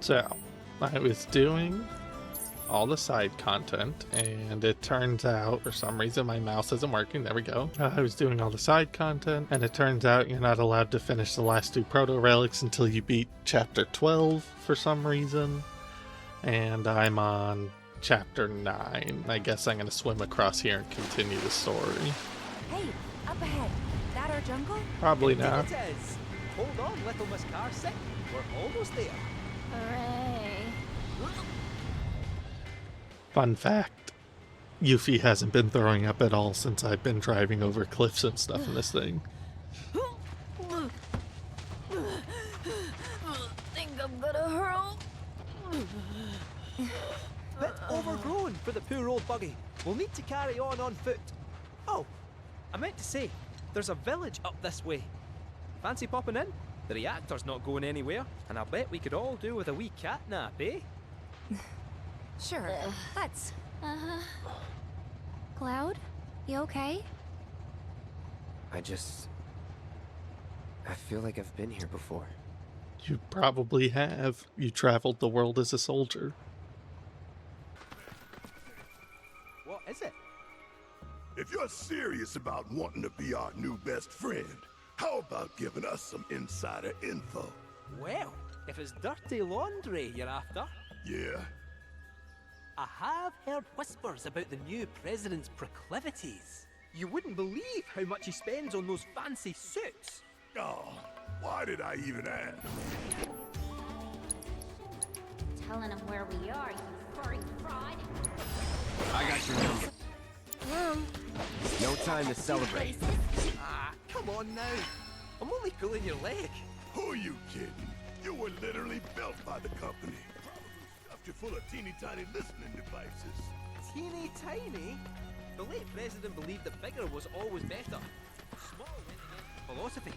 So, I was doing all the side content, and it turns out, for some reason, my mouse isn't working. There we go. I was doing all the side content, and it turns out you're not allowed to finish the last 2 proto-relics until you beat chapter 12 for some reason. And I'm on chapter 9. I guess I'm gonna swim across here and continue the story. Hey, up ahead. That our jungle? Probably not. It is. Hold on, little Miss Carsick. We're almost there. Hooray. Fun fact, Yuffie hasn't been throwing up at all since I've been driving over cliffs and stuff in this thing. Think I'm gonna hurl? Bit overgrown for the poor old buggy. We'll need to carry on foot. Oh, I meant to say, there's a village up this way. Fancy popping in? The reactor's not going anywhere, and I bet we could all do with a wee cat nap, eh? Sure, let's. Cloud? You okay? I feel like I've been here before. You probably have. You traveled the world as a soldier. What is it? If you're serious about wanting to be our new best friend, how about giving us some insider info? Well, if it's dirty laundry you're after, Yeah? I have heard whispers about the new president's proclivities. You wouldn't believe how much he spends on those fancy suits. Oh, why did I even ask? Telling them where we are, you furry fraud. I got your number. No time to celebrate. Ah, come on now. I'm only pulling your leg. Who are you kidding? You were literally built by the company. Probably stuffed you full of teeny tiny listening devices. Teeny tiny? The late president believed that bigger was always better. Small went against philosophy.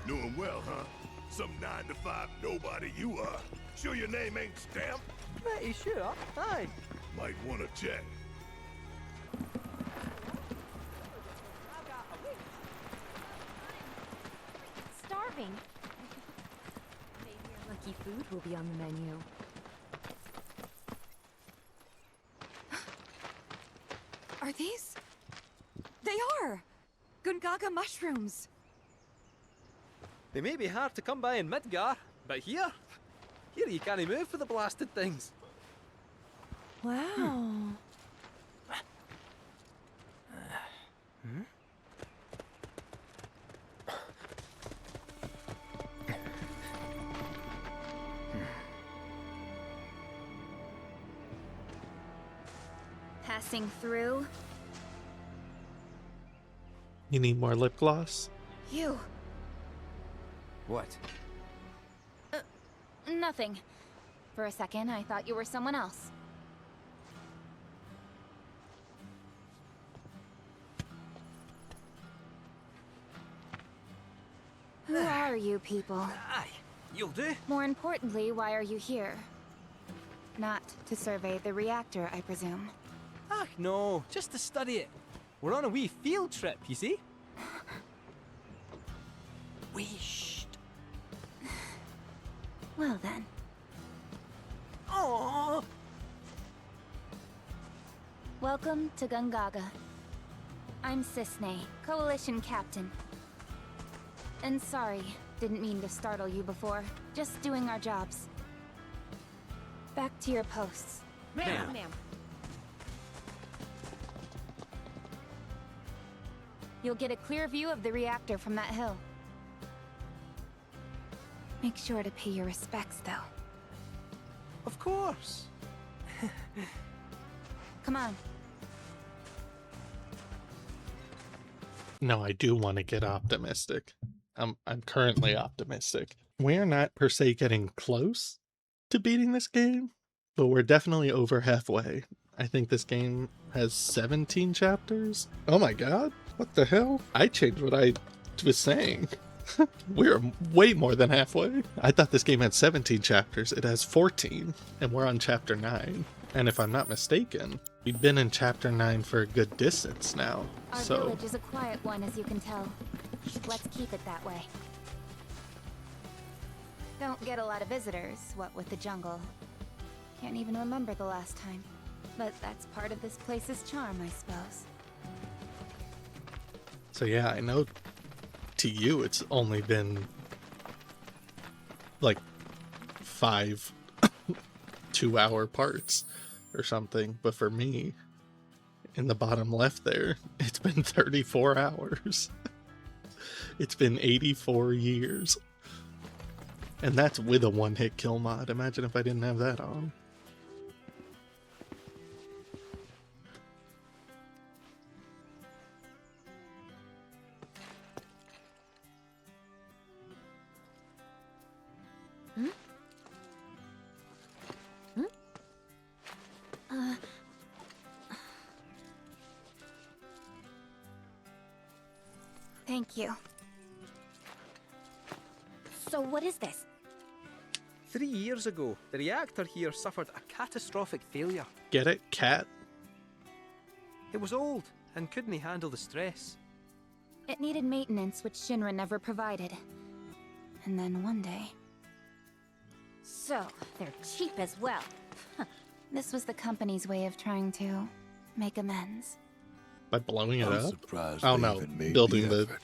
Doing well, huh? Some 9-to-5 nobody you are. Sure your name ain't stamped? Pretty sure. Aye. Might want to check. Starving. Maybe our lucky food will be on the menu. Are these? They are! Gungaga mushrooms! They may be hard to come by in Midgar, but here you can't move for the blasted things. Wow. Passing through. You need more lip gloss? You. What? Nothing. For a second, I thought you were someone else. Who are you people? Aye, you'll do. More importantly, why are you here? Not to survey the reactor, I presume. Ach no, just to study it. We're on a wee field trip, you see? Wee shh. Well then. Aww. Welcome to Gungaga. I'm Cisne, Coalition Captain. And sorry, didn't mean to startle you before. Just doing our jobs. Back to your posts. Ma'am. You'll get a clear view of the reactor from that hill. Make sure to pay your respects, though. Of course. Come on. No, I do want to get optimistic. I'm currently optimistic. We're not per se getting close to beating this game, but we're definitely over halfway. I think this game has 17 chapters. Oh my god, what the hell? I changed what I was saying. We're way more than halfway. I thought this game had 17 chapters. It has 14, and we're on chapter 9. And if I'm not mistaken, we've been in chapter 9 for a good distance now. Our village is a quiet one, as you can tell. Let's keep it that way. Don't get a lot of visitors, what with the jungle. Can't even remember the last time. But that's part of this place's charm, I suppose. So yeah, I know to you it's only been like 5 2-hour parts or something, but for me, in the bottom left there, it's been 34 hours. It's been 84 years. And that's with a one-hit kill mod. Imagine if I didn't have that on. Thank you. So what is this? 3 years ago, the reactor here suffered a catastrophic failure. Get it, cat? It was old and couldn't handle the stress. It needed maintenance, which Shinra never provided. And then one day... So, they're cheap as well. This was the company's way of trying to make amends. By blowing it I'm up? surprised Oh they no, even made building the effort.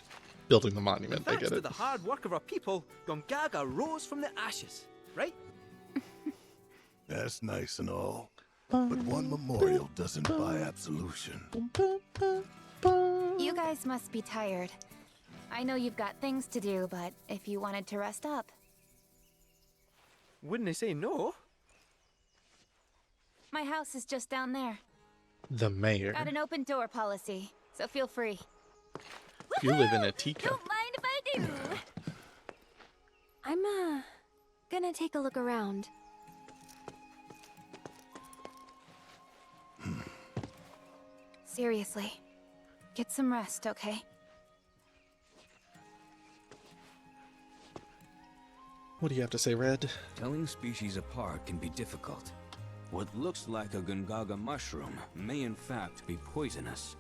monument. I Thanks get to it. the hard work of our people, Gongaga rose from the ashes, right? That's nice and all, but one memorial doesn't buy absolution. You guys must be tired. I know you've got things to do, but if you wanted to rest up... Wouldn't they say no? My house is just down there. The mayor. Got an open door policy, so feel free. You live in a teacup. Don't mind if I do. I'm gonna take a look around. Seriously. Get some rest, okay? What do you have to say, Red? Telling species apart can be difficult. What looks like a Gungaga mushroom may in fact be poisonous.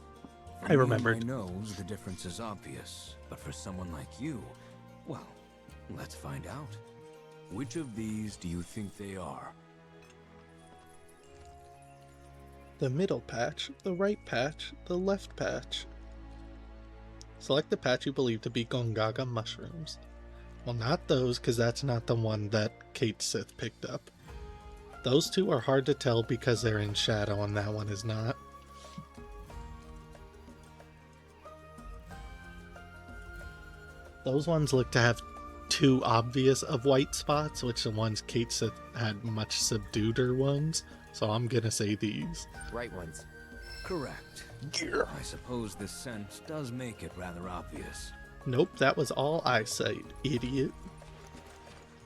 For I me and remembered. my nose, the difference is obvious, but for someone like you, well, let's find out. Which of these do you think they are? The middle patch, the right patch, the left patch. Select the patch you believe to be Gongaga mushrooms. Well, not those, because that's not the one that Kate Sith picked up. Those two are hard to tell because they're in shadow and that one is not. Those ones look to have too obvious of white spots, which the ones Kate Sith had much subdueder ones, so I'm gonna say these. Right ones. Correct. Yeah. I suppose this scent does make it rather obvious. Nope, that was all eyesight, idiot.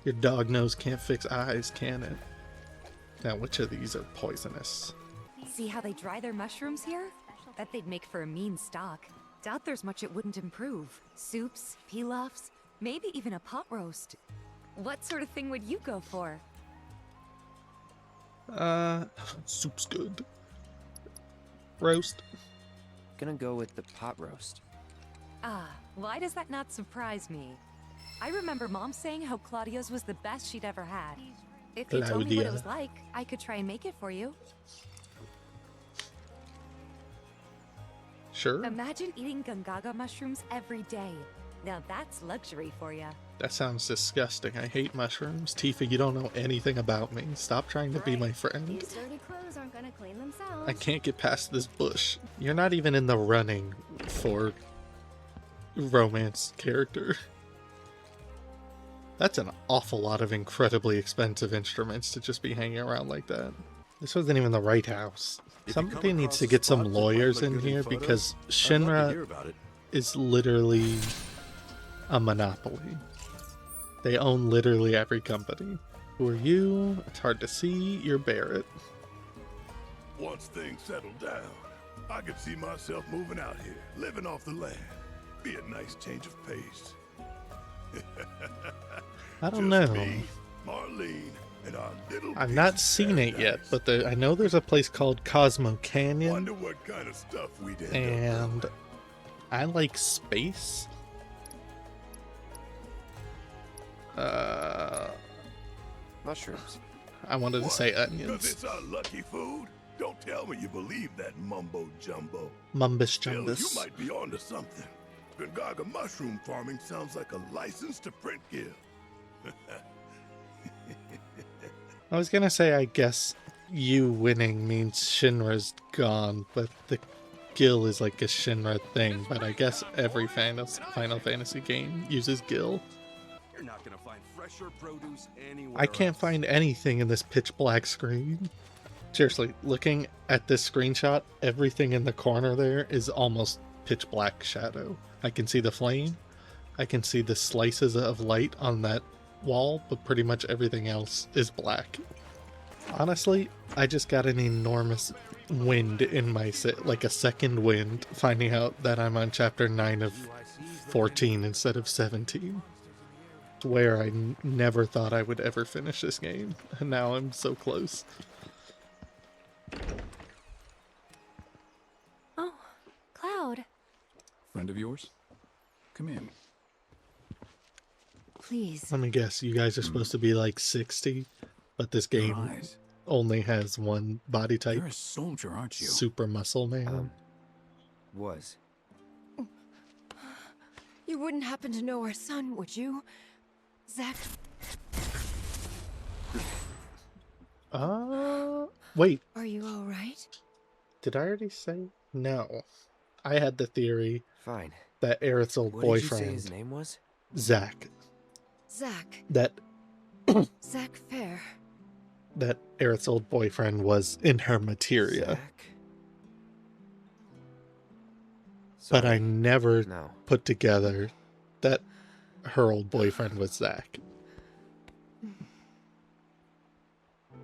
Your dog nose can't fix eyes, can it? Now, which of these are poisonous? See how they dry their mushrooms here? Bet they'd make for a mean stock. Doubt there's much it wouldn't improve. Soups, pilafs, maybe even a pot roast. What sort of thing would you go for? Soup's good. Roast. Gonna go with the pot roast. Ah, why does that not surprise me? I remember Mom saying how Claudio's was the best she'd ever had. If you told me what it was like, I could try and make it for you. Sure. Imagine eating Gungaga mushrooms every day. Now that's luxury for you. That sounds disgusting. I hate mushrooms. Tifa, you don't know anything about me. Stop trying to be my friend. These dirty clothes aren't gonna clean themselves. I can't get past this bush. You're not even in the running for romance character. That's an awful lot of incredibly expensive instruments to just be hanging around like that. This wasn't even the right house. If you Somebody come needs across to a get some spot that might lawyers look in good in here photos, because I'd love to Shinra hear about it. is literally a monopoly. They own literally every company. Who are you? It's hard to see. You're Barrett. Once things settle down, I could see myself moving out here, living off the land. Be a nice change of pace. I don't Just know. me, Marlene, and our little I've piece not of seen it yet, paradise. but I know there's a place called Cosmo Wonder Canyon, what kind of stuff we'd end and up I like space. Mushrooms. I wanted to say Because onions. it's our lucky food? Don't tell me you believe that mumbo jumbo. Mumbus Bill, you jumbus. might be onto something. Gongaga mushroom farming sounds like a license to print gill. I was gonna say, I guess you winning means Shinra's gone, but the Gil is like a Shinra thing, but I guess every Final Fantasy game uses Gil. You're not gonna find fresher produce anywhere I can't else. find anything in this pitch black screen. Seriously, looking at this screenshot, everything in the corner there is almost pitch black shadow. I can see the flame, I can see the slices of light on that wall, but pretty much everything else is black. Honestly, I just got an enormous wind in my like a second wind, finding out that I'm on chapter 9 of 14 instead of 17. Swear I never thought I would ever finish this game, and now I'm so close. Oh, Cloud. Friend of yours? Come in. Please. Let me guess, you guys are supposed to be like 60, but this Your game eyes. only has one body type. You're a soldier, aren't you? Super muscle man. Was. You wouldn't happen to know our son, would you? Zack? Wait, Are you alright? did I already say? No. I had the theory Fine. that Aerith's old What did you say boyfriend, his name was? Zack, Zack. that Zack Fair. Aerith's old boyfriend was in her materia. Zack? But I Sorry. never No. put together that her old boyfriend was Zack.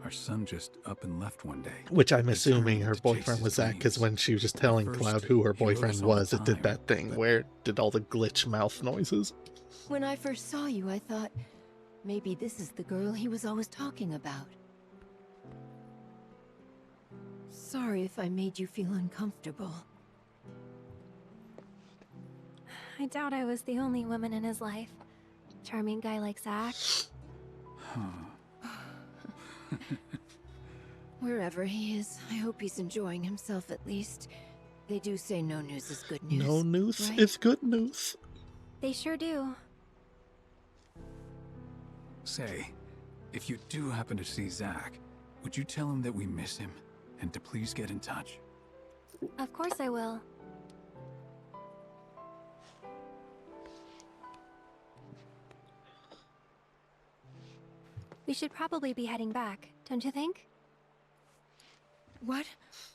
Our son just up and left one day. Which I'm assuming her Determined to boyfriend chase was his Zack, because dreams. when she was just telling first, Cloud who her he wrote boyfriend us all the was, it did time, that thing but- where it did all the glitch mouth noises. When I first saw you, I thought maybe this is the girl he was always talking about. Sorry if I made you feel uncomfortable. I doubt I was the only woman in his life. Charming guy like Zack. Wherever he is, I hope he's enjoying himself at least. They do say no news is good news. No news right? is good news. They sure do. Say, if you do happen to see Zack, would you tell him that we miss him and to please get in touch? Of course I will. We should probably be heading back, don't you think? What?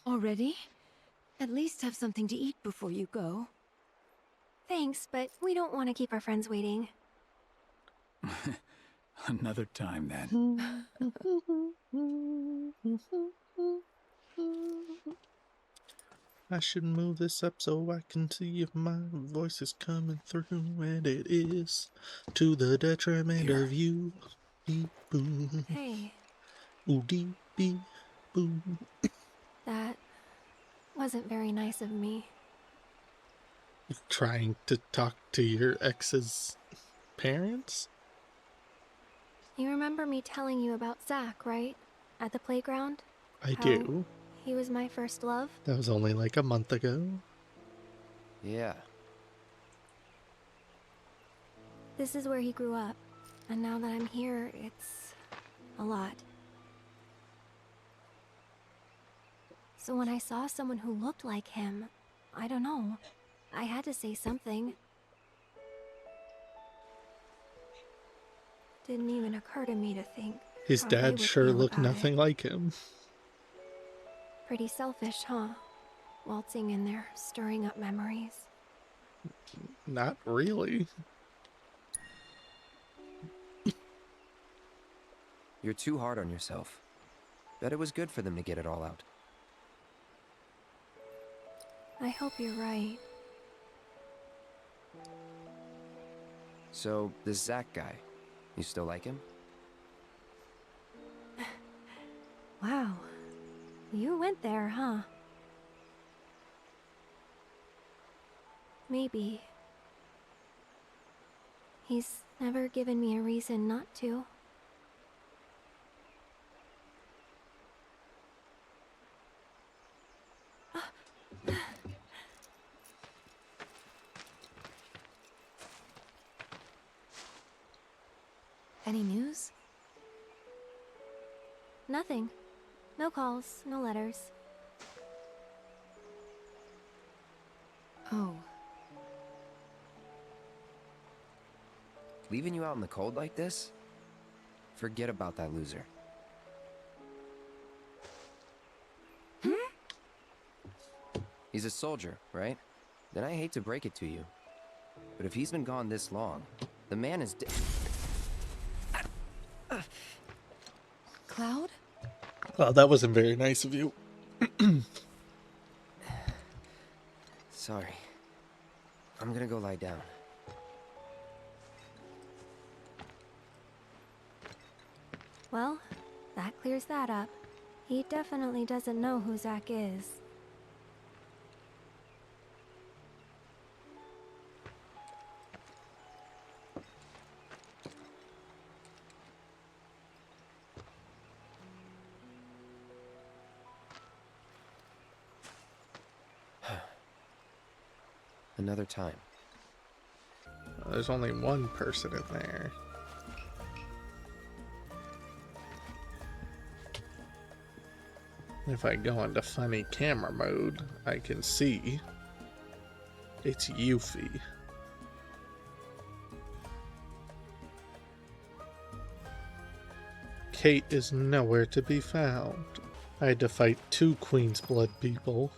Already? At least have something to eat before you go. Thanks, but we don't want to keep our friends waiting. Another time then. I should move this up so I can see if my voice is coming through, and it is to the detriment Here. of you. Beep boo, Hey, ooh dee beep boo. that wasn't very nice of me. Trying to talk to your ex's parents? You remember me telling you about Zack, right? At the playground? I How- do. He was my first love. That was only like a month ago. Yeah. This is where he grew up. And now that I'm here, it's a lot. So when I saw someone who looked like him, I don't know. I had to say something. Didn't even occur to me to think. His how they dad would sure feel looked about it. nothing like him. Pretty selfish, huh? Waltzing in there, stirring up memories. Not really. You're too hard on yourself. Bet it was good for them to get it all out. I hope you're right. So, this Zack guy, you still like him? Wow. You went there, huh? Maybe. He's never given me a reason not to. Any news? Nothing. No calls, no letters. Oh. Leaving you out in the cold like this? Forget about that loser. He's a soldier, right? Then I hate to break it to you. But if he's been gone this long, the man is Cloud? Well, that wasn't very nice of you. Sorry. I'm gonna go lie down. Well, that clears that up. He definitely doesn't know who Zack is. Another time. There's only one person in there. If I go into funny camera mode, I can see it's Yuffie. Kate is nowhere to be found. I had to fight 2 Queen's Blood people.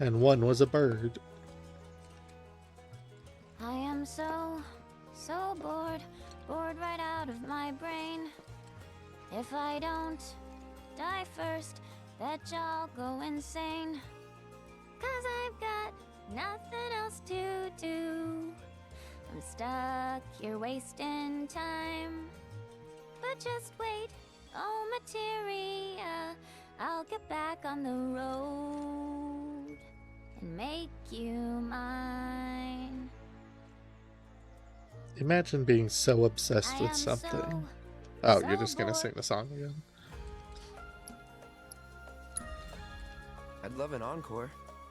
And one was a bird. I am so bored. Bored right out of my brain. If I don't die first, bet y'all go insane. 'Cause I've got nothing else to do. I'm stuck here wasting time. But just wait, oh materia, I'll get back on the road and make you mine. Imagine being so obsessed I with am something. so You're just gonna bored. sing the song again? I'd love an encore,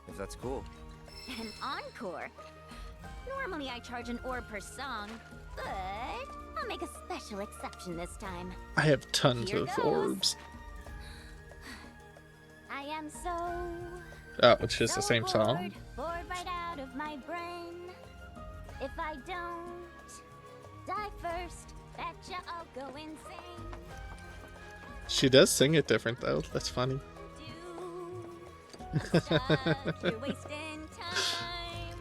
if that's cool. An encore? Normally I charge an orb per song, but I'll make a special exception this time. I have tons Here of goes. orbs. I am so Oh, it's just the so same bored, song? bored right out of my brain. If I don't die first, betcha I'll go insane. She does sing it different though. That's funny. I'm stuck here wasting time.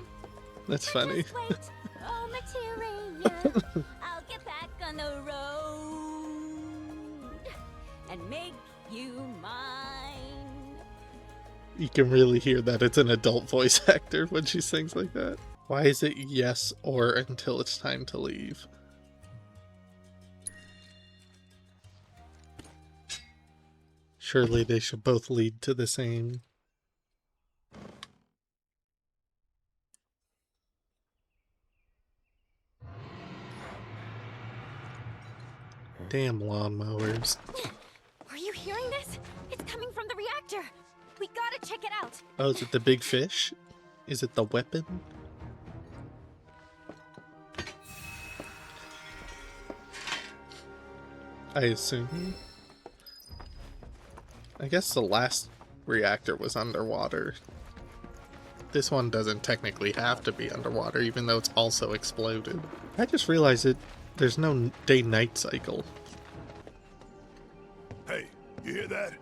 That's But funny. just wait, oh materia, I'll get back on the road and make you mine. You can really hear that it's an adult voice actor when she sings like that. Why is it yes or until it's time to leave? Surely they should both lead to the same. Damn lawnmowers. Are you hearing this? It's coming from the reactor. We gotta check it out. Oh, is it the big fish? Is it the weapon? I assume. I guess the last reactor was underwater. This one doesn't technically have to be underwater, even though it's also exploded. I just realized that there's no day-night cycle. Hey, you hear that?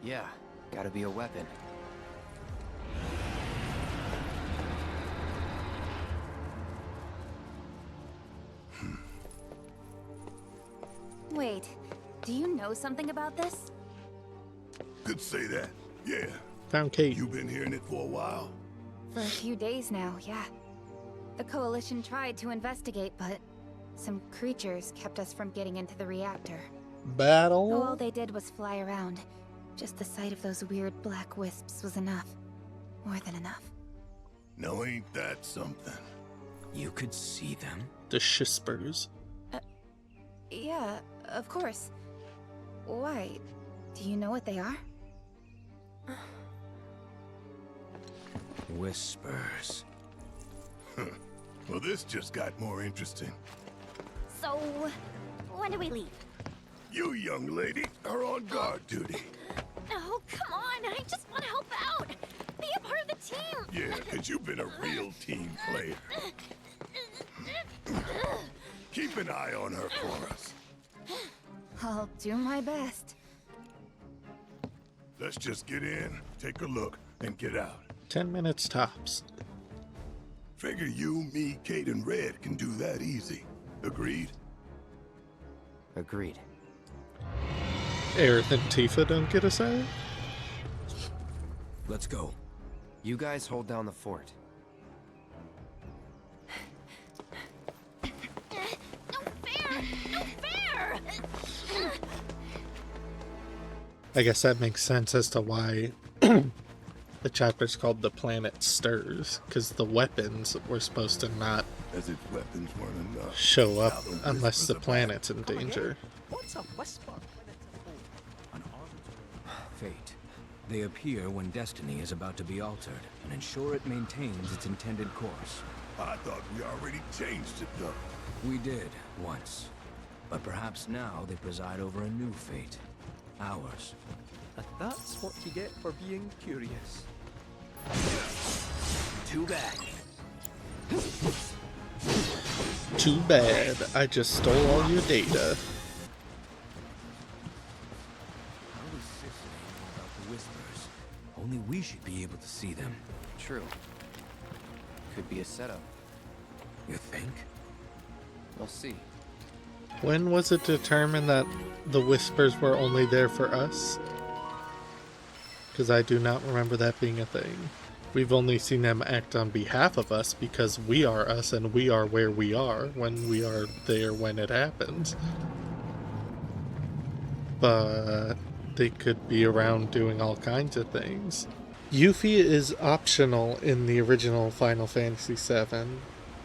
Yeah, gotta be a weapon. Wait, do you know something about this? Could say that. Yeah. Found Kate. You been hearing it for a while? For a few days now, yeah. The Coalition tried to investigate, but some creatures kept us from getting into the reactor. Battle? All they did was fly around. Just the sight of those weird black wisps was enough. More than enough. No, ain't that something? You could see them? The Shispers. Yeah, of course. Why? Do you know what they are? Whispers. Well, this just got more interesting. So, when do we leave? You, young lady, are on guard duty. Oh, come on! I just want to help out! Be a part of the team! Yeah, because you've been a real team player. Keep an eye on her for us. I'll do my best. Let's just get in, take a look, and get out. 10 minutes tops. Figure you, me, Kate, and Red can do that easy. Agreed? Agreed. Aerith and Tifa don't get a say? Let's go. You guys hold down the fort. No fair! No fair! I guess that makes sense as to why the chapter's called The Planet Stirs, because the weapons were supposed to not As if weapons weren't enough. show up Now the unless the whispers are planet's in danger. What's a whisper? An arbiter. Fate. They appear when destiny is about to be altered and ensure it maintains its intended course. I thought we already changed it, though. We did, once. But perhaps now they preside over a new fate. Ours. And that's what you get for being curious. Too bad. Too bad, I just stole all your data. How does Sissy know about the whispers? Only we should be able to see them. True. Could be a setup. You think? We'll see. When was it determined that the Whispers were only there for us? Because I do not remember that being a thing. We've only seen them act on behalf of us because we are us and we are where we are when we are there when it happens. But they could be around doing all kinds of things. Yuffie is optional in the original Final Fantasy VII.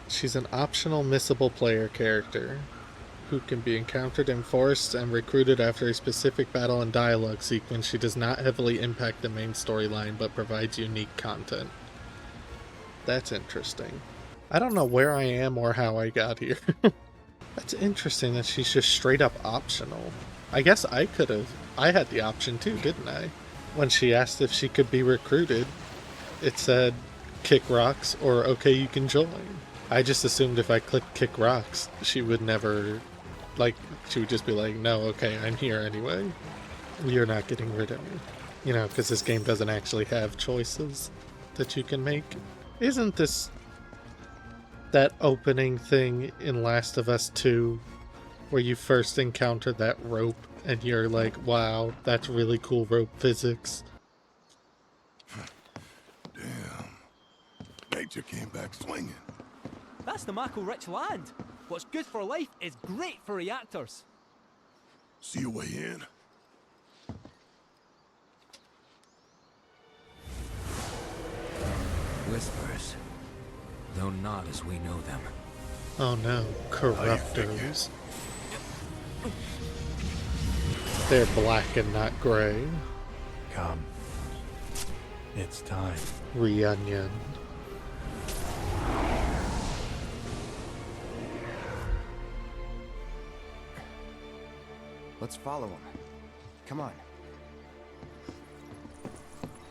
She's an optional missable player character who can be encountered in forests and recruited after a specific battle and dialogue sequence. She does not heavily impact the main storyline, but provides unique content. That's interesting. I don't know where I am or how I got here. That's interesting that she's just straight up optional. I guess I had the option too, didn't I? When she asked if she could be recruited, it said kick rocks or okay, you can join. I just assumed if I clicked kick rocks, she would never, she would just be like, no, okay, I'm here anyway. You're not getting rid of me. You know, because this game doesn't actually have choices that you can make. Isn't this that opening thing in Last of Us 2 where you first encounter that rope and you're like, wow, that's really cool rope physics? Damn. Nature came back swinging. That's the Mako-rich land. What's good for life is great for reactors. See your way in? Whispers. Though not as we know them. Oh no, corruptors. They're black and not gray. Come. It's time. Reunion. Let's follow him. Come on.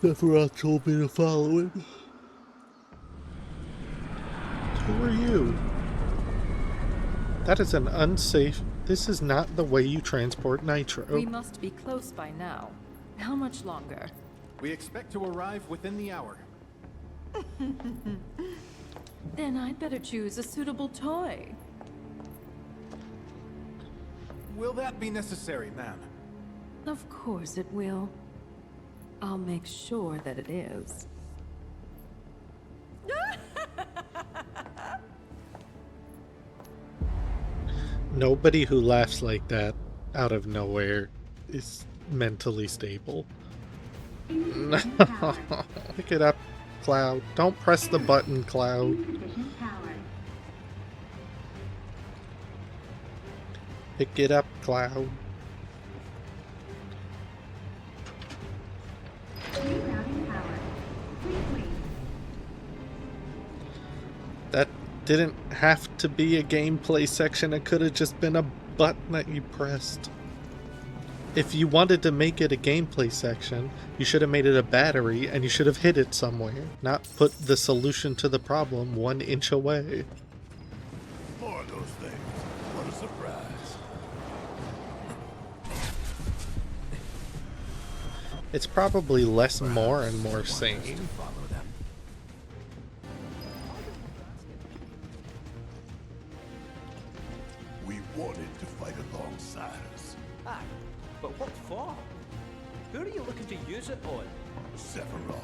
Sephiroth told me to follow him. Who are you? That is an unsafe... This is not the way you transport Nitro. We must be close by now. How much longer? We expect to arrive within the hour. Then I'd better choose a suitable toy. Will that be necessary, ma'am? Of course it will. I'll make sure that it is. Nobody who laughs like that out of nowhere is mentally stable. No. Pick it up, Cloud. Don't press the button, Cloud. Pick it up, Cloud. That didn't have to be a gameplay section. It could have just been a button that you pressed. If you wanted to make it a gameplay section, you should have made it a battery and you should have hid it somewhere, not put the solution to the problem 1 inch away. More of those things. What a surprise. It's probably less more and more sane. We wanted to fight alongside us. Aye, but what for? Who are you looking to use it on? Sephiroth.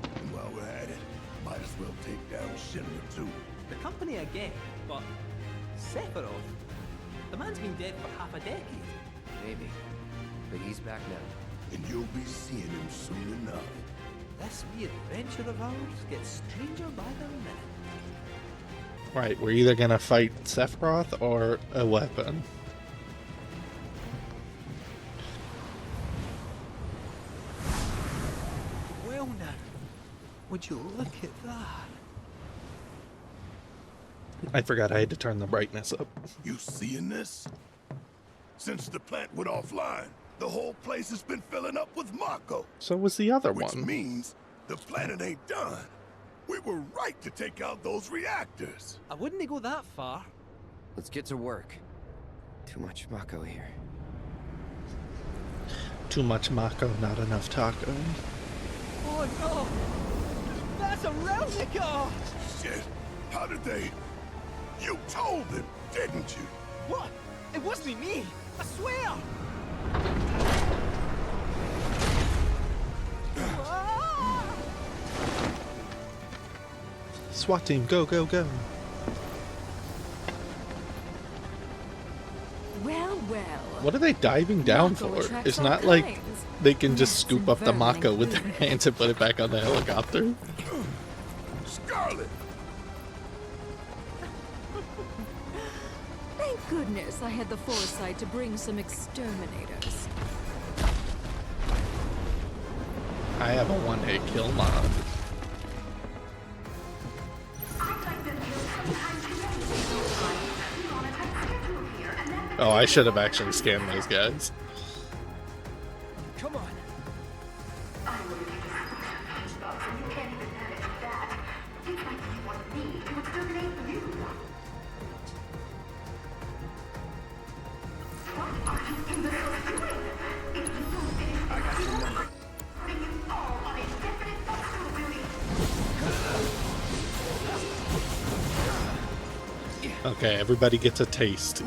And while we're at it, might as well take down Schindler too. The company again, but Sephiroth? The man's been dead for half a decade. Maybe. But he's back now. And you'll be seeing him soon enough. This wee adventure of ours gets stranger by the minute. Right, we're either gonna fight Sephiroth or a weapon. Well now, would you look at that? I forgot I had to turn the brightness up. You seeing this? Since the plant went offline, the whole place has been filling up with Mako. So was the other Which one. means the planet ain't done. We were right to take out those reactors. I wouldn't go that far. Let's get to work. Too much Mako here. Too much Mako, not enough taco. Oh no! That's a replica! Shit, how did they... You told them, didn't you? What? It wasn't me! I swear! SWAT team, go, go, go. Well, well. What are they diving down Mako for? attracts It's all not like kinds. they can just Nests scoop and up the vermin Mako with their included. hands and put it back on the helicopter. Scarlet! Thank goodness I had the foresight to bring some exterminators. I have a one-hit kill mod. Oh, I should have actually scanned those guys. Come on! Okay, everybody gets a taste.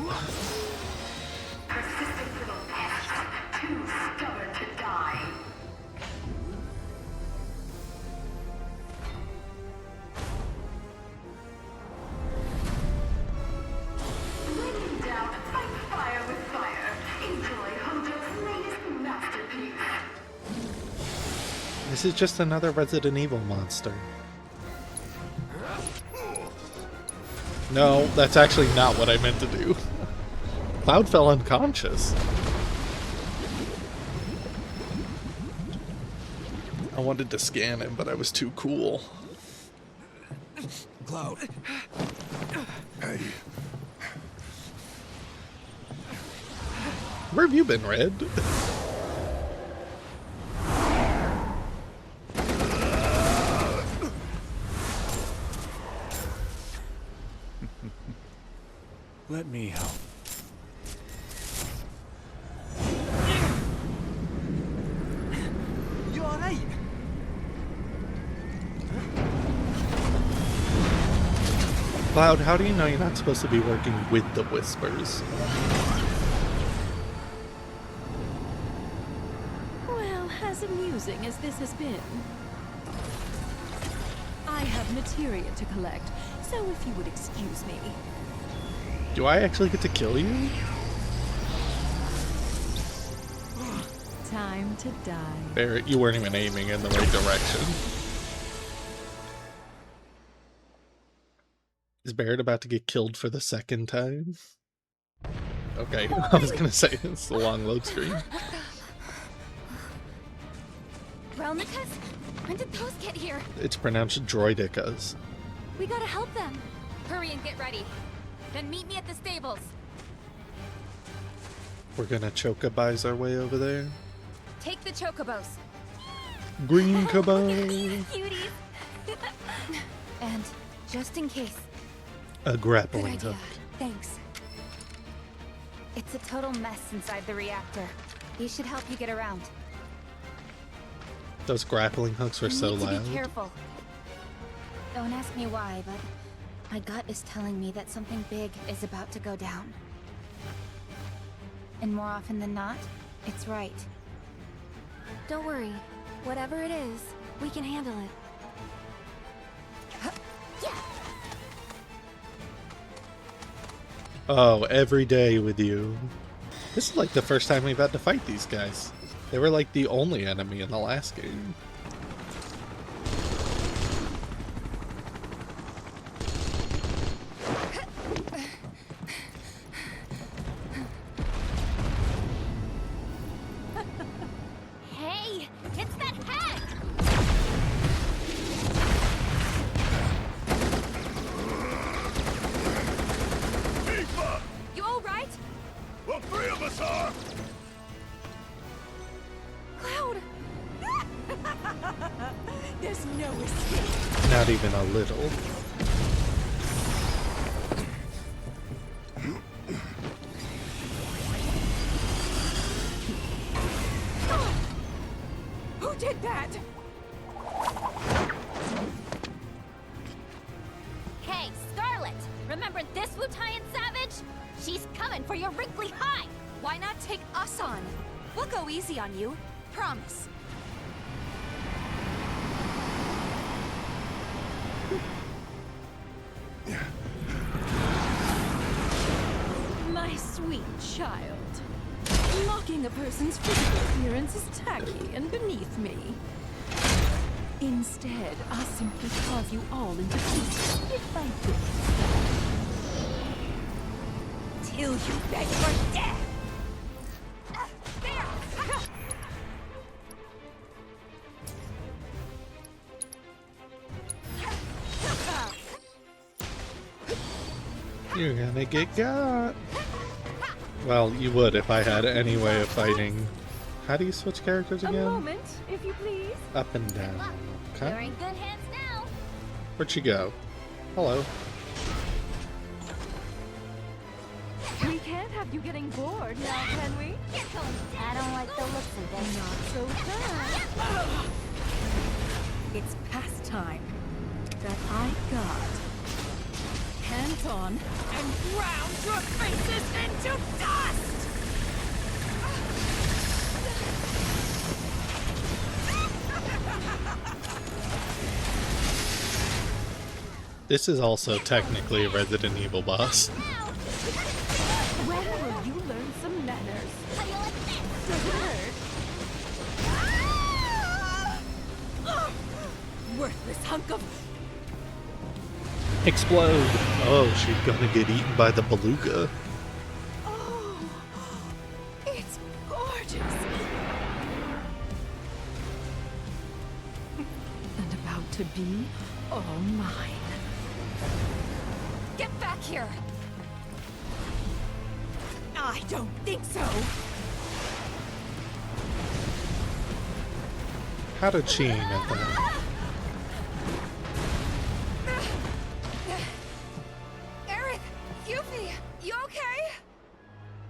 This is just another Resident Evil monster. No, that's actually not what I meant to do. Cloud fell unconscious. I wanted to scan him, but I was too cool. Cloud. Hey, Where have you been, Red? Let me help. You alright? Cloud, how do you know you're not supposed to be working with the Whispers? Well, as amusing as this has been, I have materia to collect, so if you would excuse me. Do I actually get to kill you? Time to die. Barrett, you weren't even aiming in the right direction. Is Barrett about to get killed for the second time? Okay, I was gonna say it's a long load screen. Relnicas? When did those get here? It's pronounced droidicas. We gotta help them. Hurry and get ready. Then meet me at the stables. We're gonna chocobis our way over there. Take the chocobos. Green cabo. Cuties. And just in case. A grappling Good idea. hook. Thanks. It's a total mess inside the reactor. These should help you get around. Those grappling hooks were so You need to loud. be careful. Don't ask me why, but my gut is telling me that something big is about to go down. And more often than not, it's right. Don't worry. Whatever it is, we can handle it. Oh, every day with you. This is like the first time we've had to fight these guys. They were like the only enemy in the last game. Hey, it's that hag! Tifa! You all right? Well, 3 of us are! Cloud! There's no escape. Not even a little. Who did that? Hey, Scarlet! Remember this Wutaian savage? She's coming for your wrinkly hide! Why not take us on? We'll go easy on you. Promise. My sweet child. Mocking a person's physical appearance is tacky and beneath me. Instead, I'll simply carve you all into pieces bit by bit. Till you beg for death! You're gonna get got. Well, you would if I had any way of fighting. How do you switch characters A again? moment, if you please. Up and down. You're Okay. in good hands now! Where'd she go? Hello. We can't have you getting bored now, can we? I don't like the looks of this. Not so fast. It's past time that I got hands on and ground your faces into dust! This is also technically a Resident Evil boss. When will you learn some manners? How do you like this? Worthless hunk of... Explode! Oh, she's gonna get eaten by the beluga. Oh, it's gorgeous. And about to be all mine. Get back here! I don't think so. How did she aim at that? Aerith! Yuffie! You okay?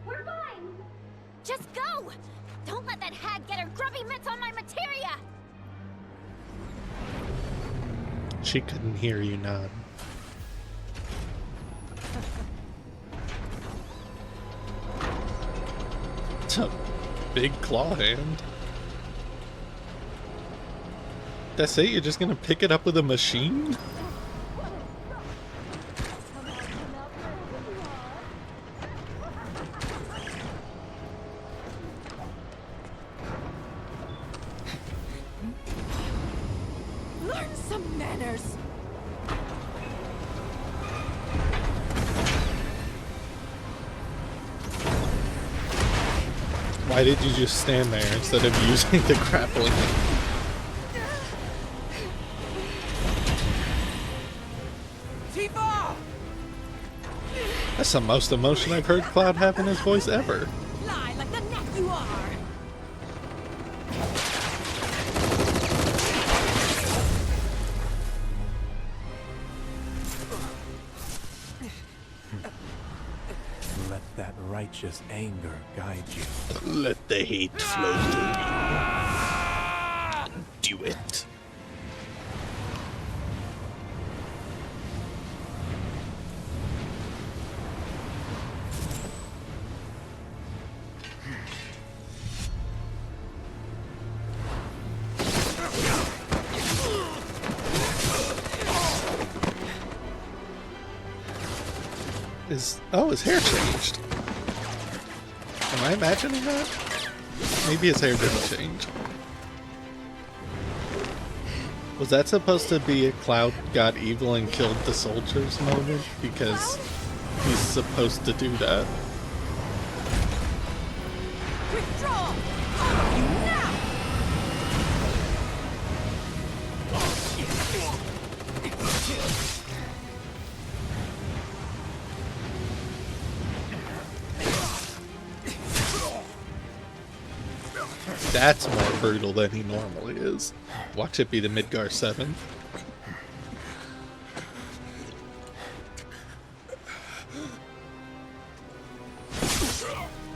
We're fine! Just go! Don't let that hag get her grubby mitts on my materia! She couldn't hear you nod. It's a big claw hand. That's it? You're just gonna pick it up with a machine? Learn some manners. Why did you just stand there instead of using the grappling? Tifa! That's the most emotion I've heard Cloud have in his voice ever. Lie like the neck you are! Let that righteous anger guide you. Let the hate flow through you. Do it. His hair changed. Am I imagining that? Maybe his hair didn't change. Was that supposed to be a Cloud got evil and killed the soldiers moment? Because he's supposed to do that. Withdraw! Now! That's more brutal than he normally is. Watch it be the Midgar 7.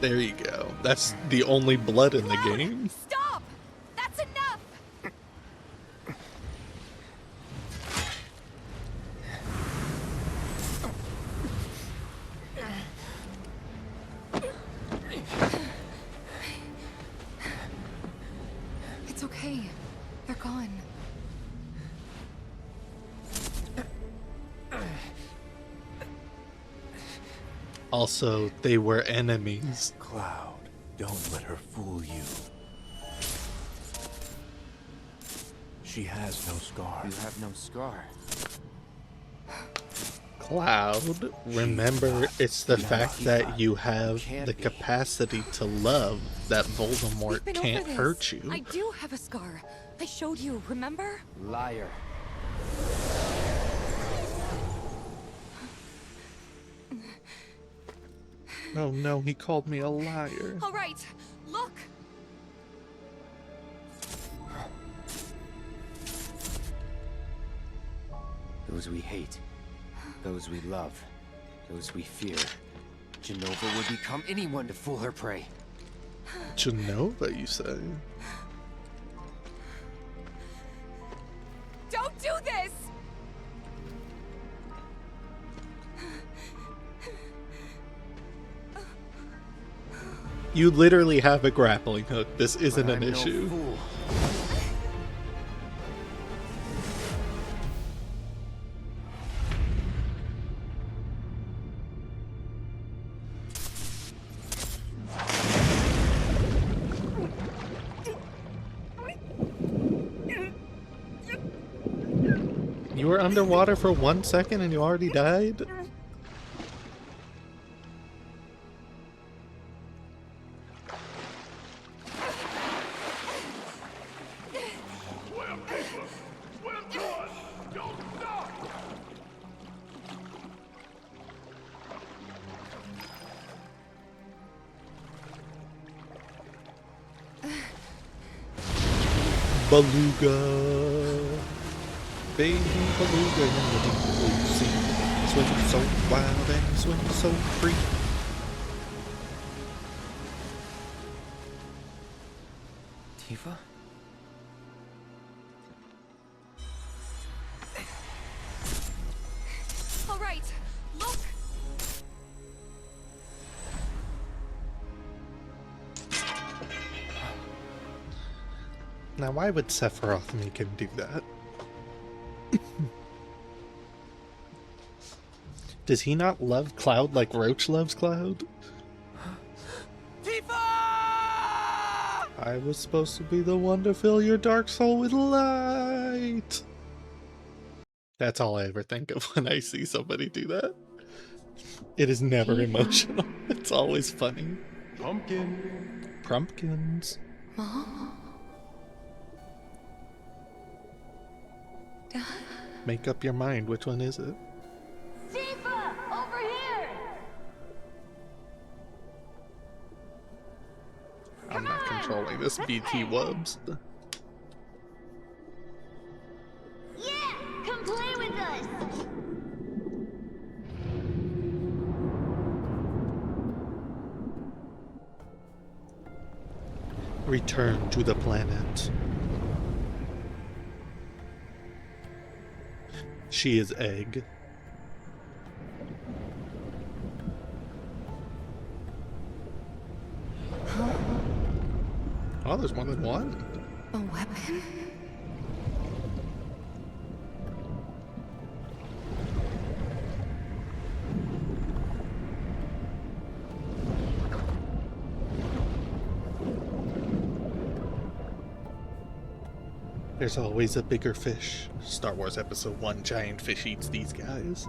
There you go. That's the only blood in the game. Stop! That's enough! It's okay. They're gone. Also, they were enemies. Cloud, don't let her fool you. She has no scars. You have no scar. Cloud, remember, it's the fact that you have the capacity to love that Voldemort We've been can't over this. hurt you. I do have a scar. I showed you, remember? Liar. Oh no, he called me a liar. All right, look. Those we hate. Those we love. Those we fear. Genova would become anyone to fool her prey. Genova, you say? Don't do this! You literally have a grappling hook. This isn't But an I'm no issue. fool. You were underwater for 1 second and you already died? Beluga, baby beluga in the deep blue sea, swim so wild and swim so free. Tifa? All right, look. Now why would Sephiroth make him do that? Does he not love Cloud like Roach loves Cloud? Tifa! I was supposed to be the one to fill your dark soul with light. That's all I ever think of when I see somebody do that. It is never emotional. It's always funny. Pumpkin. Pumpkins. Mom? Dad? Make up your mind. Which one is it? Tifa! Over here! I'm not controlling this BT Wubs. Yeah! Come play with us! Return to the planet. She is egg. Oh, there's more than one. A weapon? There's always a bigger fish. Star Wars Episode 1, giant fish eats these guys.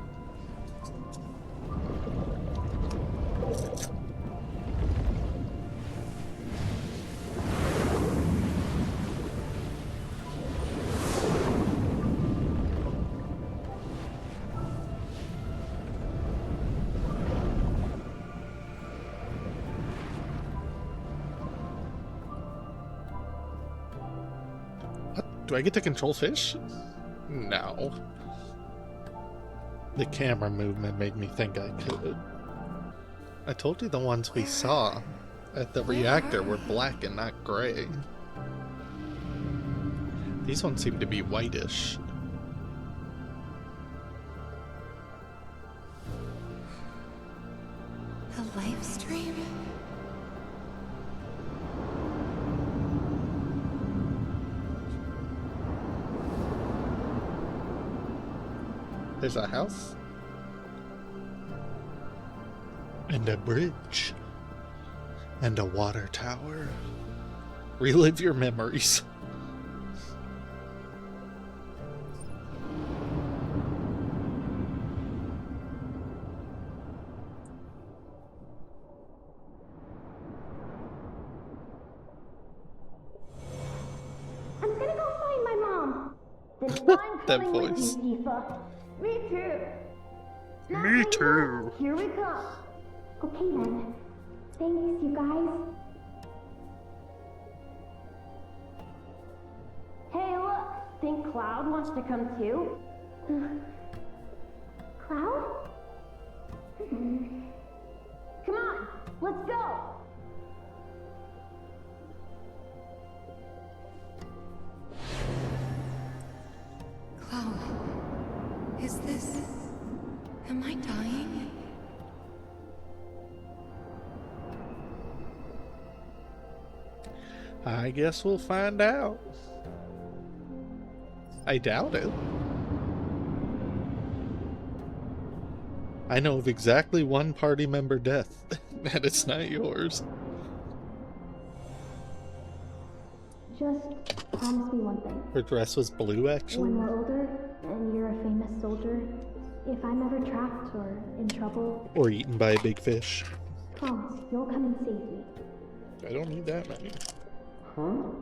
Do I get to control fish? No. The camera movement made me think I could. I told you the ones we saw at the reactor were black and not gray. These ones seem to be whitish. The life stream? There's a house. And a bridge. And a water tower. Relive your memories. I'm gonna go find my mom. Then I'm That coming with voice. you, Tifa. Me too. Me too. Here we come. Okay then. Thanks, you guys. Hey, look. Think Cloud wants to come too? Cloud? Come on, let's go. Cloud. Is this... Am I dying? I guess we'll find out. I doubt it. I know of exactly one party member death, and it's not yours. Just promise me one thing. Her dress was blue, actually. When we're older, and you're a famous soldier, if I'm ever trapped or in trouble, Or eaten by a big fish. promise you'll come and save me. I don't need that many. Huh?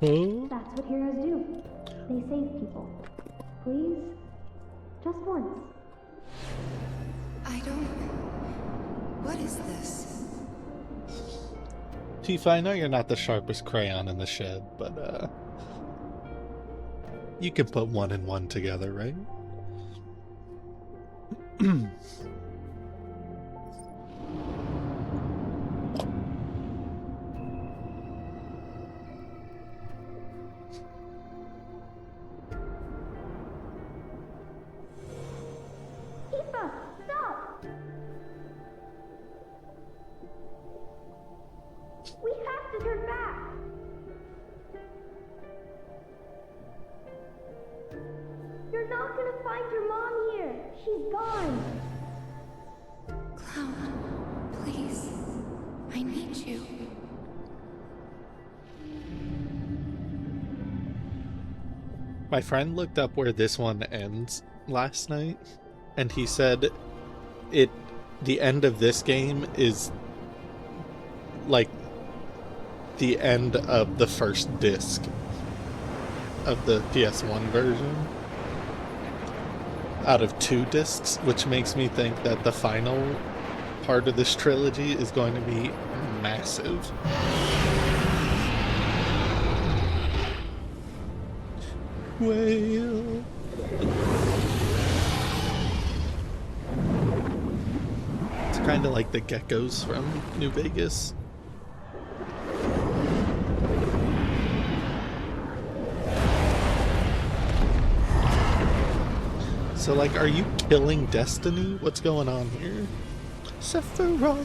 Huh? That's what heroes do. They save people. Please? Just once. I don't... What is this? Tifa, I know you're not the sharpest crayon in the shed, but, you can put one and one together, right? Tifa, stop! We have to turn back! You're not gonna find your mom here! She's gone! Cloud, please. I need you. My friend looked up where this one ends last night, and he said the end of this game is like the end of the first disc of the PS1 version out of 2 discs, which makes me think that the final part of this trilogy is going to be massive. Whale. It's kind of like the geckos from New Vegas. So, like, are you killing Destiny? What's going on here? Sephiroth.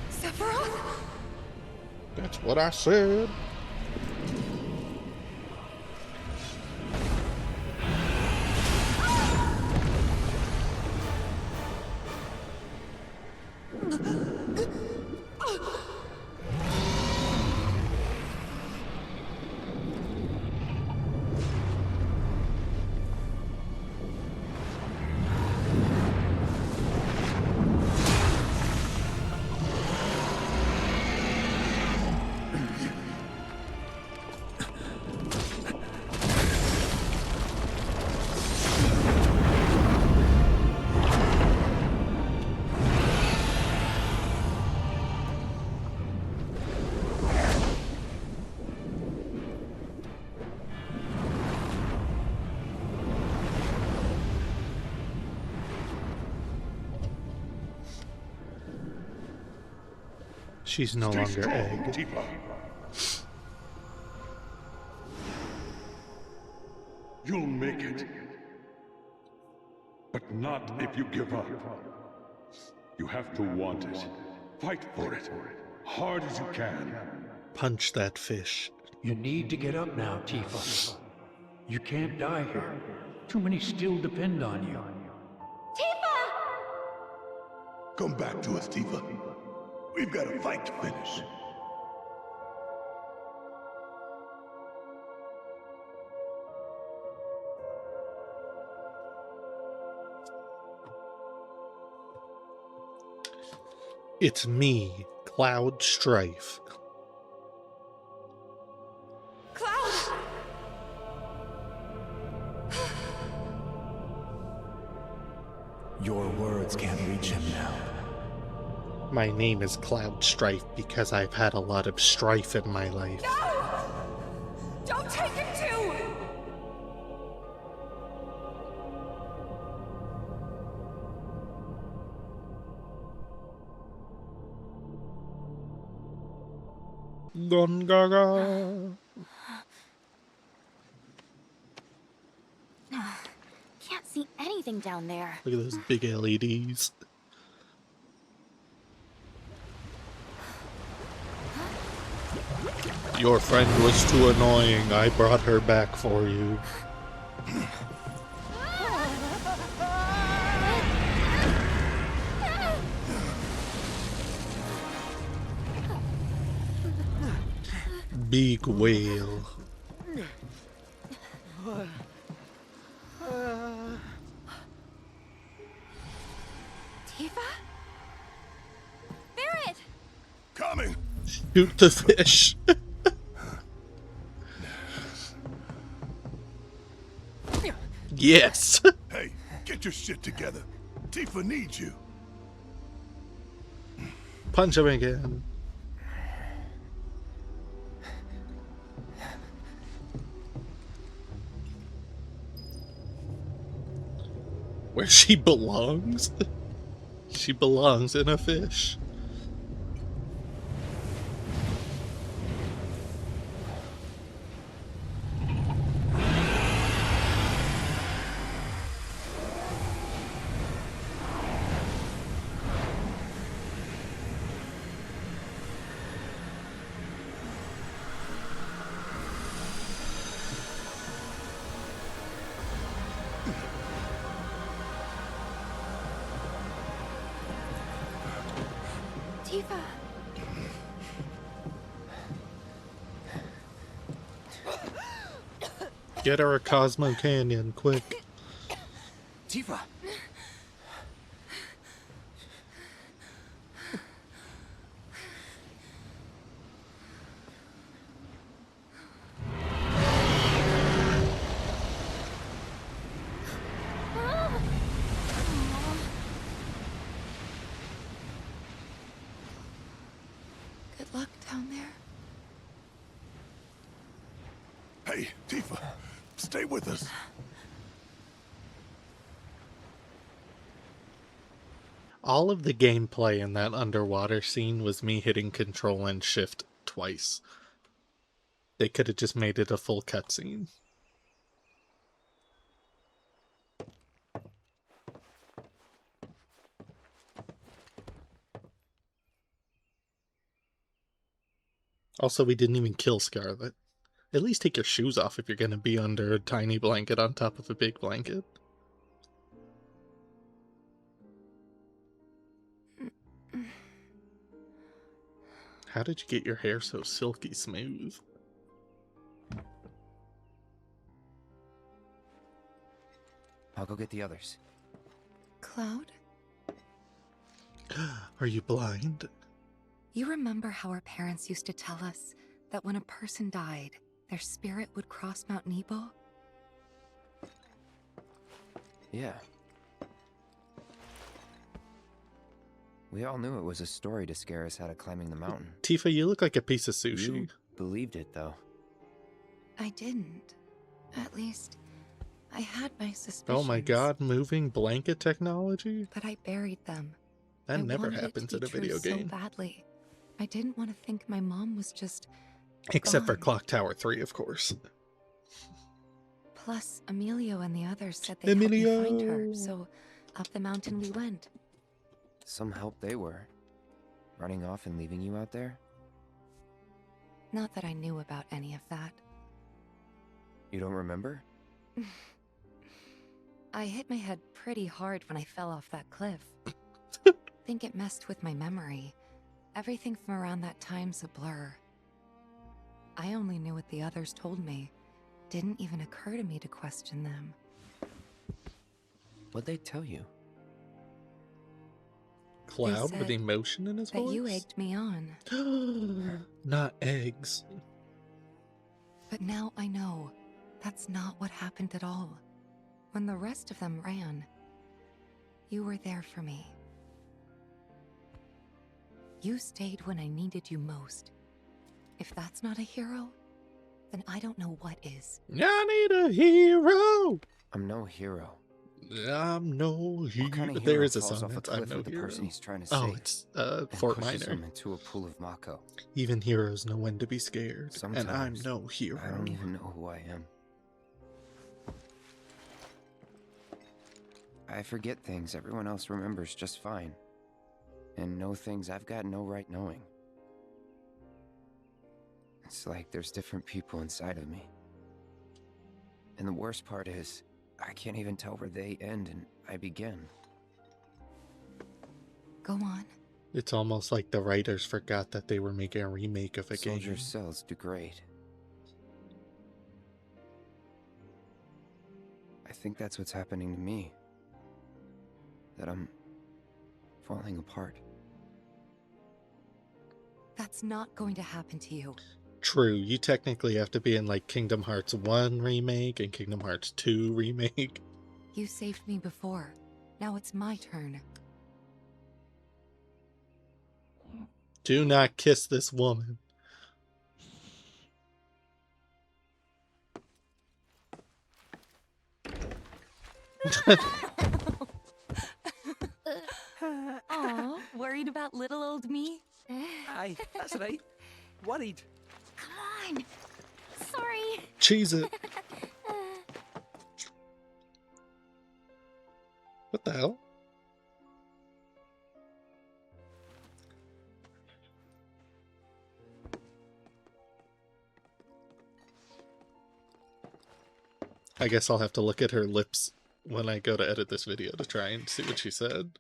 Sephiroth? That's what I said. She's no longer egg. Tifa. You'll make it. But not if you give up. You have to want it. Fight for it. Hard as you can. Punch that fish. You need to get up now, Tifa. You can't die here. Too many still depend on you. Tifa! Come back to us, Tifa. We've got a fight to finish. It's me, Cloud Strife. Cloud! Your words can't reach him now. My name is Cloud Strife because I've had a lot of strife in my life. No! Don't take him too! Gungaga. Can't see anything down there. Look at those big LEDs. Your friend was too annoying. I brought her back for you. Big whale. Tifa? Barret! Coming! Shoot the fish. Yes. Hey, get your shit together. Tifa needs you. Punch him again. Where she belongs? She belongs in a fish. Tifa! Get her a Cosmo Canyon, quick. Tifa! down there? Hey, Tifa, stay with us. All of the gameplay in that underwater scene was me hitting Control and Shift twice. They could have just made it a full cutscene. Also, we didn't even kill Scarlet. At least take your shoes off if you're going to be under a tiny blanket on top of a big blanket. How did you get your hair so silky smooth? I'll go get the others. Cloud? Are you blind? You remember how our parents used to tell us that when a person died, their spirit would cross Mount Nebo? Yeah. We all knew it was a story to scare us out of climbing the mountain. Tifa, you look like a piece of sushi. You believed it, though. I didn't. At least, I had my suspicions. Oh my god, moving blanket technology? But I buried them. That I never wanted happens it in to a be video true game. so badly. I didn't want to think my mom was just Except for gone. Clock Tower 3, of course. Plus, Emilio and the others said they'd help me find her, so up the mountain we went. Some help they were. Running off and leaving you out there? Not that I knew about any of that. You don't remember? I hit my head pretty hard when I fell off that cliff. Think it messed with my memory. Everything from around that time's a blur. I only knew what the others told me. Didn't even occur to me to question them. What'd they tell you? Cloud They with said emotion in his that voice? you egged me on. Not eggs. But now I know that's not what happened at all. When the rest of them ran, you were there for me. You stayed when I needed you most. If that's not a hero, then I don't know what is. I need a hero! I'm no hero. I'm no hero. What kind of There hero is a falls song off a that's I'm cliff no with the hero. person he's trying to Oh, save it's and Fort pushes Minor. him into a pool of Mako? Even heroes know when to be scared. Sometimes, and I'm no hero. I don't even know who I am. I forget things everyone else remembers just fine. And know things I've got no right knowing. It's like there's different people inside of me. And the worst part is, I can't even tell where they end and I begin. Go on. It's almost like the writers forgot that they were making a remake of a game. Soldier cells degrade. I think that's what's happening to me. That I'm falling apart. That's not going to happen to you. True, you technically have to be in like Kingdom Hearts 1 remake and Kingdom Hearts 2 remake. You saved me before. Now it's my turn. Do not kiss this woman. Aw, worried about little old me? Aye, that's right. Worried. Come on. Sorry. Cheese it. What the hell? I guess I'll have to look at her lips when I go to edit this video to try and see what she said.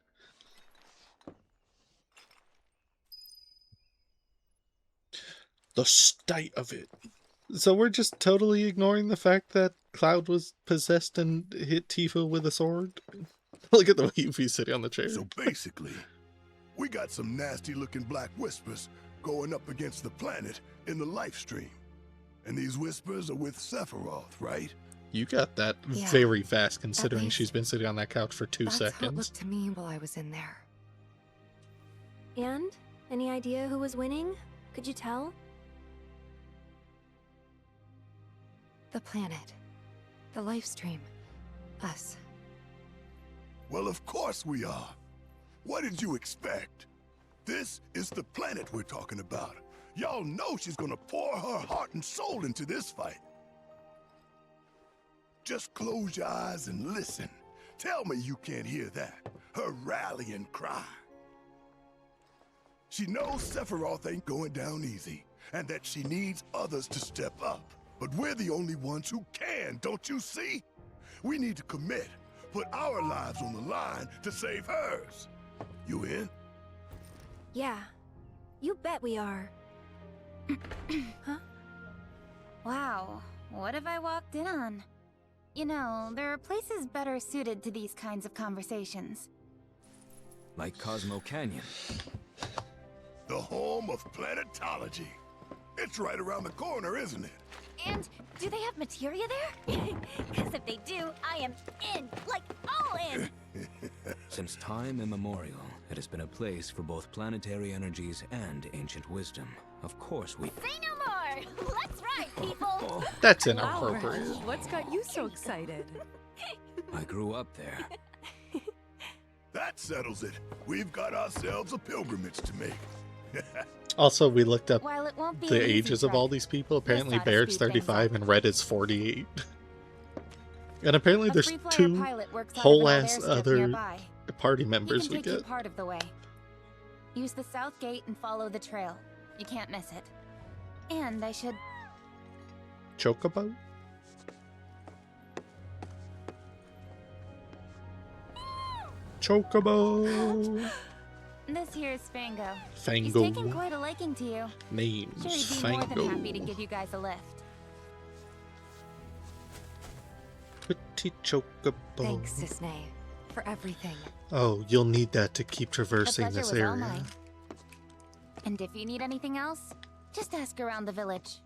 The state of it. So we're just totally ignoring the fact that Cloud was possessed and hit Tifa with a sword? Look at the way Yuffie's sitting on the chair. So basically, we got some nasty looking black whispers going up against the planet in the life stream. And these whispers are with Sephiroth, right? You got that Yeah, very fast, considering least she's been sitting on that couch for 2 That's how it seconds. looked to me while I was in there. And? Any idea who was winning? Could you tell? The planet. The life stream. Us. Well, of course we are. What did you expect? This is the planet we're talking about. Y'all know she's gonna pour her heart and soul into this fight. Just close your eyes and listen. Tell me you can't hear that. Her rallying cry. She knows Sephiroth ain't going down easy, and that she needs others to step up. But we're the only ones who can, don't you see? We need to commit, put our lives on the line to save hers. You in? Yeah. You bet we are. Huh? Wow, what have I walked in on? You know, there are places better suited to these kinds of conversations. Like Cosmo Canyon. The home of planetology. It's right around the corner, isn't it? And do they have materia there? Because if they do, I am in, like all in. Since time immemorial, it has been a place for both planetary energies and ancient wisdom. Of course we... Say no more! Let's ride, people! That's Wow, inappropriate. Ren, what's got you so excited? I grew up there. That settles it. We've got ourselves a pilgrimage to make. Also, we looked up While it won't be the an easy ages of trek, all these people. Apparently, ought to Barrett's speed things 35 up. and Red is 48. And apparently, A there's free-flyer two pilot works out of an whole old ass airstrip other nearby. party He members can we take you get. part of the way. Use the south gate and follow the trail. You can't miss it. And I should... Chocobo? Chocobo! This here's Fango. He's Fango. taken quite a liking to you. Name's Sure, he'd be more than happy to Fango. give you guys a lift. Pretty Chocobo. Thanks, Cisne, for everything. Oh, you'll need that to keep The traversing pleasure this was all area. mine. And if you need anything else, just ask around the village.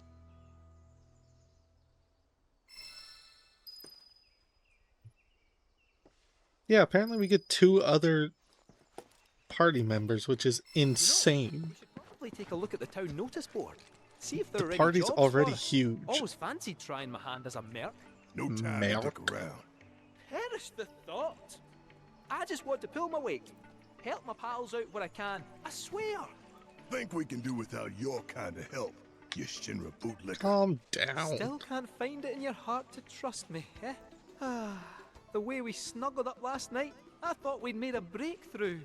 Yeah, apparently we get two other party members, which is insane. We should probably take a look at the town notice board. See if there are The any party's jobs already for us. huge. Always fancied trying my hand as a merc. No time to look around. Perish the thought. I just want to pull my weight. Help my pals out where I can. I swear. Think we can do without your kind of help, you Shinra bootlicker. Calm down. Still can't find it in your heart to trust me, eh? The way we snuggled up last night, I thought we'd made a breakthrough.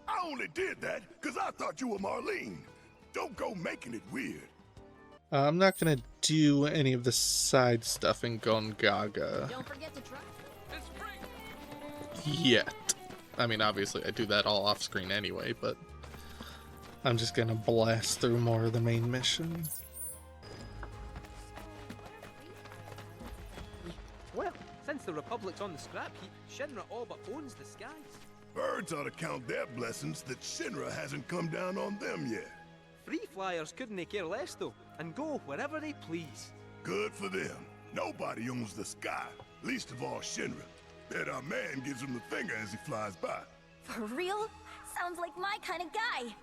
I only did that because I thought you were Marlene. Don't go making it weird. I'm not gonna do any of the side stuff in Gongaga Don't forget to try. yet. I mean, obviously I do that all off screen anyway, but I'm just gonna blast through more of the main mission. Well, since the Republic's on the scrap heap, Shinra all but owns the skies. Birds ought to count their blessings that Shinra hasn't come down on them yet. Free flyers couldn't care less though, and go wherever they please. Good for them. Nobody owns the sky, least of all Shinra. Bet our man gives him the finger as he flies by. For real? Sounds like my kind of guy.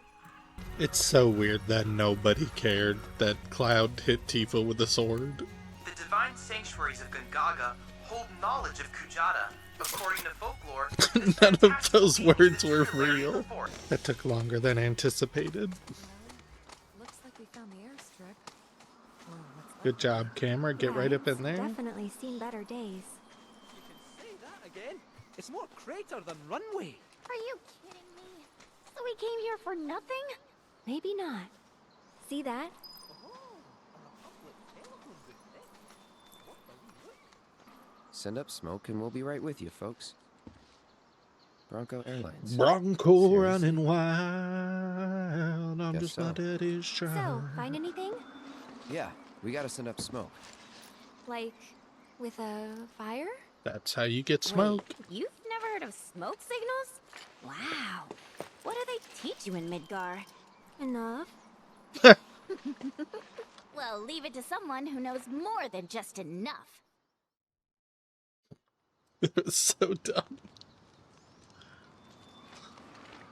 It's so weird that nobody cared that Cloud hit Tifa with a sword. The divine sanctuaries of Gongaga hold knowledge of Kujata. According to folklore, None of those words were real. That took longer than anticipated. Looks like we found the airstrip. Whoa, what's that? Good job, camera. Get right up in there. Definitely seen better days. You can say that again. It's more crater than runway. Are you kidding me? So we came here for nothing? Maybe not. See that? Send up smoke and we'll be right with you, folks. Bronco Airlines. Bronco Serious? running wild. I'm Guess just so. not at his So, child. find anything? Yeah, we gotta send up smoke. Like, with a fire? That's how you get smoke. Wait, you've never heard of smoke signals? Wow. What do they teach you in Midgar? Enough. Well, leave it to someone who knows more than just enough. It was so dumb.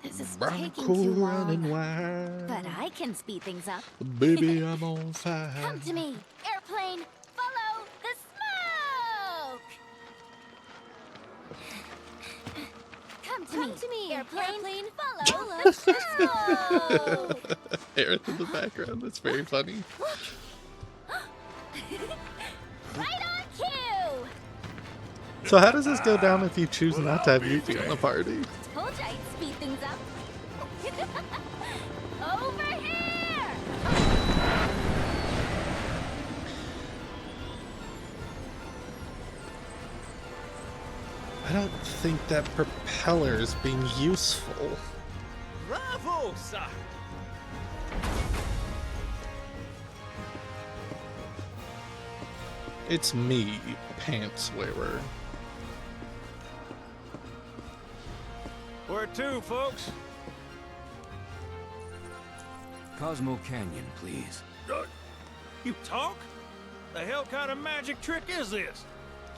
This is Bronco taking too running long. wild. But I can speed things up. Baby, I'm on fire. Come to me, airplane. Follow the smoke. Come to me, airplane. Follow the smoke. Aerith in the background. That's very funny. Right on cue. So how does this go down if you choose not to have Yuffie on the party? Told you I'd speed things up. Over here. I don't think that propeller is being useful. Bravo, sir! It's me, pants wearer. Where to, folks? Cosmo Canyon, please. You talk? The hell kind of magic trick is this?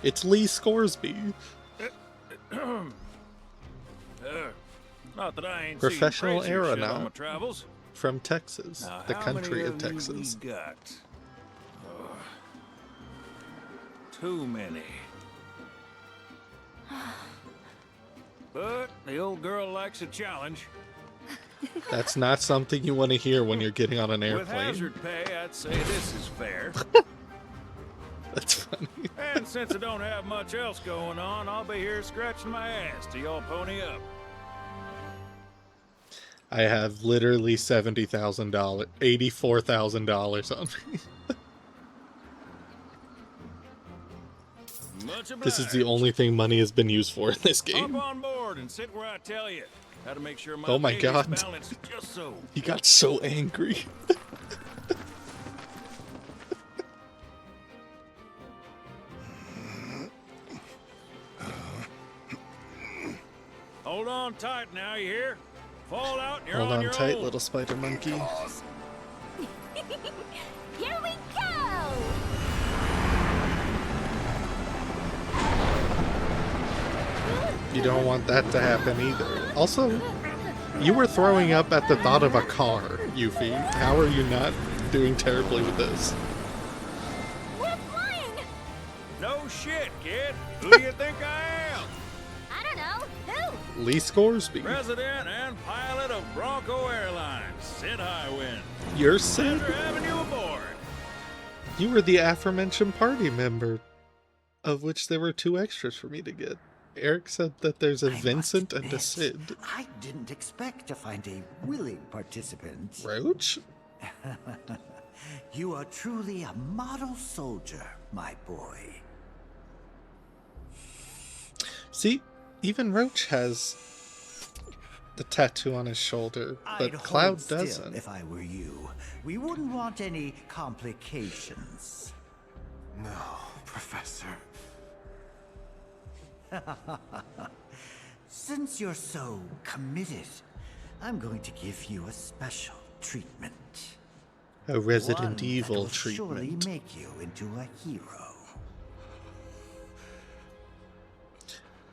It's Lee Scoresby. Not that I ain't Professional seen crazier shit on my aeronaut travels. from Texas, Now, the how country many of you Texas. we got? Too many. But the old girl likes a challenge. That's not something you want to hear when you're getting on an With airplane. hazard pay, I'd say this is fair. That's funny. And since I don't have much else going on, I'll be here scratching my ass till y'all pony up. I have literally $70,000, $84,000 on me. Much obliged. This is the only thing money has been used for in this game. Hop on board and sit where I tell you. How to make sure my Oh my baby's God. balanced just so. He got so angry. Hold on tight now, you hear? Fall out and you're Hold on your tight, own. little spider monkey. Here we go. You don't want that to happen either. Also, you were throwing up at the thought of a car, Yuffie. How are you not doing terribly with this? We're flying. No shit, kid. Who do you think I am? I don't know. Who? Lee Scoresby. President and pilot of Bronco Airlines, Sid Highwind. You're Sid? Pleasure having you aboard. You were the aforementioned party member, of which there were 2 extras for me to get. Eric said that there's a Vincent and a Sid. I didn't expect to find a willing participant. Roach? You are truly a model soldier, my boy. See, even Roach has the tattoo on his shoulder, but I'd Cloud hold still doesn't. if I were you. We wouldn't want any complications. No, Professor. Since you're so committed, I'm going to give you a special treatment. A Resident One that Evil will surely treatment. make you into a hero.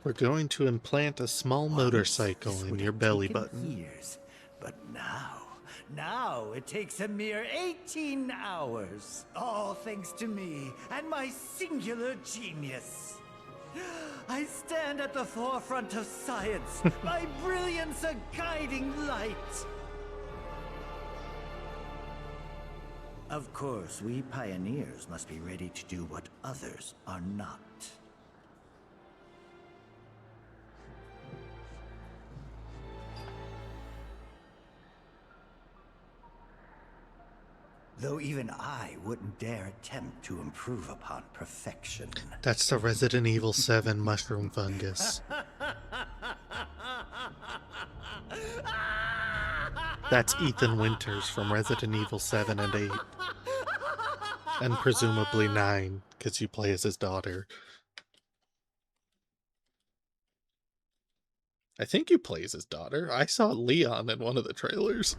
We're going to implant a small motorcycle This in would your have belly taken button. Years, but now it takes a mere 18 hours. All thanks to me and my singular genius. I stand at the forefront of science, my brilliance a guiding light. Of course, we pioneers must be ready to do what others are not. Though even I wouldn't dare attempt to improve upon perfection. That's the Resident Evil 7 mushroom fungus. That's Ethan Winters from Resident Evil 7 and 8. And presumably 9, because you play as his daughter. I think you play as his daughter. I saw Leon in one of the trailers.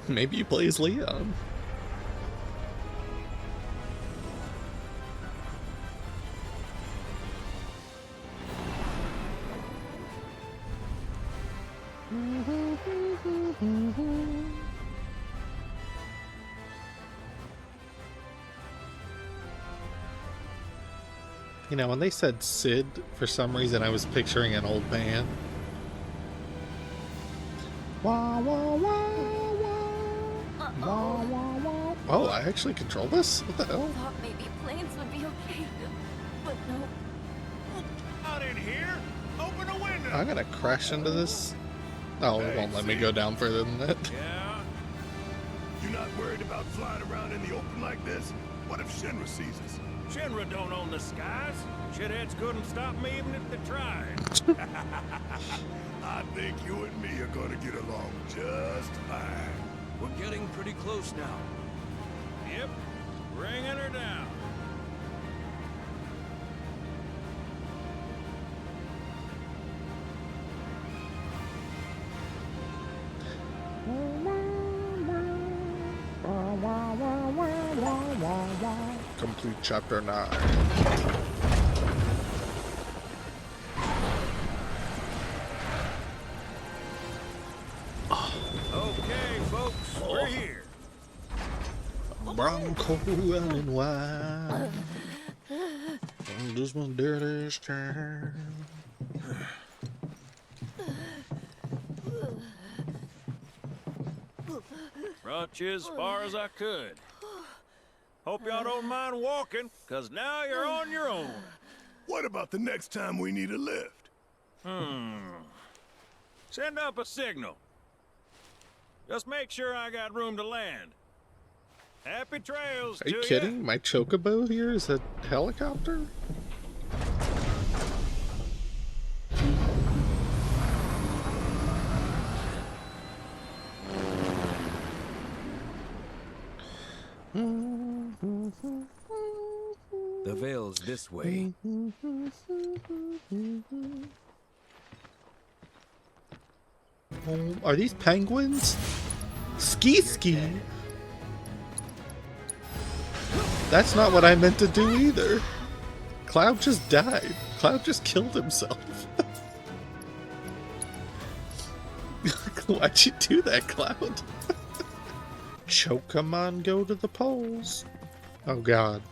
Maybe you play as Leon. You know, when they said Sid, for some reason I was picturing an old man. Wah, wah, wah, wah. Wah, wah, wah. Oh, I actually control this? What the hell? Thought maybe planes would be okay, but no. Out in here! Open a window! I'm gonna crash into this. Oh, it won't let me go down further than that. Yeah? You're not worried about flying around in the open like this? What if Shinra sees us? Shinra don't own the skies. Shitheads couldn't stop me even if they tried. I think you and me are gonna get along just fine. We're getting pretty close now. Yep, bringing her down. Complete chapter 9. Okay, folks, we're here. Bronco running wild. This one dirty time. Brought you as far as I could. Hope y'all don't mind walking, cause now you're on your own. What about the next time we need a lift? Send up a signal. Just make sure I got room to land. Happy trails Are you to kidding? My chocobo here is a helicopter? The Veil's this way. Oh, are these penguins? Ski. That's not what I meant to do either. Cloud just died. Cloud just killed himself. Why'd you do that, Cloud? Chocomon go to the polls. Oh god.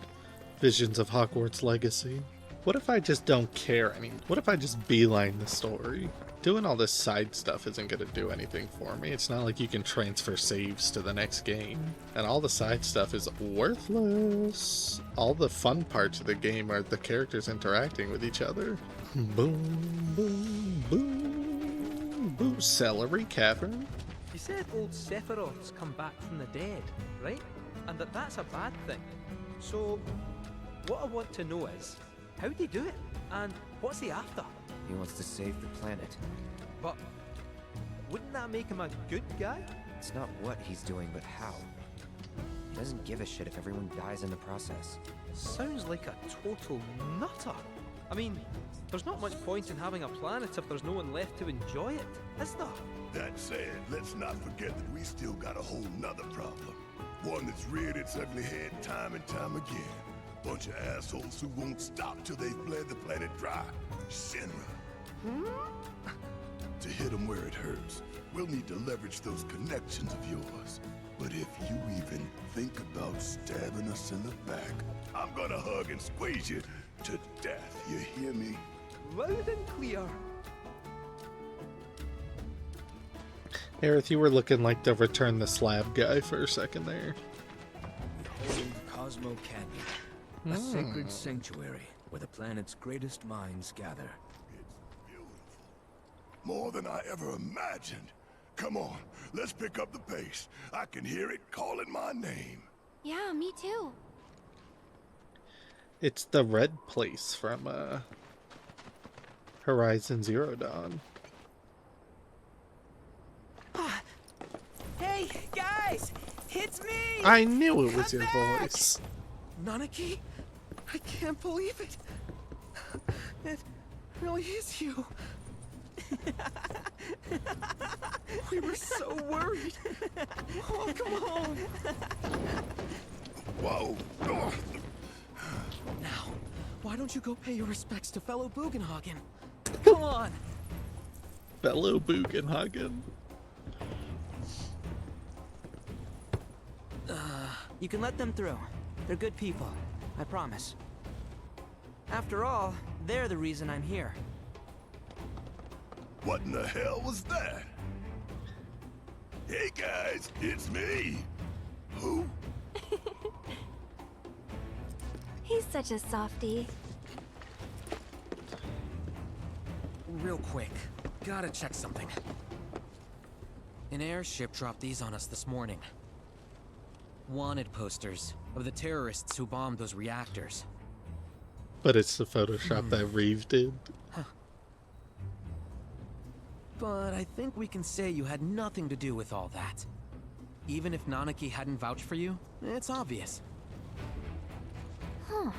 Visions of Hogwarts Legacy. What if I just don't care anymore? What if I just beeline the story? Doing all this side stuff isn't going to do anything for me. It's not like you can transfer saves to the next game. And all the side stuff is worthless. All the fun parts of the game are the characters interacting with each other. Boom, boom, boom, boom. Celery Cavern. You said old Sephiroth's come back from the dead, right? And that's a bad thing. So, what I want to know is, how'd he do it? And what's he after? He wants to save the planet. But wouldn't that make him a good guy? It's not what he's doing, but how. He doesn't give a shit if everyone dies in the process. Sounds like a total nutter. I mean, there's not much point in having a planet if there's no one left to enjoy it, is there? That said, let's not forget that we still got a whole nother problem. One that's reared its ugly head time and time again. Bunch of assholes who won't stop till they've bled the planet dry. Shinra. To hit them where it hurts, we'll need to leverage those connections of yours. But if you even think about stabbing us in the back, I'm gonna hug and squeeze you to death. You hear me? Loud and clear. Aerith, you were looking like the Return the Slab guy for a second there. Old Cosmo Canyon. A sacred sanctuary where the planet's greatest minds gather. It's beautiful. More than I ever imagined. Come on, let's pick up the pace. I can hear it calling my name. Yeah, me too. It's the red place from Horizon Zero Dawn. Hey, guys! It's me! I knew it was your voice. Nanaki? I can't believe it. It really is you. We were so worried. Welcome home. Whoa. Now, why don't you go pay your respects to fellow Bugenhagen? Come on. Fellow Bugenhagen. You can let them through. They're good people. I promise. After all, they're the reason I'm here. What in the hell was that? Hey guys, it's me. Who? He's such a softie. Real quick, gotta check something. An airship dropped these on us this morning. Wanted posters of the terrorists who bombed those reactors. But it's the Photoshop that Reeve did. But I think we can say you had nothing to do with all that. Even if Nanaki hadn't vouched for you, it's obvious. Huh.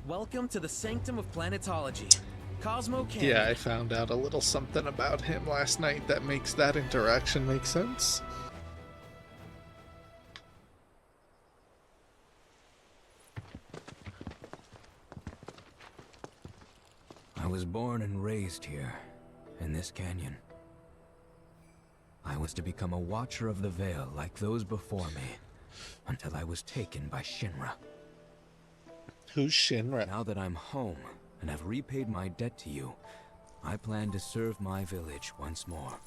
Welcome to the Sanctum of Planetology. Cosmo Canyon. Yeah, I found out a little something about him last night that makes that interaction make sense. I was born and raised here, in this canyon. I was to become a Watcher of the Veil like those before me, until I was taken by Shinra. Who's Shinra? Now that I'm home and have repaid my debt to you, I plan to serve my village once more.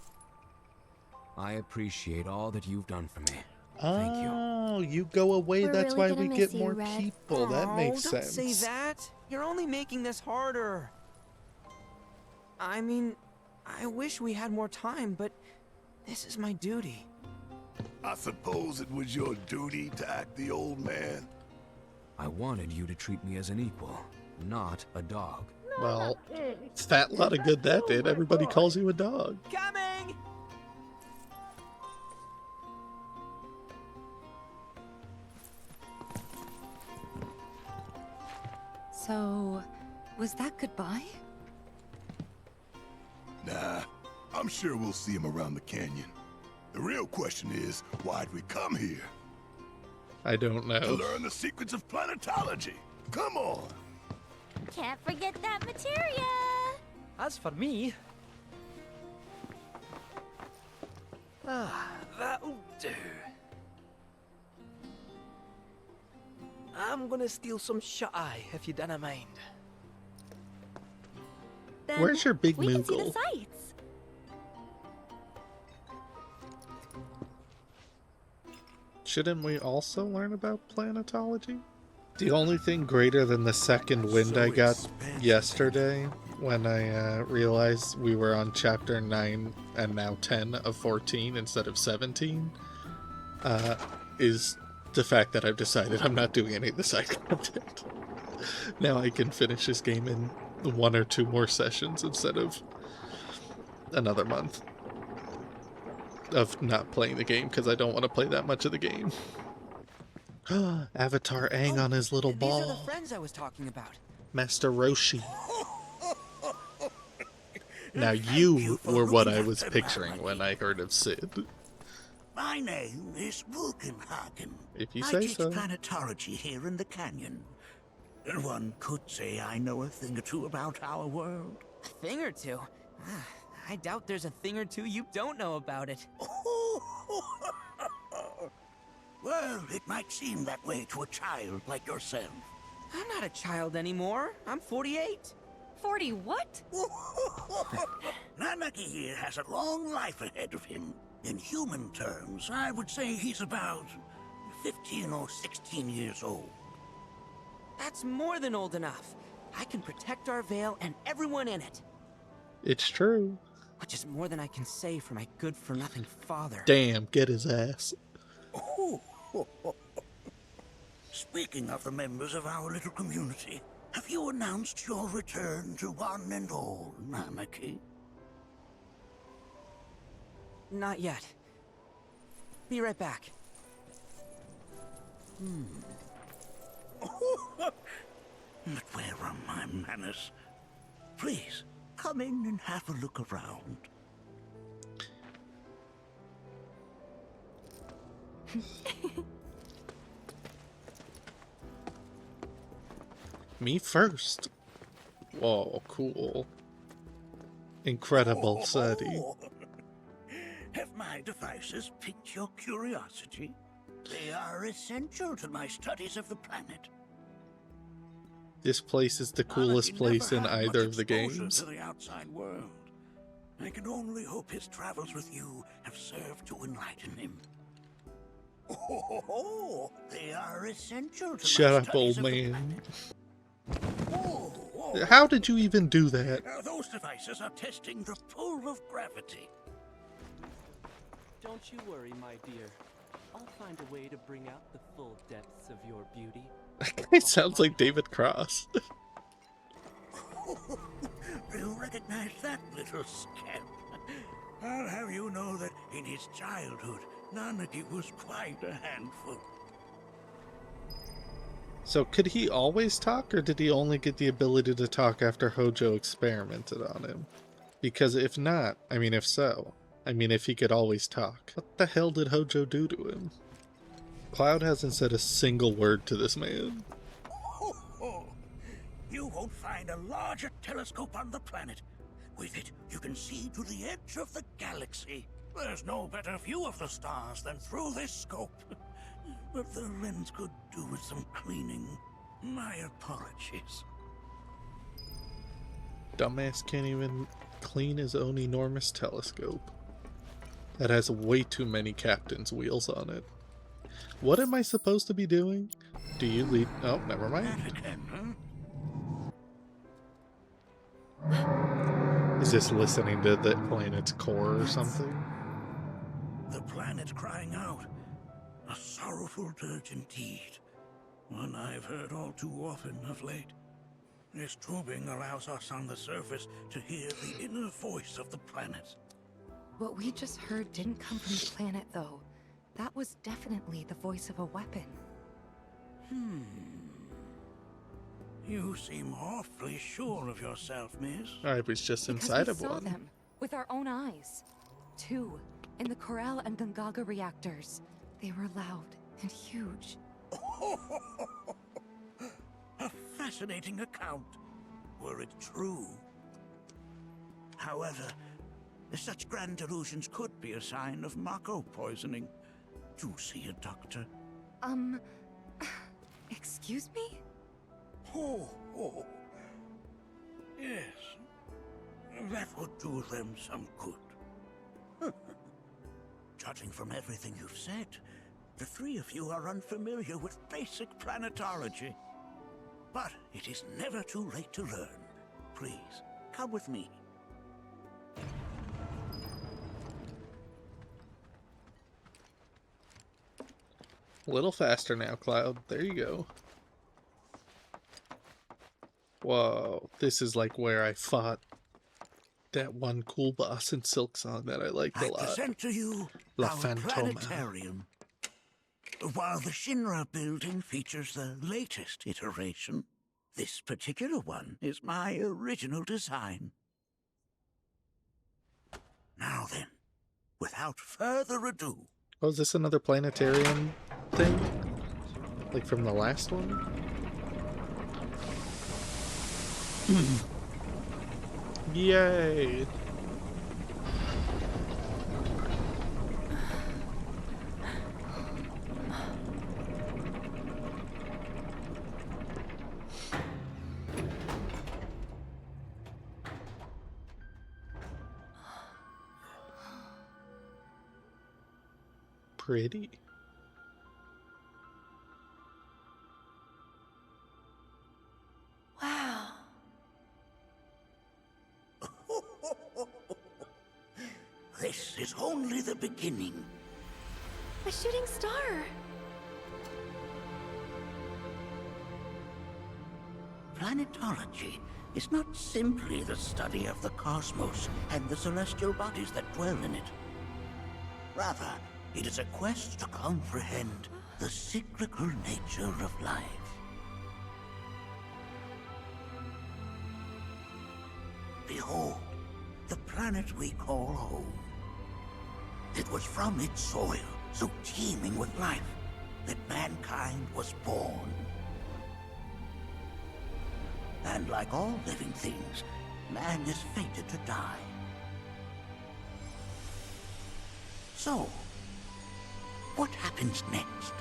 I appreciate all that you've done for me. Thank you. Oh, you go away, that's really why we gonna get miss you, more Red. people. That makes don't sense. say that. You're only making this harder. I mean, I wish we had more time, but this is my duty. I suppose it was your duty to act the old man. I wanted you to treat me as an equal, not a dog. Well, fat lot of good that did. Everybody calls you a dog. Coming! So, was that goodbye? Nah, I'm sure we'll see him around the canyon. The real question is, why'd we come here? I don't To know. learn the secrets of planetology. Come on. Can't forget that materia. As for me... that'll do. I'm gonna steal some shut-eye, if you don't mind. Then Where's your big we can see the Moogle? sights. Shouldn't we also learn about planetology? The only thing greater than the second wind I got yesterday when I realized we were on chapter 9 and now 10 of 14 instead of 17 is the fact that I've decided I'm not doing any of the side content. Now I can finish this game in 1 or 2 more sessions instead of another month of not playing the game because I don't want to play that much of the game. Avatar Aang on his little These are the ball. friends I was talking about. Master Roshi. Now you were what I was picturing when I heard of Sid. My name is Vulcanhagen. If you I say teach so. planetology here in the canyon. One could say I know a thing or two about our world. A thing or two? I doubt there's a thing or two you don't know about it. Well, it might seem that way to a child like yourself. I'm not a child anymore. I'm 48. 40 what? Nanaki here has a long life ahead of him. In human terms, I would say he's about 15 or 16 years old. That's more than old enough. I can protect our veil and everyone in it. It's true. Which is more than I can say for my good-for-nothing father. Damn, get his ass. Speaking of the members of our little community, have you announced your return to one and all, Nanaki? Not yet. Be right back. But where are my manners? Please, come in and have a look around. Me first. Whoa, cool. Incredible setting. Have my devices piqued your curiosity? They are essential to my studies of the planet. This place is the coolest place in either of the games. To the outside world. I can only hope his travels with you have served to enlighten him. Oh, they are essential to Shut my up, studies old of the man. planet. How did you even do that? Those devices are testing the pull of gravity. Don't you worry, my dear. I'll find a way to bring out the full depths of your beauty. That guy sounds like David Cross. You recognize that little scamp? I'll have you know that in his childhood, Nanaki was quite a handful. So could he always talk, or did he only get the ability to talk after Hojo experimented on him? Because if not, I mean if so, I mean if he could always talk, what the hell did Hojo do to him? Cloud hasn't said a single word to this man. You won't find a larger telescope on the planet. With it, you can see to the edge of the galaxy. There's no better view of the stars than through this scope. But the lens could do with some cleaning. My apologies. Dumbass can't even clean his own enormous telescope. That has way too many captain's wheels on it. What am I supposed to be doing? Do you lead? Oh, never mind. Is this listening to the planet's core or something? The planet crying out. A sorrowful dirge indeed. One I've heard all too often of late. This tubing allows us on the surface to hear the inner voice of the planet. What we just heard didn't come from the planet, though. That was definitely the voice of a weapon. You seem awfully sure of yourself, miss. I was just Because inside we of saw one. them with our own eyes. 2 in the Corral and Gongaga reactors. They were loud and huge. A fascinating account, were it true. However, such grand delusions could be a sign of Mako poisoning. Do see a doctor. Excuse me? Oh. Yes. That would do them some good. Judging from everything you've said, the three of you are unfamiliar with basic planetology. But it is never too late to learn. Please, come with me. A little faster now, Cloud. There you go. Whoa, this is like where I fought that one cool boss in Silk Song that I liked a I lot. present to you La our Fantoma. planetarium. While the Shinra building features the latest iteration, this particular one is my original design. Now then, without further ado... Oh, is this another planetarium thing? Like from the last one? Yay! Pretty. Wow. This is only the beginning. A shooting star! Planetology is not simply the study of the cosmos and the celestial bodies that dwell in it. Rather, it is a quest to comprehend the cyclical nature of life. Behold, the planet we call home. It was from its soil, so teeming with life, that mankind was born. And like all living things, man is fated to die. So, what happens next?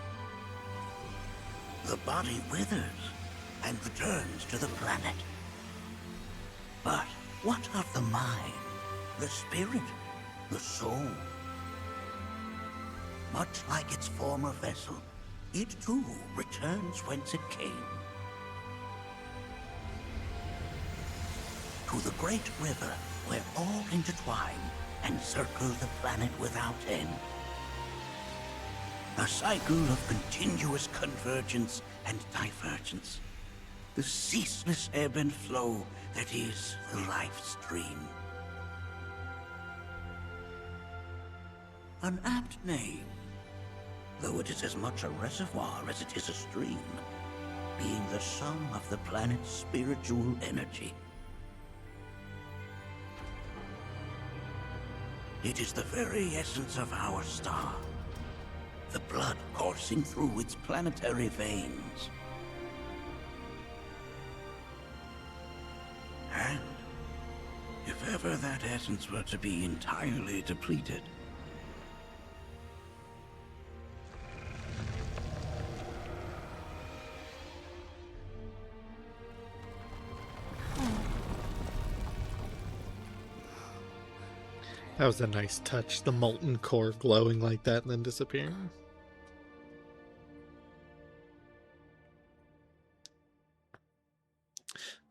The body withers and returns to the planet. But what of the mind, the spirit, the soul? Much like its former vessel, it too returns whence it came. To the great river where all intertwine and circle the planet without end. A cycle of continuous convergence and divergence. The ceaseless ebb and flow that is the life stream. An apt name, though it is as much a reservoir as it is a stream, being the sum of the planet's spiritual energy. It is the very essence of our star, the blood coursing through its planetary veins. And if ever that essence were to be entirely depleted, That was a nice touch, the molten core glowing like that and then disappearing.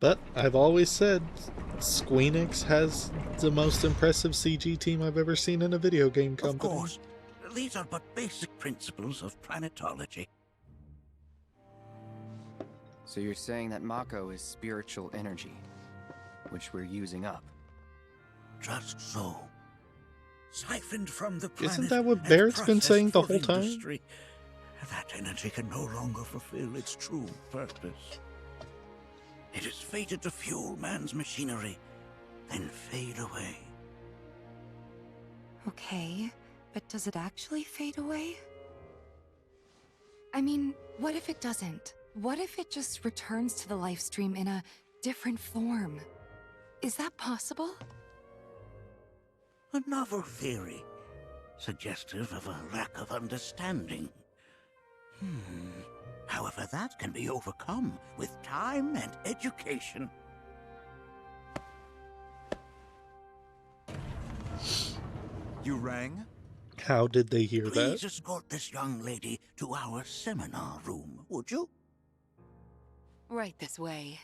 But I've always said Squeenix has the most impressive CG team I've ever seen in a video game company. of course, these are but basic principles of planetology. So you're saying that Mako is spiritual energy, which we're using up? Just so. Siphoned from the planet. Isn't that what and Barrett's been processed saying the for whole time? industry, that energy can no longer fulfill its true purpose. It is fated to fuel man's machinery, then fade away. Okay, but does it actually fade away? I mean, what if it doesn't? What if it just returns to the life stream in a different form? Is that possible? A novel theory, suggestive of a lack of understanding. However, that can be overcome with time and education. You rang? How did they hear Please that? escort this young lady to our seminar room, would you? Right this way.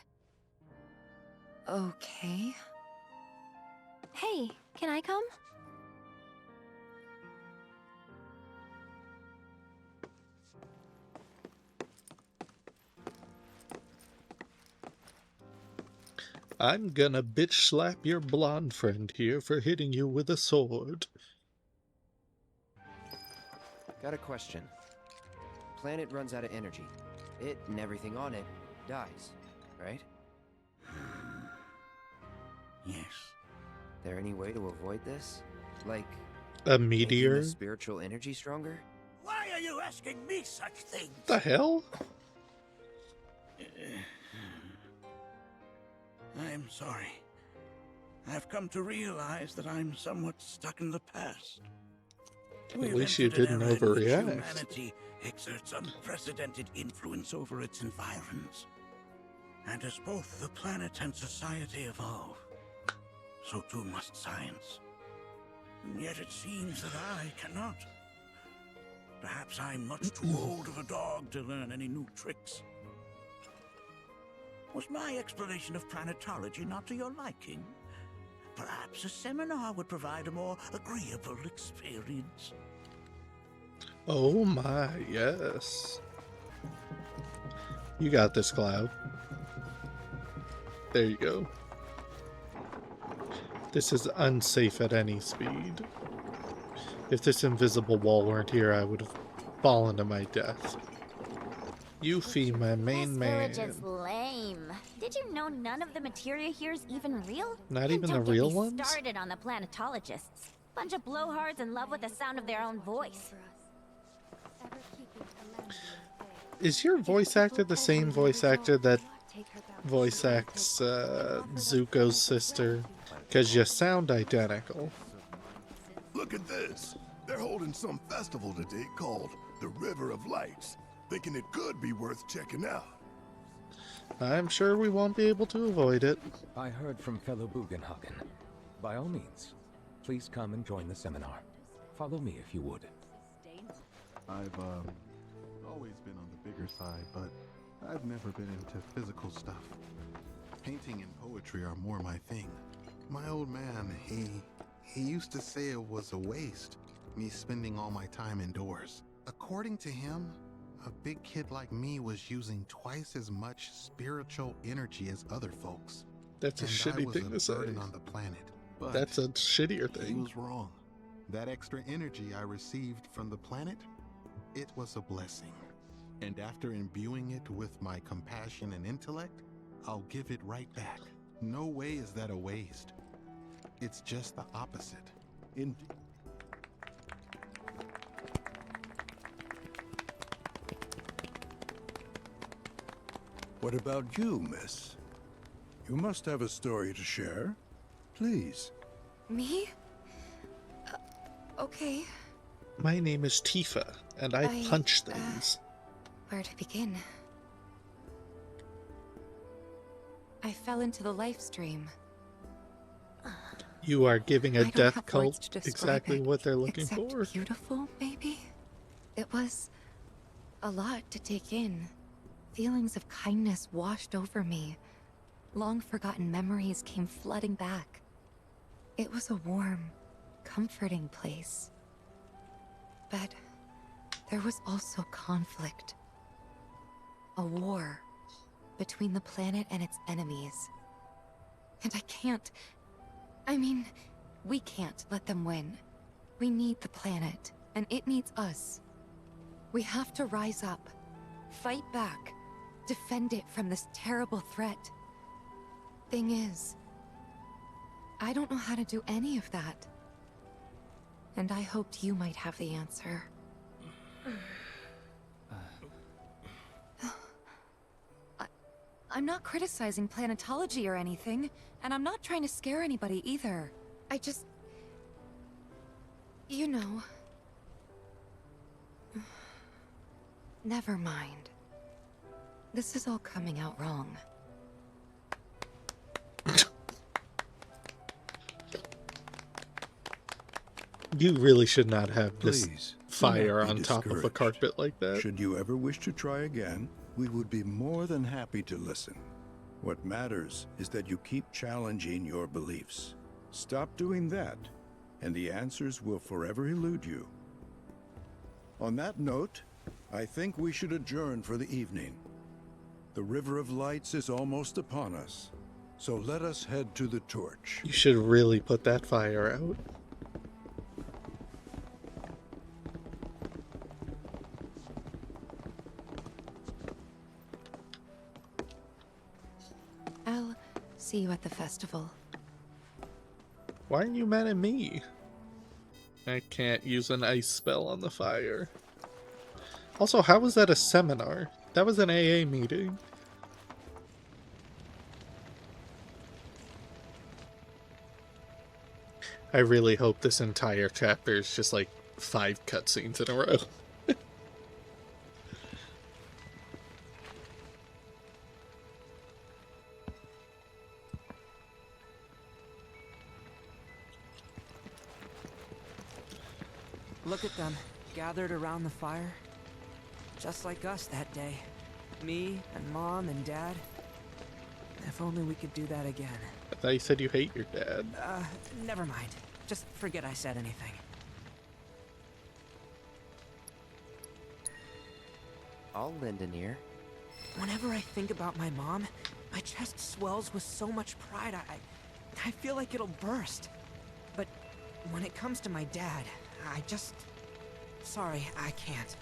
Okay. Hey, can I come? I'm gonna bitch slap your blonde friend here for hitting you with a sword. Got a question. Planet runs out of energy. It and everything on it dies, right? Yes. There any way to avoid this? Like A making meteor? the spiritual energy stronger? Why are you asking me such things? The hell? I'm sorry. I've come to realize that I'm somewhat stuck in the past. At We've least you entered an didn't era in which overreact. Humanity exerts unprecedented influence over its environs. And as both the planet and society evolve, so too must science. And yet it seems that I cannot. Perhaps I'm much too old of a dog to learn any new tricks. Was my explanation of planetology not to your liking? Perhaps a seminar would provide a more agreeable experience. Oh my, yes. You got this, Cloud. There you go. This is unsafe at any speed. If this invisible wall weren't here, I would have fallen to my death. Yuffie, my main man. This village is lame. Did you know none of the materia here is even real? Not And even the don't get real me ones? Started on the planetologists. Bunch of blowhards in love with the sound of their own voice. Is your voice actor the same voice actor that voice acts Zuko's sister? Because you sound identical. Look at this. They're holding some festival today called the River of Lights, thinking it could be worth checking out. I'm sure we won't be able to avoid it. I heard from fellow Bugenhagen. By all means, please come and join the seminar. Follow me if you would. I've always been on the bigger side, but I've never been into physical stuff. Painting and poetry are more my thing. My old man, he used to say it was a waste, me spending all my time indoors. According to him, a big kid like me was using twice as much spiritual energy as other folks. That's a And shitty I was thing a to say. burden on the planet. But That's a shittier he thing. was wrong. That extra energy I received from the planet, it was a blessing. And after imbuing it with my compassion and intellect, I'll give it right back. No way is that a waste. It's just the opposite. What about you, miss? You must have a story to share. Please. Me? Okay. My name is Tifa, and I punch things. Where to begin? I fell into the life stream. You are giving a I don't death have words cult to describe exactly it, what they're looking except for. beautiful, maybe? It was a lot to take in. Feelings of kindness washed over me. Long forgotten memories came flooding back. It was a warm, comforting place. But there was also conflict. A war between the planet and its enemies. And we can't let them win. We need the planet, and it needs us. We have to rise up, fight back, defend it from this terrible threat. Thing is, I don't know how to do any of that. And I hoped you might have the answer. I'm not criticizing planetology or anything, and I'm not trying to scare anybody either. I just... You know... Never mind. This is all coming out wrong. You really should not have this Please, fire do not on be top of a discouraged. carpet like that. Should you ever wish to try again, we would be more than happy to listen. What matters is that you keep challenging your beliefs. Stop doing that, and the answers will forever elude you. On that note, I think we should adjourn for the evening. The River of Lights is almost upon us, so let us head to the torch. You should really put that fire out. I'll see you at the festival. Why aren't you mad at me? I can't use an ice spell on the fire. Also, how was that a seminar? That was an AA meeting. I really hope this entire chapter is just like 5 cutscenes in a row. Look at them, gathered around the fire. Just like us that day. Me and Mom and Dad. If only we could do that again. I thought you said you hate your dad. Never mind. Just forget I said anything. I'll lend an ear. Whenever I think about my mom, my chest swells with so much pride, I feel like it'll burst. But when it comes to my dad, I just... Sorry, I can't.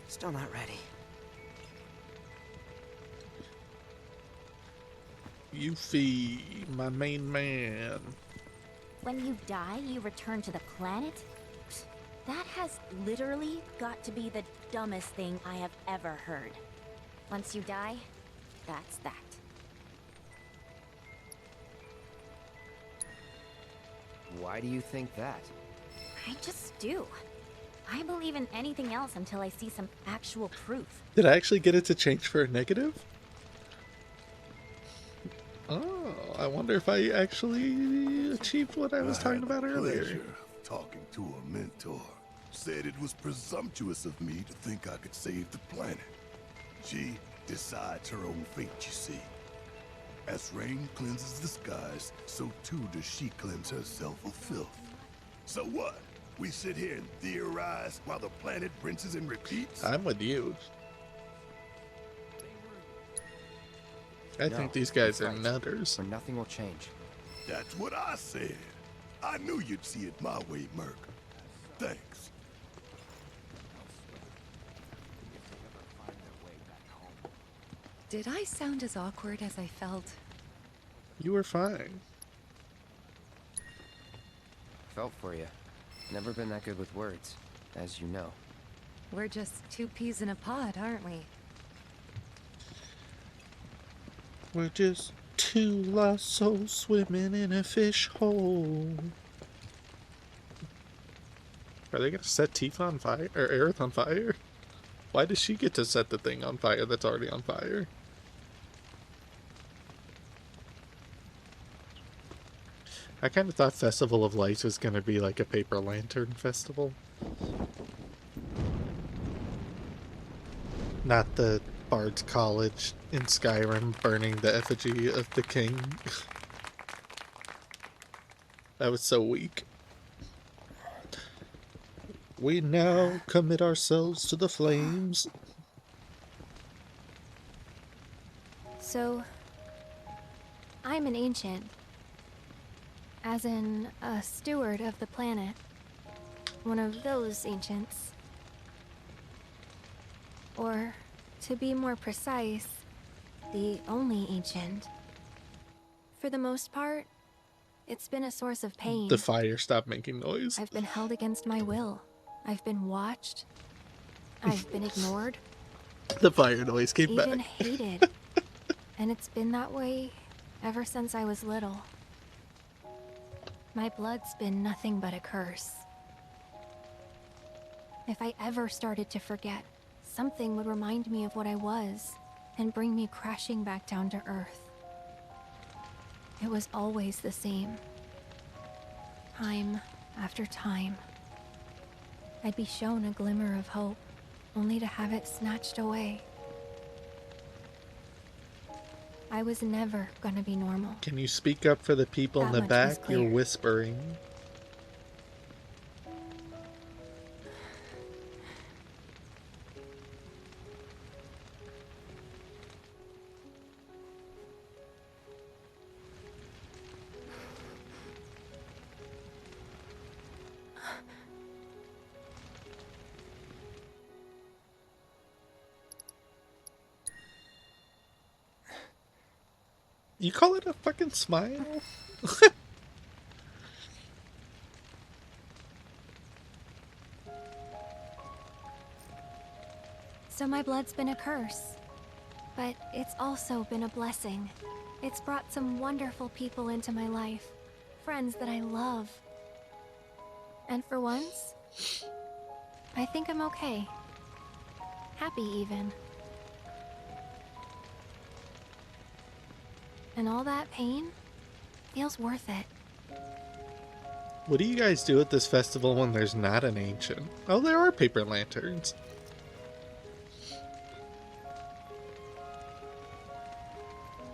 Still not ready. Yuffie, my main man. When you die, you return to the planet? That has literally got to be the dumbest thing I have ever heard. Once you die, that's that. Why do you think that? I just do. I believe in anything else until I see some actual proof. Did I actually get it to change for a negative? Oh, I wonder if I actually achieved what I was talking about earlier. Pleasure of talking to a mentor. Said it was presumptuous of me to think I could save the planet. She decides her own fate, you see. As rain cleanses the skies, so too does she cleanse herself of filth. So what? We sit here and theorize while the planet rinses and repeats? I'm with you. I think these guys are nutters. Or nothing will change. That's what I said. I knew you'd see it my way, Merc. Thanks. Did I sound as awkward as I felt? You were fine. Felt for you. Never been that good with words, as you know. We're just two peas in a pod, aren't we? We're just two lost souls swimming in a fish hole. Are they gonna set Tifa on fire? Or Aerith on fire? Why does she get to set the thing on fire that's already on fire? I kind of thought Festival of Lights was gonna be like a paper lantern festival. Not the Bard's College in Skyrim burning the effigy of the king. That was so weak. We now commit ourselves to the flames. So, I'm an ancient. As in, a steward of the planet. One of those ancients. Or, to be more precise, the only ancient. For the most part, it's been a source of pain. The fire stopped making noise. I've been held against my will. I've been watched. I've been ignored. The fire noise came back. Even hated. And it's been that way ever since I was little. My blood's been nothing but a curse. If I ever started to forget, something would remind me of what I was and bring me crashing back down to Earth. It was always the same. Time after time. I'd be shown a glimmer of hope, only to have it snatched away. I was never gonna be normal. Can you speak up for the people in the That much was back? You're clear. whispering. You call it a fucking smile? So my blood's been a curse. But it's also been a blessing. It's brought some wonderful people into my life. Friends that I love. And for once, I think I'm okay. Happy even. And all that pain feels worth it. What do you guys do at this festival when there's not an ancient? Oh, there are paper lanterns.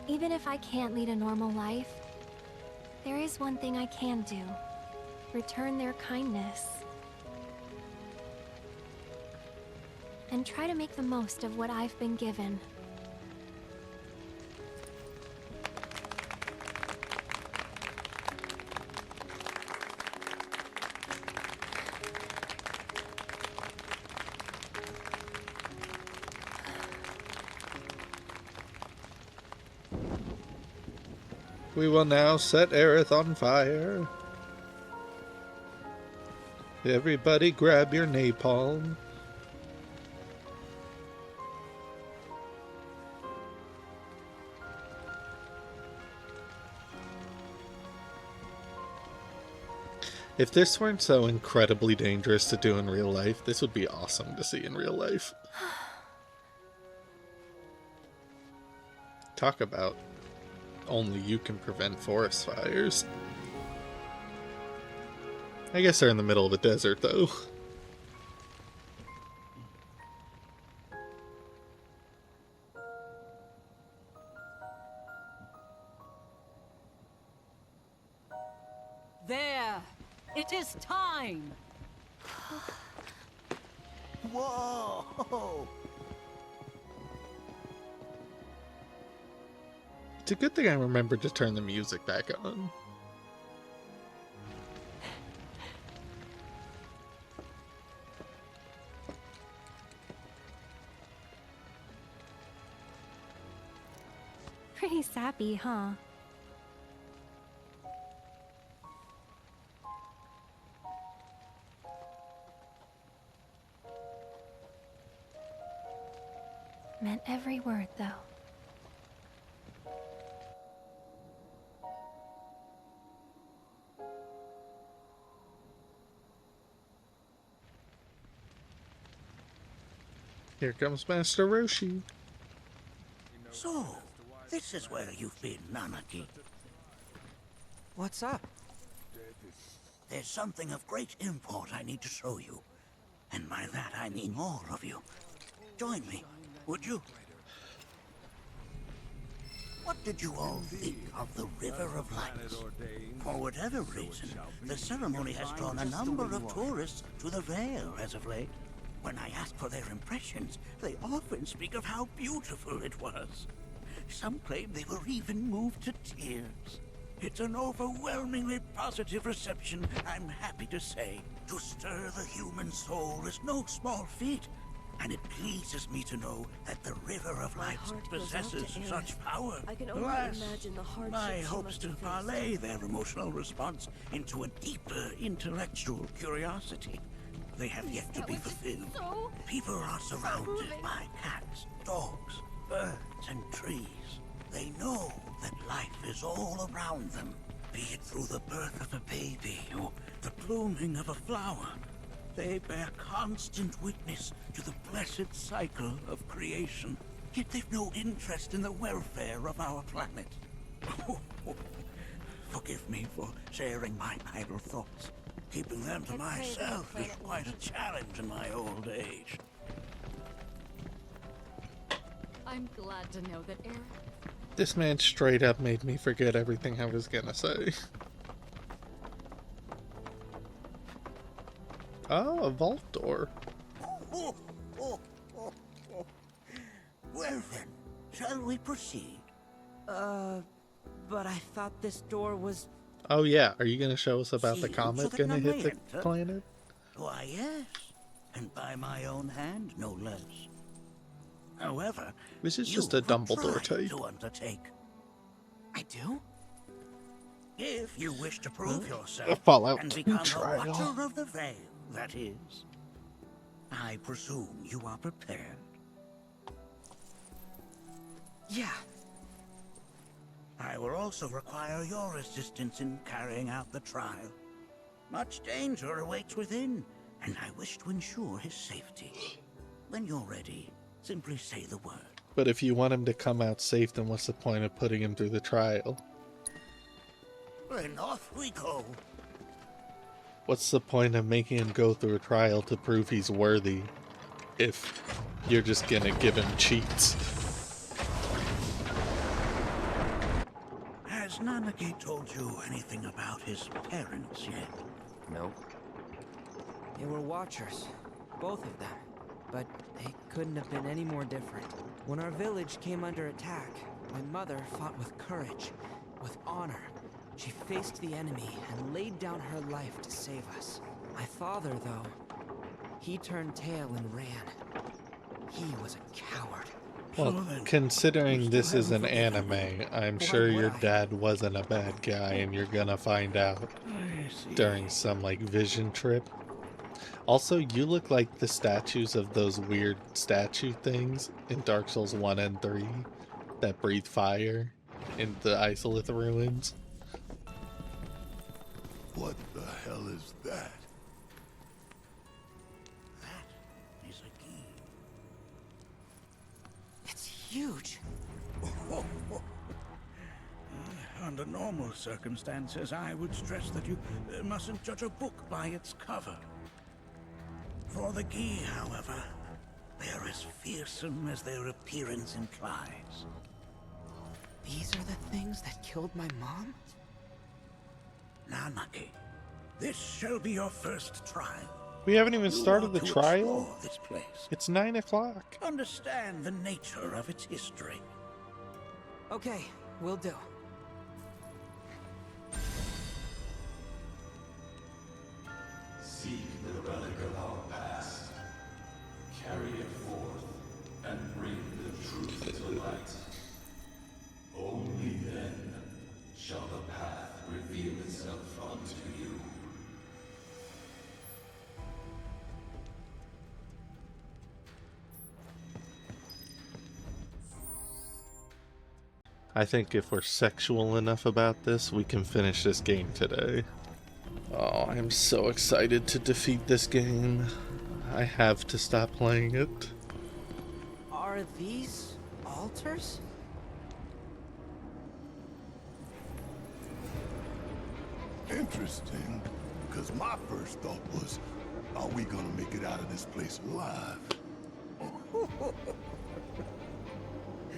Even if I can't lead a normal life, there is one thing I can do. Return their kindness. And try to make the most of what I've been given. We will now set Aerith on fire. Everybody grab your napalm. If this weren't so incredibly dangerous to do in real life, this would be awesome to see in real life. Talk about only you can prevent forest fires. I guess they're in the middle of a desert, though. There! It is time! Whoa! It's a good thing I remembered to turn the music back on. Pretty sappy, huh? Meant every word, though. Here comes Master Roshi. So, this is where you've been, Nanaki. What's up? There's something of great import I need to show you. And by that I mean all of you. Join me, would you? What did you all think of the River of Lights? For whatever reason, the ceremony has drawn a number of tourists to the Vale as of late. When I ask for their impressions, they often speak of how beautiful it was. Some claim they were even moved to tears. It's an overwhelmingly positive reception, I'm happy to say. To stir the human soul is no small feat, and it pleases me to know that the River of Lights possesses such power. I can only Alas, imagine the hardships my she hopes must to have faced. parlay their emotional response into a deeper intellectual curiosity. They have yet to be fulfilled. People are surrounded by cats, dogs, birds, and trees. They know that life is all around them, be it through the birth of a baby or the blooming of a flower. They bear constant witness to the blessed cycle of creation, yet they've no interest in the welfare of our planet. Forgive me for sharing my idle thoughts. Keeping them to myself is quite a challenge in my old age. I'm glad to know that Eric... This man straight up made me forget everything I was gonna say. Oh, a vault door. Well then, shall we proceed? But I thought this door was... Oh yeah, are you gonna show us about the Sealed comet so that gonna none hit may the enter? planet? Why, yes. And by my own hand, no less. However, This is you just a have Dumbledore tried type. to undertake. I do? If you wish to prove A yourself Fallout and 2 become a trial. Watcher of the Veil, that is. I presume you are prepared. Yeah. I will also require your assistance in carrying out the trial. Much danger awaits within, and I wish to ensure his safety. When you're ready, simply say the word. But if you want him to come out safe, then what's the point of putting him through the trial? Then off we go. What's the point of making him go through a trial to prove he's worthy if you're just gonna give him cheats? Has Nanaki told you anything about his parents yet? Nope. They were watchers, both of them. But they couldn't have been any more different. When our village came under attack, my mother fought with courage, with honor. She faced the enemy and laid down her life to save us. My father, though, he turned tail and ran. He was a coward. Well, considering this is an anime, I'm sure your dad wasn't a bad guy, and you're gonna find out during some, like, vision trip. Also, you look like the statues of those weird statue things in Dark Souls 1 and 3 that breathe fire in the Isolith ruins. What the hell is that? That is a key. It's huge. Under normal circumstances, I would stress that you mustn't judge a book by its cover. For the key, however, they're as fearsome as their appearance implies. These are the things that killed my mom? Nanaki, this shall be your first trial. We haven't even You started are the to trial. explore this place. It's 9 o'clock. Understand the nature of its history. Okay, will do. Seek the relic of our past. Carry it forth and bring the truth to light. Only then shall the path reveal itself unto you. I think if we're sexual enough about this, we can finish this game today. Oh, I'm so excited to defeat this game. I have to stop playing it. Are these altars? Interesting, because my first thought was, are we gonna make it out of this place alive?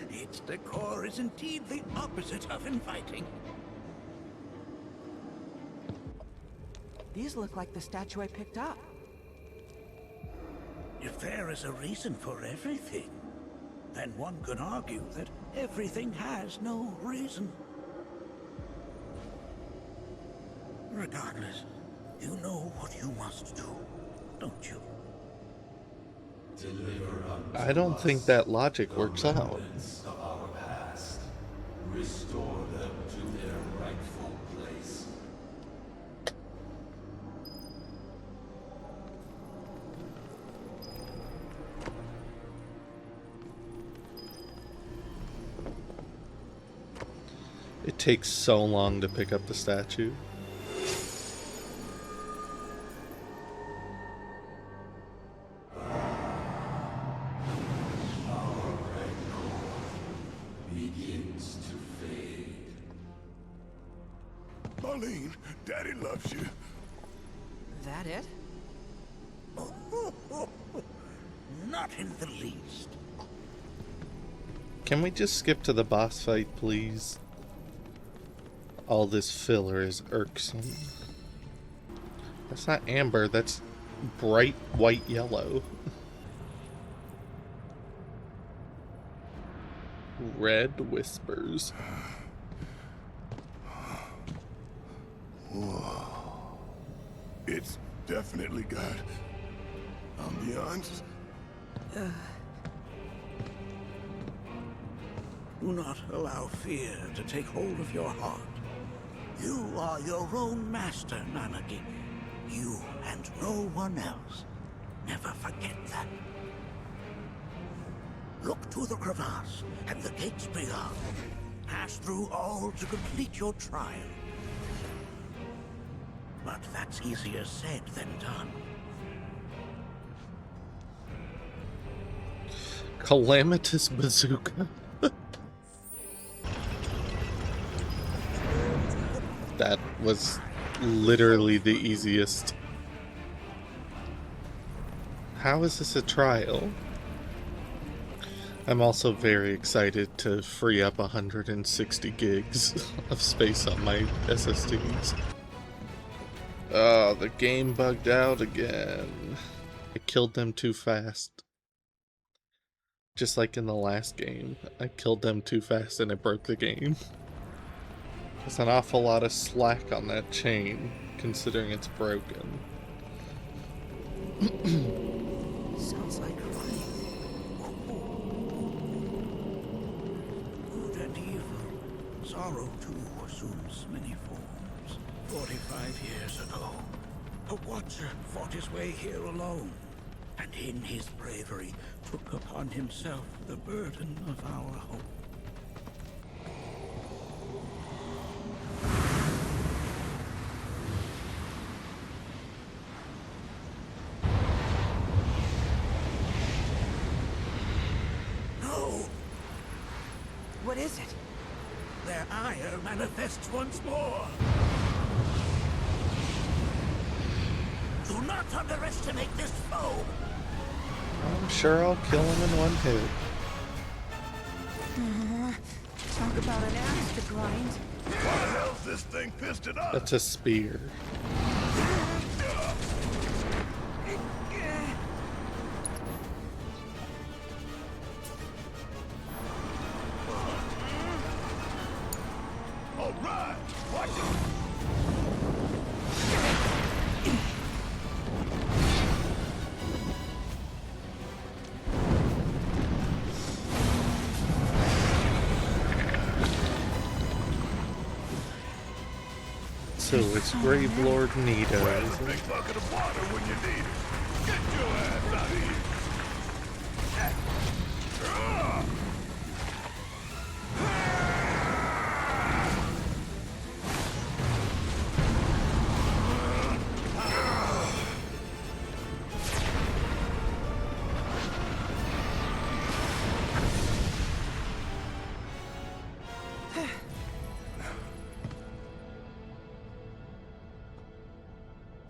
Its decor is indeed the opposite of inviting. These look like the statue I picked up. If there is a reason for everything, then one could argue that everything has no reason. Regardless, you know what you must do, don't you? I don't think that logic works out. Remnants of our past. Restore them to their rightful place. It takes so long to pick up the statue. Begins to fade. Marlene, Daddy loves you. That it? Not in the least. Can we just skip to the boss fight, please? All this filler is irksome. That's not amber, that's bright white yellow. Red whispers. Whoa. It's definitely got ambiance. Do not allow fear to take hold of your heart. You are your own master, Nanaki. You and no one else. Never forget that. Look to the crevasse and the gates beyond. Pass through all to complete your trial. But that's easier said than done. Calamitous bazooka. That was literally the easiest. How is this a trial? I'm also very excited to free up 160 gigs of space on my SSDs. Oh, the game bugged out again. I killed them too fast. Just like in the last game, I killed them too fast and it broke the game. There's an awful lot of slack on that chain, considering it's broken. Sounds like running. Good and evil. Sorrow, too, assumes many forms. 45 years ago, a Watcher fought his way here alone, and in his bravery took upon himself the burden of our hope. What is it? Their ire manifests once more. Do not underestimate this foe. I'm sure I'll kill him in one hit. Talk about an axe to grind. Why the hell's this thing pissed it up? That's a spear. All right, watch it. So it's Grave Lord Nito. Grab a big bucket of water when you need it. Get your ass out of here.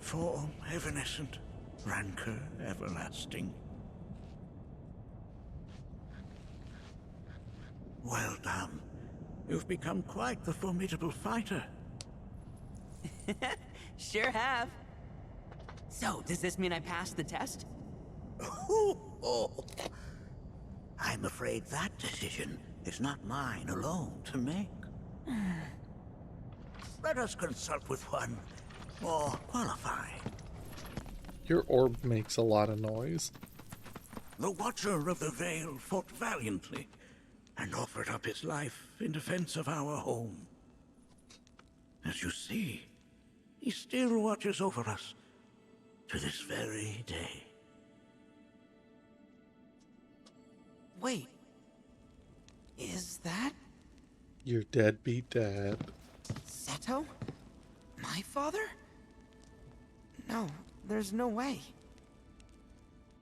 Form evanescent, rancor everlasting. Well done. You've become quite the formidable fighter. Sure have. So, does this mean I passed the test? I'm afraid that decision is not mine alone to make. Let us consult with one more qualified. Your orb makes a lot of noise. The Watcher of the Veil fought valiantly and offered up his life in defense of our home. As you see, he still watches over us to this very day. Wait. Is that Your deadbeat dad. Seto? My father? No, there's no way.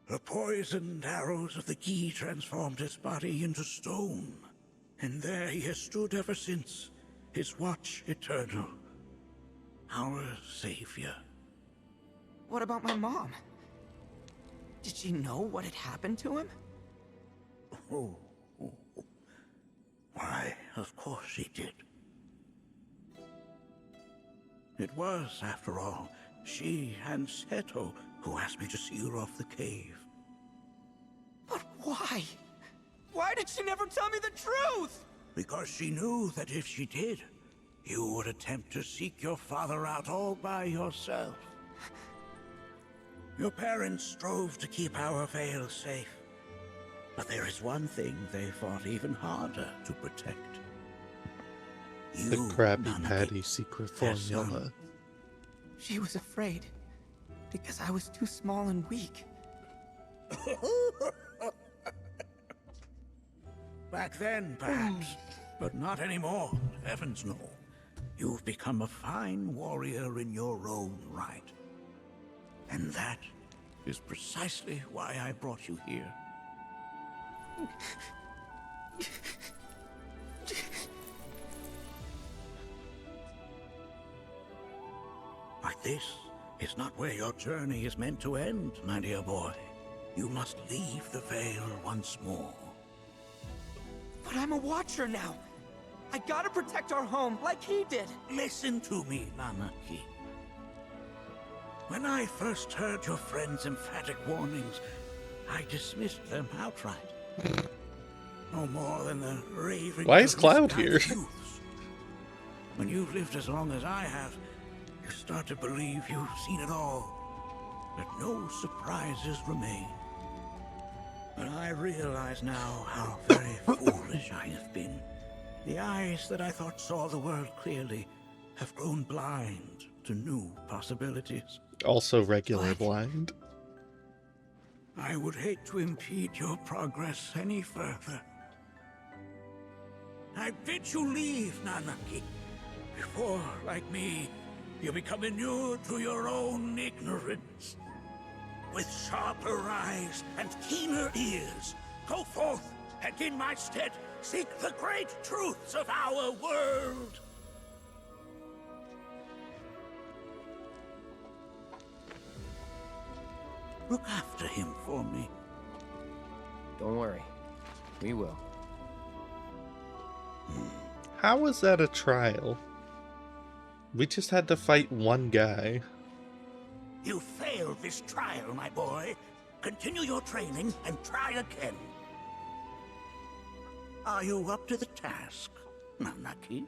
The poisoned arrows of the key transformed his body into stone, and there he has stood ever since, his watch eternal, our savior. What about my mom? Did she know what had happened to him? Why, of course she did. It was, after all, she and Seto who asked me to seal off the cave. But why? Why did she never tell me the truth? Because she knew that if she did, you would attempt to seek your father out all by yourself. Your parents strove to keep our Vale safe. But there is one thing they fought even harder to protect. The Krabby Patty secret formula. She was afraid because I was too small and weak. Back then, perhaps, but not anymore, heavens no. You've become a fine warrior in your own right. And that is precisely why I brought you here. But this is not where your journey is meant to end, my dear boy. You must leave the Vale once more. But I'm a Watcher now. I gotta protect our home like he did. Listen to me, Nanaki. When I first heard your friend's emphatic warnings, I dismissed them outright. No more than the raving. Why is Cloud here? When you've lived as long as I have, you start to believe you've seen it all. That no surprises remain. But I realize now how very foolish I have been. The eyes that I thought saw the world clearly have grown blind to new possibilities. Also regular blind. I would hate to impede your progress any further. I bid you leave, Nanaki, before, like me, you become inured to your own ignorance. With sharper eyes and keener ears, go forth and in my stead seek the great truths of our world. Look after him for me. Don't worry. We will. How was that a trial? We just had to fight one guy. You failed this trial, my boy. Continue your training and try again. Are you up to the task, Nanaki?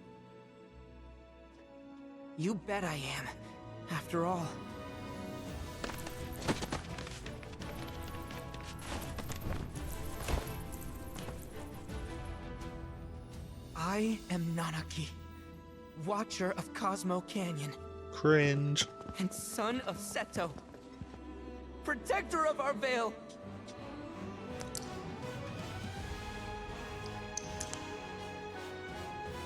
You bet I am. After all. I am Nanaki, Watcher of Cosmo Canyon. Cringe. And son of Seto. Protector of our Vale.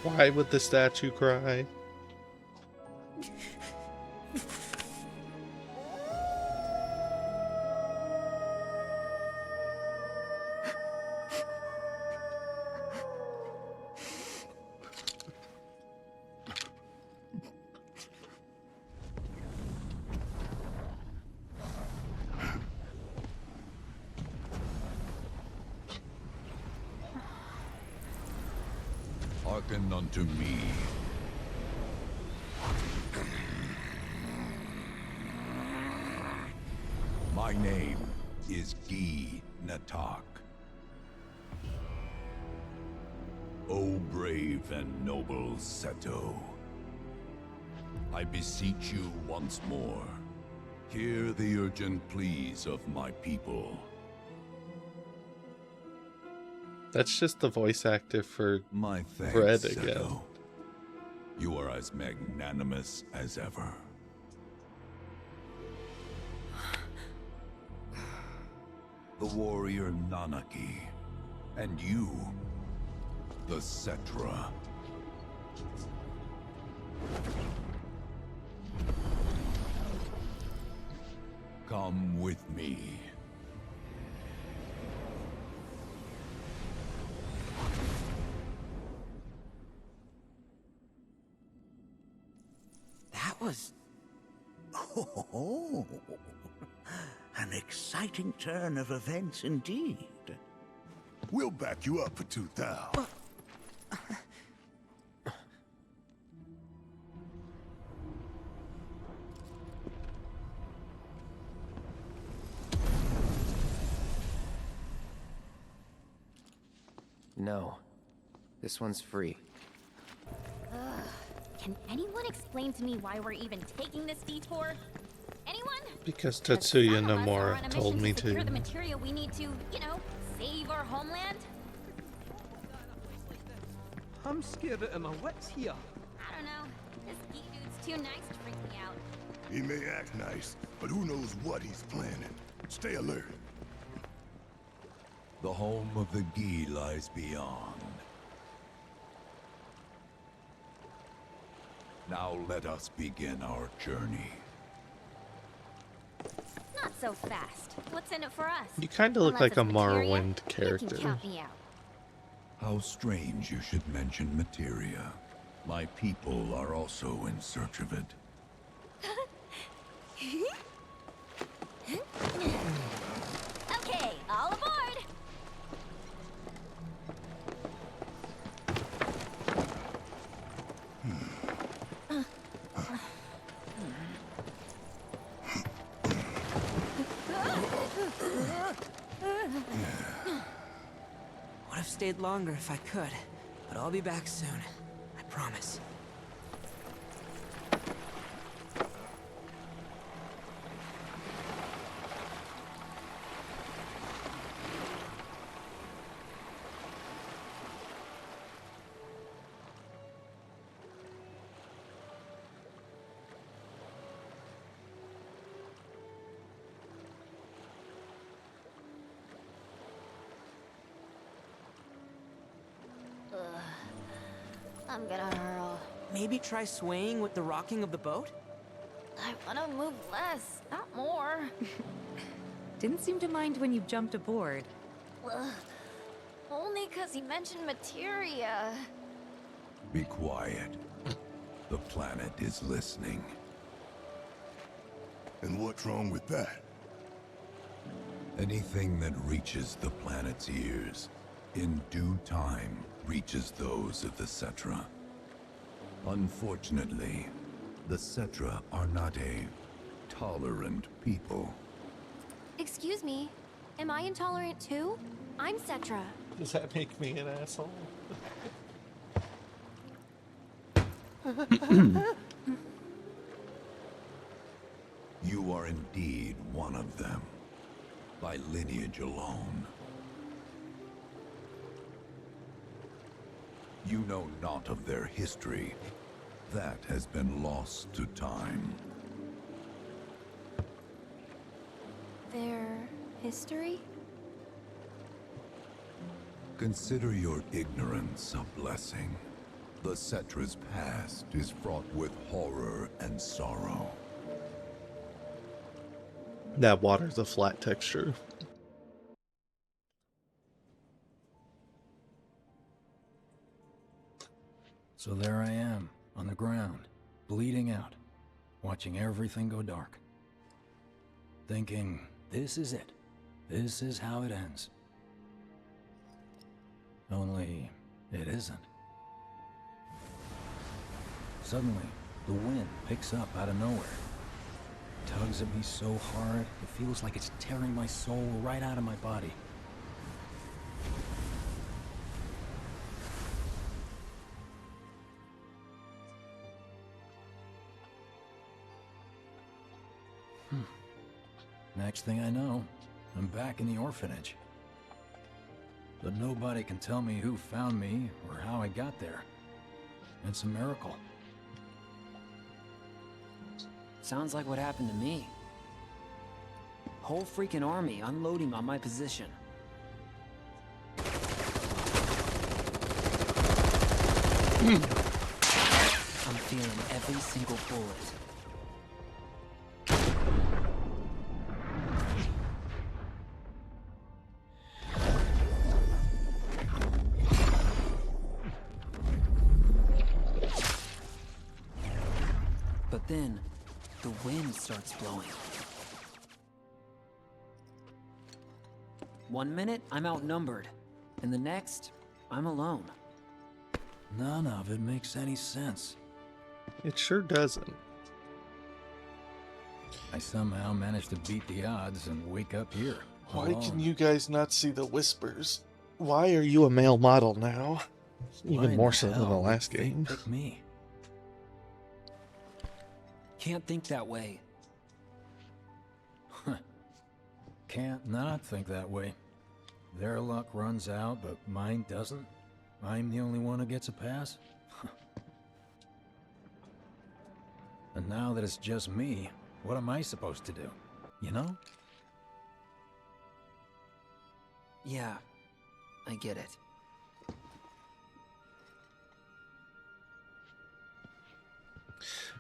Why would the statue cry? Hearken unto me. My name is Gi Natak. O brave and noble Seto, I beseech you once more, hear the urgent pleas of my people. That's just the voice actor for My thanks, Fred again. Seto. You are as magnanimous as ever. The warrior Nanaki, and you, the Cetra. Come with me. That was... Oh, an exciting turn of events indeed. We'll back you up for 2,000. No. This one's free. Can anyone explain to me why we're even taking this detour? Anyone? Because 'Cause Tetsuya some of us are Nomura on a told mission me to secure to. the material we need to, you know, save our homeland. I'm scared out of my wits here. I don't know. This geek dude's too nice to freak me out. He may act nice, but who knows what he's planning. Stay alert. The home of the Gi lies beyond. Now let us begin our journey. Not so fast. What's in it for us? You kind of look Unless like a it's materia, Morrowind you character. can count me out. How strange you should mention materia. My people are also in search of it. Okay, all aboard! Would have stayed longer if I could, but I'll be back soon. I promise. I'm gonna hurl. Maybe try swaying with the rocking of the boat? I wanna move less, not more. Didn't seem to mind when you jumped aboard. Ugh. Only 'cause he mentioned materia. Be quiet. The planet is listening. And what's wrong with that? Anything that reaches the planet's ears, in due time, reaches those of the Cetra. Unfortunately, the Cetra are not a tolerant people. Excuse me, am I intolerant too? I'm Cetra. Does that make me an asshole? You are indeed one of them, by lineage alone. You know not of their history. That has been lost to time. Their history? Consider your ignorance a blessing. The Cetra's past is fraught with horror and sorrow. That water's a flat texture. So there I am, on the ground, bleeding out, watching everything go dark. Thinking, this is it. This is how it ends. Only, it isn't. Suddenly, the wind picks up out of nowhere. Tugs at me so hard, it feels like it's tearing my soul right out of my body. Next thing I know, I'm back in the orphanage. But nobody can tell me who found me or how I got there. It's a miracle. Sounds like what happened to me. Whole freaking army unloading on my position. I'm feeling every single bullet. But then, the wind starts blowing. 1 minute, I'm outnumbered. And the next, I'm alone. None of it makes any sense. It sure doesn't. I somehow managed to beat the odds and wake up here. Why alone. can you guys not see the whispers? Why are you a male model now? Why Even in more the so than the hell last would they game. pick me? Can't think that way. Can't not think that way. Their luck runs out, but mine doesn't. I'm the only one who gets a pass. And now that it's just me, what am I supposed to do? You know? Yeah, I get it.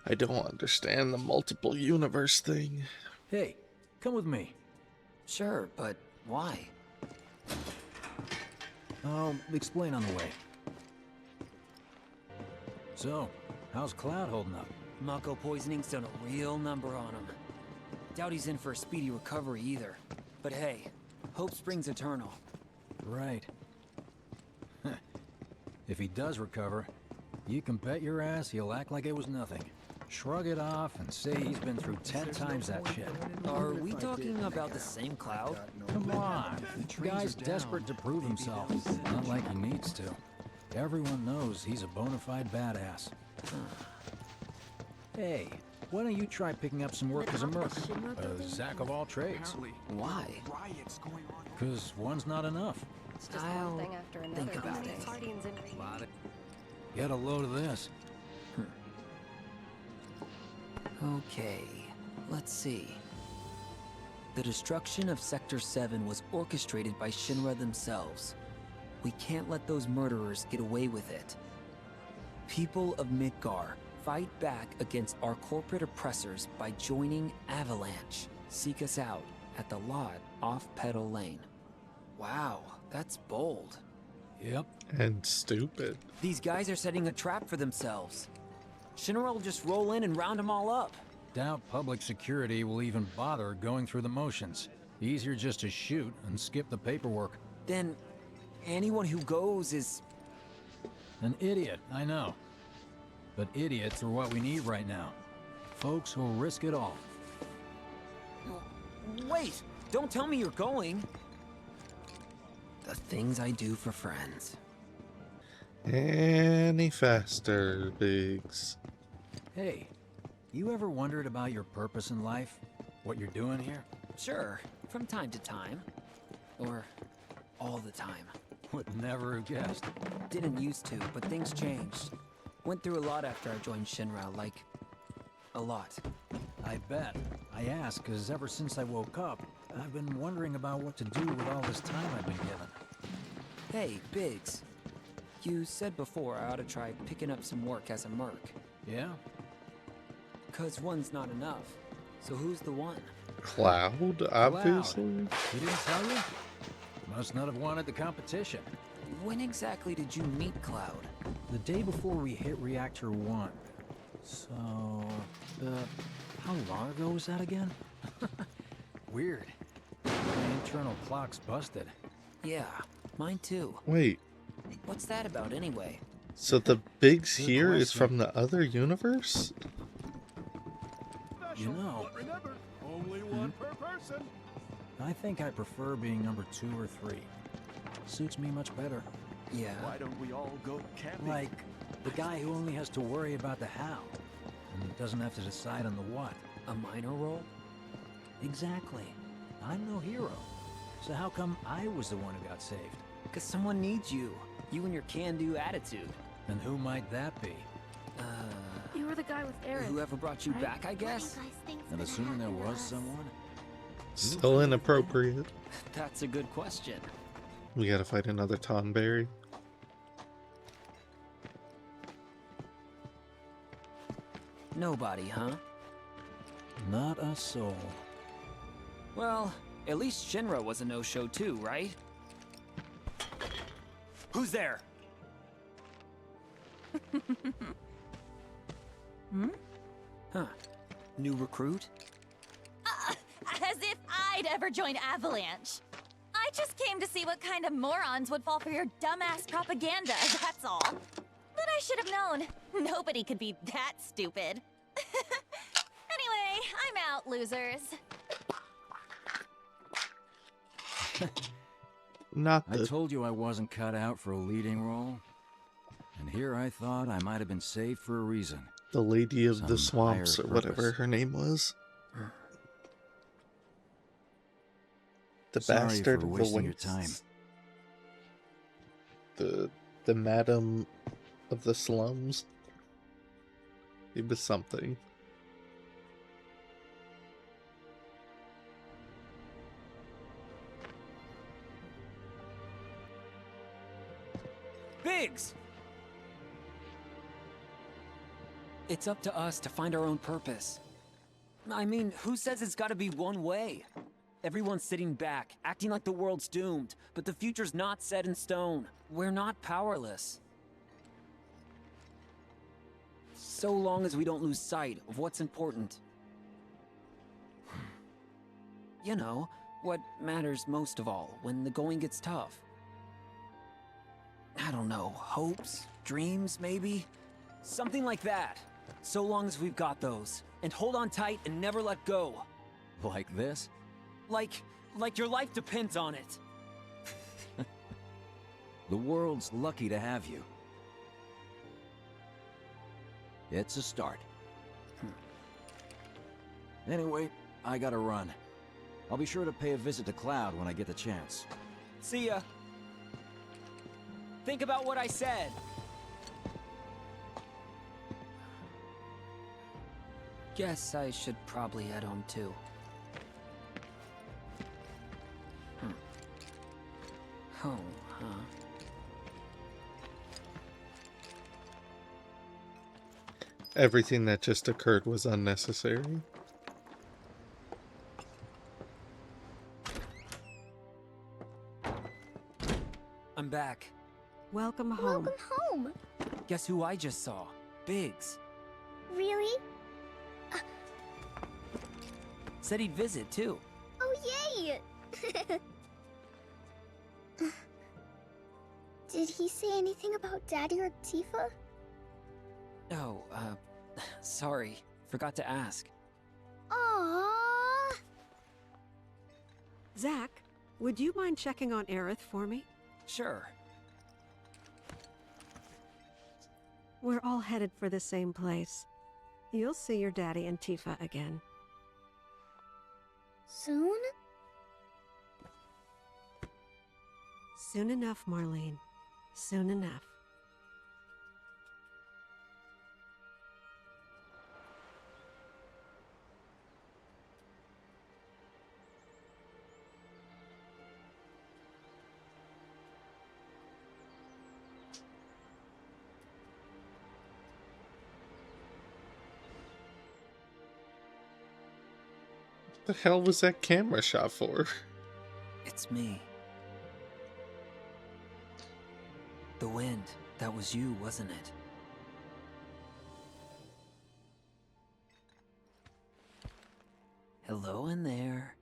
I don't understand the multiple universe thing. Hey, come with me. Sure, but why? I'll explain on the way. So, how's Cloud holding up? Mako poisoning's done a real number on him. Doubt he's in for a speedy recovery either. But hey, hope springs eternal. Right. If he does recover, you can bet your ass he'll act like it was nothing. Shrug it off and say he's been through 10 times that shit. Are we talking about the same Cloud? Come on, the guy's desperate to prove himself. Not like he needs to. Everyone knows he's a bona fide badass. Hey, why don't you try picking up some work as a merc? A Zack of all trades. Why? Because one's not enough. I'll think about it. Get a load of this. Okay, let's see. The destruction of Sector 7 was orchestrated by Shinra themselves. We can't let those murderers get away with it. People of Midgar, fight back against our corporate oppressors by joining Avalanche. Seek us out at the lot off Petal Lane. Wow, that's bold. Yep. And stupid. These guys are setting a trap for themselves. Shinra will just roll in and round them all up. Doubt public security will even bother going through the motions. Easier just to shoot and skip the paperwork. Then anyone who goes is... An idiot, I know. But idiots are what we need right now. Folks who'll risk it all. Wait! Don't tell me you're going! The things I do for friends. Any faster, Biggs. Hey, you ever wondered about your purpose in life? What you're doing here? Sure, from time to time. Or all the time. Would never have guessed. Didn't used to, but things changed. Went through a lot after I joined Shinra, like... a lot. I bet. I ask because ever since I woke up, I've been wondering about what to do with all this time I've been given. Hey, Biggs. You said before I ought to try picking up some work as a merc. Yeah? 'Cause one's not enough. So who's the one? Cloud, obviously. He didn't tell you? Must not have wanted the competition. When exactly did you meet Cloud? The day before we hit Reactor 1. So... how long ago was that again? Weird. My internal clock's busted. Yeah, mine too. Wait. What's that about anyway? So the Biggs Good here is question. from the other universe? You know... Remember, only one per person. I think I prefer being number 2 or 3. Suits me much better. Yeah. Why don't we all go camping? Like, the guy who only has to worry about the how, and doesn't have to decide on the what. A minor role? Exactly. I'm no hero. So how come I was the one who got saved? 'Cause someone needs you. You and your can-do attitude. And who might that be? You were the guy with Eric. Whoever brought you back, I guess? And assuming there was someone? Still inappropriate. That's a good question. We gotta fight another Tonberry. Nobody, huh? Not a soul. Well, at least Shinra was a no-show too, right? Who's there? Huh. New recruit? As if I'd ever join Avalanche. I just came to see what kind of morons would fall for your dumbass propaganda, that's all. But I should have known. Nobody could be that stupid. Anyway, I'm out, losers. Not I the... told you I wasn't cut out for a leading role. And here I thought I might have been saved for a reason. The Lady of the Some Swamps, higher or whatever purpose. her name was. The Sorry Bastard for of the wasting your Winks. time. The Madam of the Slums. It was something. Biggs! It's up to us to find our own purpose. I mean, who says it's gotta be one way? Everyone's sitting back, acting like the world's doomed, but the future's not set in stone. We're not powerless. So long as we don't lose sight of what's important. You know, what matters most of all when the going gets tough. I don't know, hopes, dreams, maybe? Something like that. So long as we've got those. And hold on tight and never let go. Like this? Like your life depends on it. The world's lucky to have you. It's a start. Anyway, I gotta run. I'll be sure to pay a visit to Cloud when I get the chance. See ya. Think about what I said. Guess I should probably head home too. Home, huh? Everything that just occurred was unnecessary. I'm back. Welcome home. Welcome home. Guess who I just saw? Biggs. Really? Said he'd visit, too. Oh, yay! Did he say anything about Daddy or Tifa? Oh, sorry. Forgot to ask. Aww. Zach, would you mind checking on Aerith for me? Sure. We're all headed for the same place. You'll see your daddy and Tifa again. Soon? Soon enough, Marlene. Soon enough. What the hell was that camera shot for? It's me. The wind. That was you, wasn't it? Hello in there.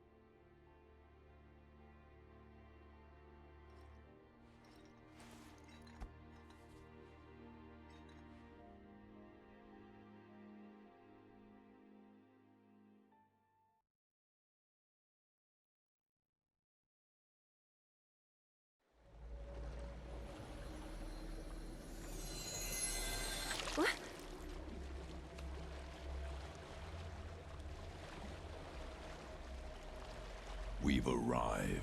What? We've arrived.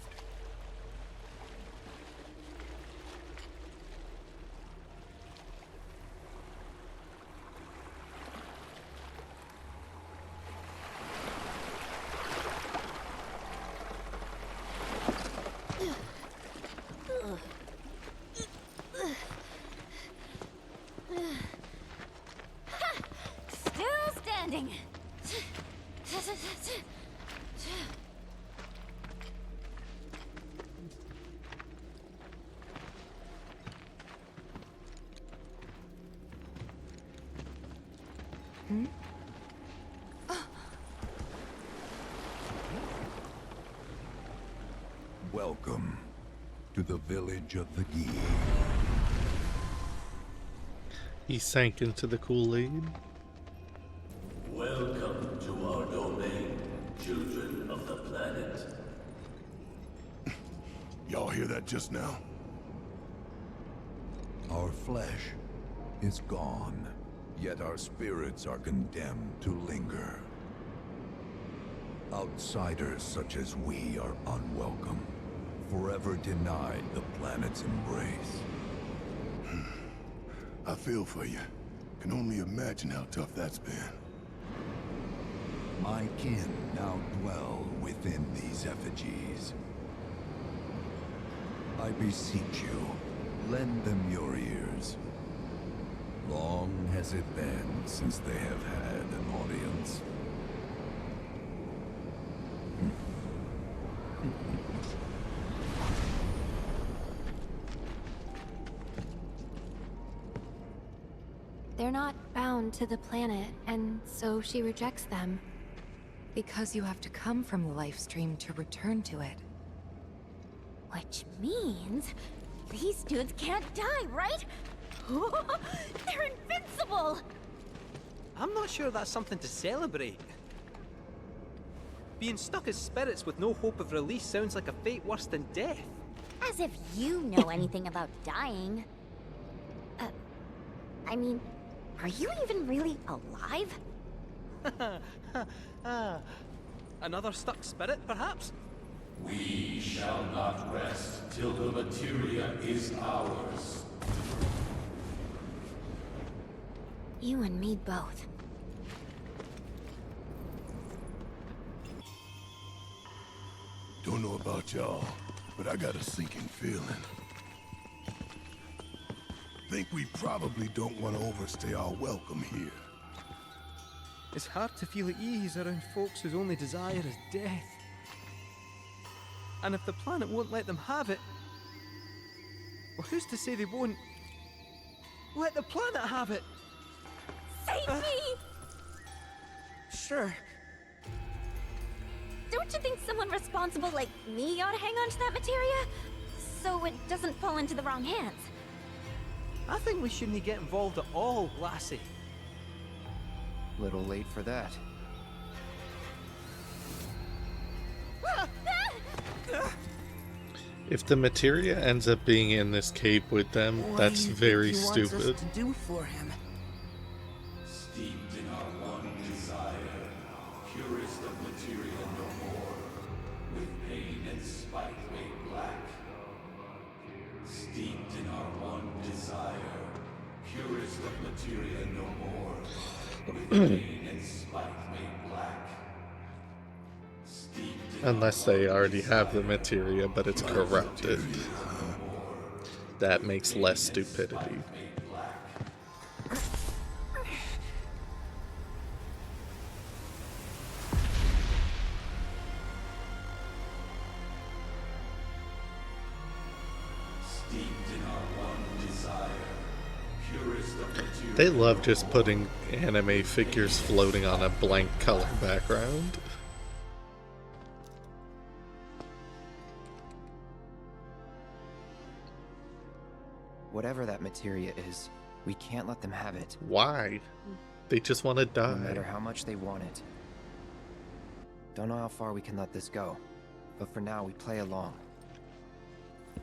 Still standing. Hmm? Welcome to the village of the Gi. He sank into the Kool-Aid. Welcome to our domain, children of the planet. Y'all hear that just now? Our flesh is gone, yet our spirits are condemned to linger. Outsiders such as we are unwelcome, forever denied the planet's embrace. I feel for you. Can only imagine how tough that's been. My kin now dwell within these effigies. I beseech you, lend them your ears. Long has it been since they have had an audience. They're not bound to the planet, and so she rejects them. Because you have to come from the life stream to return to it. Which means these dudes can't die, right? They're invincible! I'm not sure that's something to celebrate. Being stuck as spirits with no hope of release sounds like a fate worse than death. As if you know anything about dying. I mean, are you even really alive? Another stuck spirit, perhaps? We shall not rest till the materia is ours. You and me both. Don't know about y'all, but I got a sinking feeling. Think we probably don't want to overstay our welcome here. It's hard to feel at ease around folks whose only desire is death. And if the planet won't let them have it, Well, who's to say they won't? Let the planet have it! Save me! Sure. Don't you think someone responsible like me ought to hang on to that materia? So it doesn't fall into the wrong hands. I think we shouldn't get involved at all, lassie. Little late for that. If the materia ends up being in this cave with them, that's very stupid. do for him? Steeped in our one desire, purest of materia no more, with pain and spite made black. Steeped in our one desire, purest of materia no more, with pain and spite made black. Unless they already have the materia, but it's corrupted. That makes less stupidity. They love just putting anime figures floating on a blank color background. Whatever that materia is, we can't let them have it. Why? They just want to die. No matter how much they want it. Don't know how far we can let this go, but for now we play along.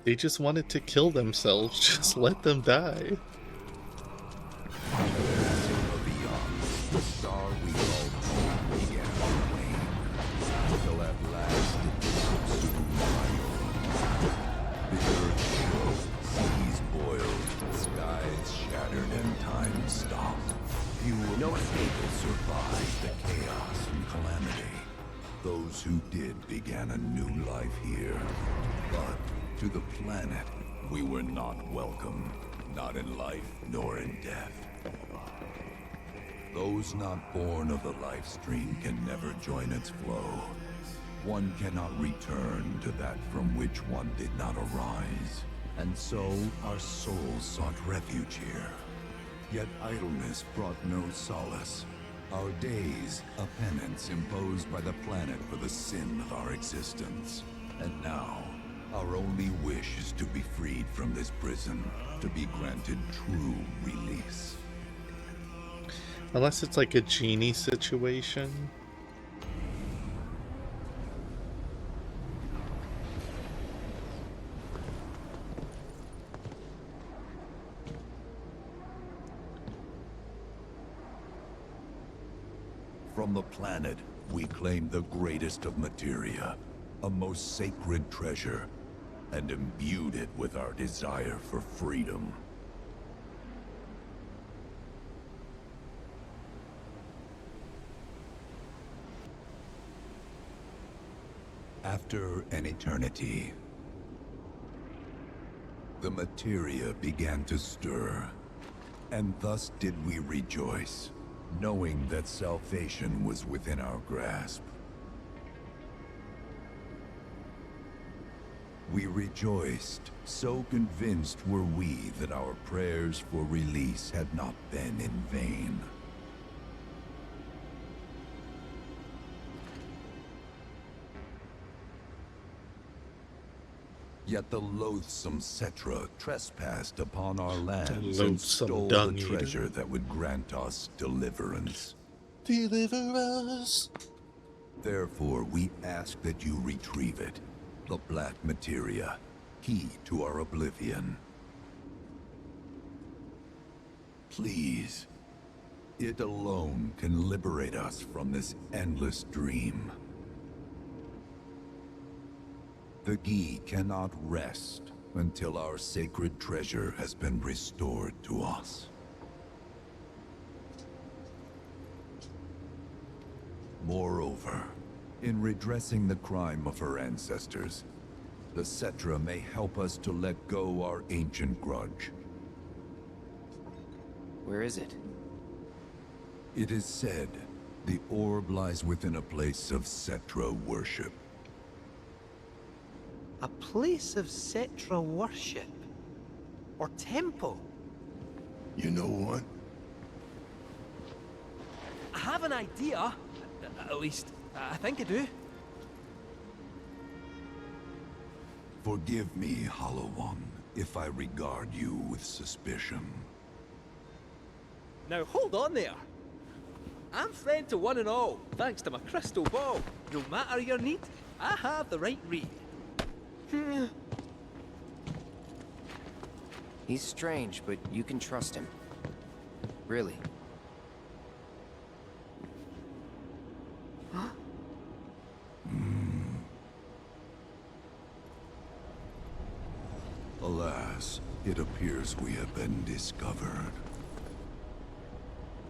They just wanted to kill themselves. Just let them die. Beyond the star we all dreamed began to wane, till at last it consumed my own. The earth shook, seas boiled, skies shattered, and time stopped. Few no able survived the chaos and calamity. Those who did began a new life here, but to the planet we were not welcome, not in life nor in death. Those not born of the life stream can never join its flow. One cannot return to that from which one did not arise. And so our souls sought refuge here. Yet idleness brought no solace. Our days, a penance imposed by the planet for the sin of our existence. And now, our only wish is to be freed from this prison, to be granted true release. Unless it's like a genie situation. From the planet, we claim the greatest of materia, a most sacred treasure, and imbued it with our desire for freedom. After an eternity, the materia began to stir, and thus did we rejoice, knowing that salvation was within our grasp. We rejoiced, so convinced were we that our prayers for release had not been in vain. Yet the loathsome Cetra trespassed upon our lands and stole the treasure that would grant us deliverance. Deliver us! Therefore, we ask that you retrieve it. The black materia, key to our oblivion. Please. It alone can liberate us from this endless dream. The Gi cannot rest until our sacred treasure has been restored to us. Moreover, in redressing the crime of her ancestors, the Cetra may help us to let go our ancient grudge. Where is it? It is said the orb lies within a place of Cetra worship. A place of Cetra worship? or temple? You know one? I have an idea. At least, I think I do. Forgive me, Hollow One, if I regard you with suspicion. Now hold on there. I'm friend to one and all, thanks to my crystal ball. No matter your need, I have the right read. He's strange, but you can trust him. Really. Alas, it appears we have been discovered.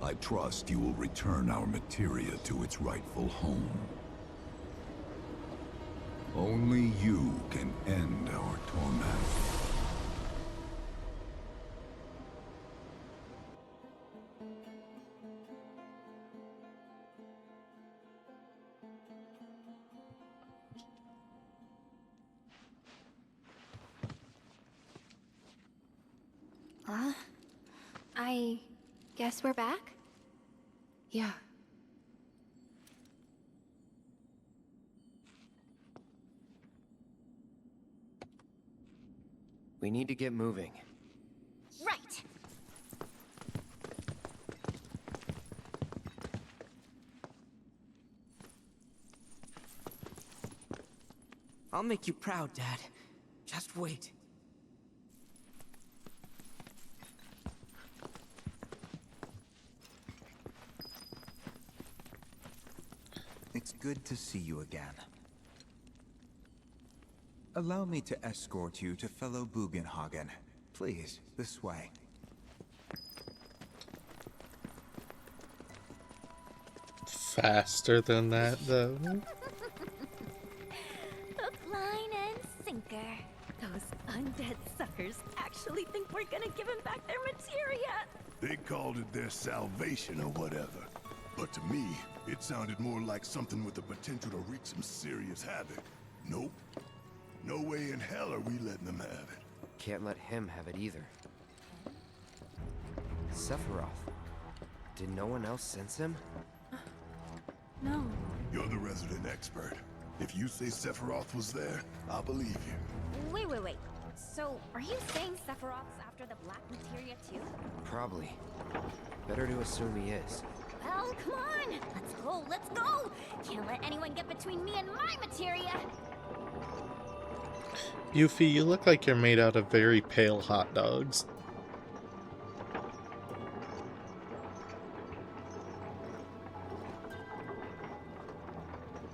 I trust you will return our materia to its rightful home. Only you can end our torment. I guess we're back? Yeah. We need to get moving. Right. I'll make you proud, Dad. Just wait. It's good to see you again. Allow me to escort you to fellow Bugenhagen. Please, this way. Faster than that, though. Hook, line, and sinker. Those undead suckers actually think we're gonna give them back their materia. They called it their salvation or whatever. But to me, it sounded more like something with the potential to wreak some serious havoc. Nope. No way in hell are we letting them have it. Can't let him have it either. Sephiroth. Did no one else sense him? No. You're the resident expert. If you say Sephiroth was there, I'll believe you. Wait. So, are you saying Sephiroth's after the black materia too? Probably. Better to assume he is. Well, come on! Let's go! Can't let anyone get between me and my materia! Yuffie, you look like you're made out of very pale hot dogs.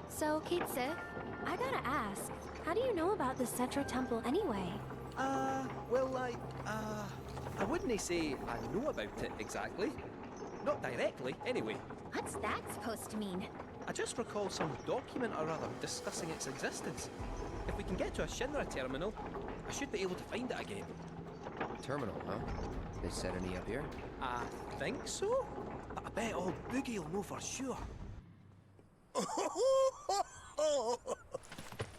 So, Kate Sith, I gotta ask, how do you know about the Cetra Temple anyway? Well, I wouldn't say I know about it exactly. Not directly, anyway. What's that supposed to mean? I just recall some document or other discussing its existence. If we can get to a Shinra terminal, I should be able to find it again. Terminal, huh? They set any up here? I think so, but I bet old Boogie will know for sure.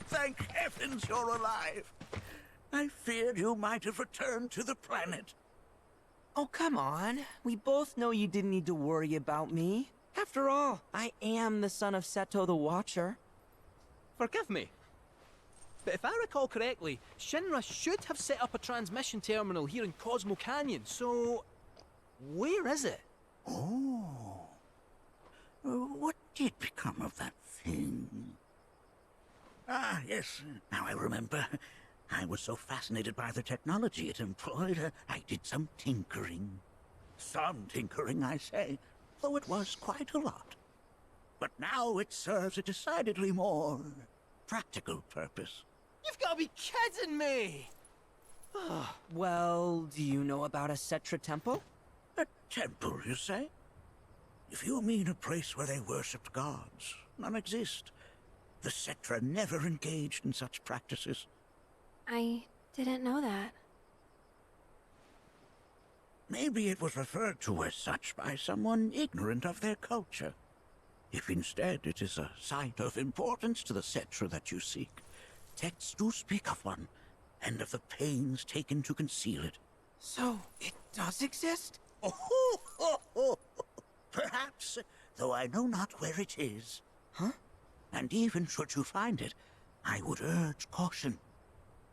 Thank heavens you're alive. I feared you might have returned to the planet. Oh, come on. We both know you didn't need to worry about me. After all, I am the son of Seto the Watcher. Forgive me, but if I recall correctly, Shinra should have set up a transmission terminal here in Cosmo Canyon, so where is it? Oh. What did become of that thing? Ah, yes, now I remember. I was so fascinated by the technology it employed, I did some tinkering. Some tinkering, I say, though it was quite a lot. But now it serves a decidedly more practical purpose. You've got to be kidding me! Well, do you know about a Cetra temple? A temple, you say? If you mean a place where they worshipped gods, none exist. The Cetra never engaged in such practices. I didn't know that. Maybe it was referred to as such by someone ignorant of their culture. If instead it is a site of importance to the Cetra that you seek, texts do speak of one, and of the pains taken to conceal it. So, it does exist? Oh, perhaps, though I know not where it is. Huh? And even should you find it, I would urge caution.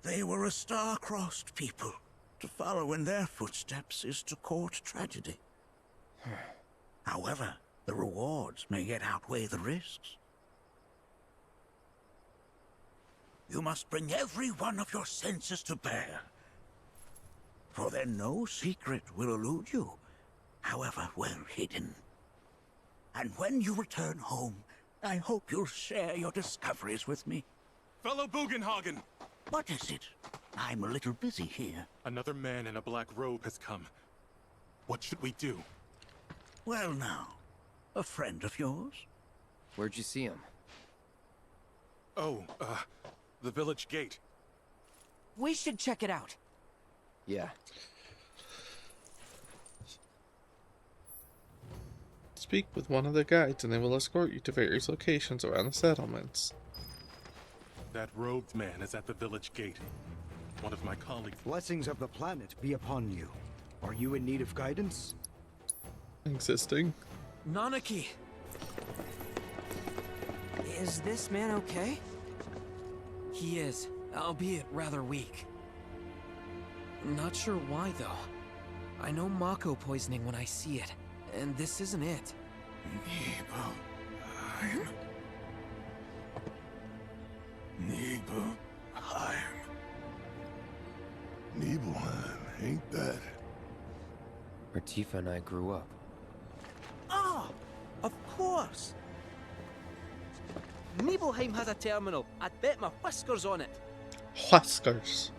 They were a star-crossed people. To follow in their footsteps is to court tragedy. However, the rewards may yet outweigh the risks. You must bring every one of your senses to bear. For then no secret will elude you, however well hidden. And when you return home, I hope you'll share your discoveries with me. Fellow Bugenhagen! What is it? I'm a little busy here. Another man in a black robe has come. What should we do? Well now, a friend of yours? Where'd you see him? Oh, the village gate. We should check it out. Yeah. Speak with one of the guides and they will escort you to various locations around the settlements. That robed man is at the village gate. One of my colleagues. Blessings of the planet be upon you. Are you in need of guidance? Existing. Nanaki! Is this man okay? He is, albeit rather weak. Not sure why, though. I know Mako poisoning when I see it, and this isn't it. Nibelheim, ain't that? Where Tifa and I grew up. Ah! Of course! Nibelheim has a terminal. I'd bet my whiskers on it. Whiskers.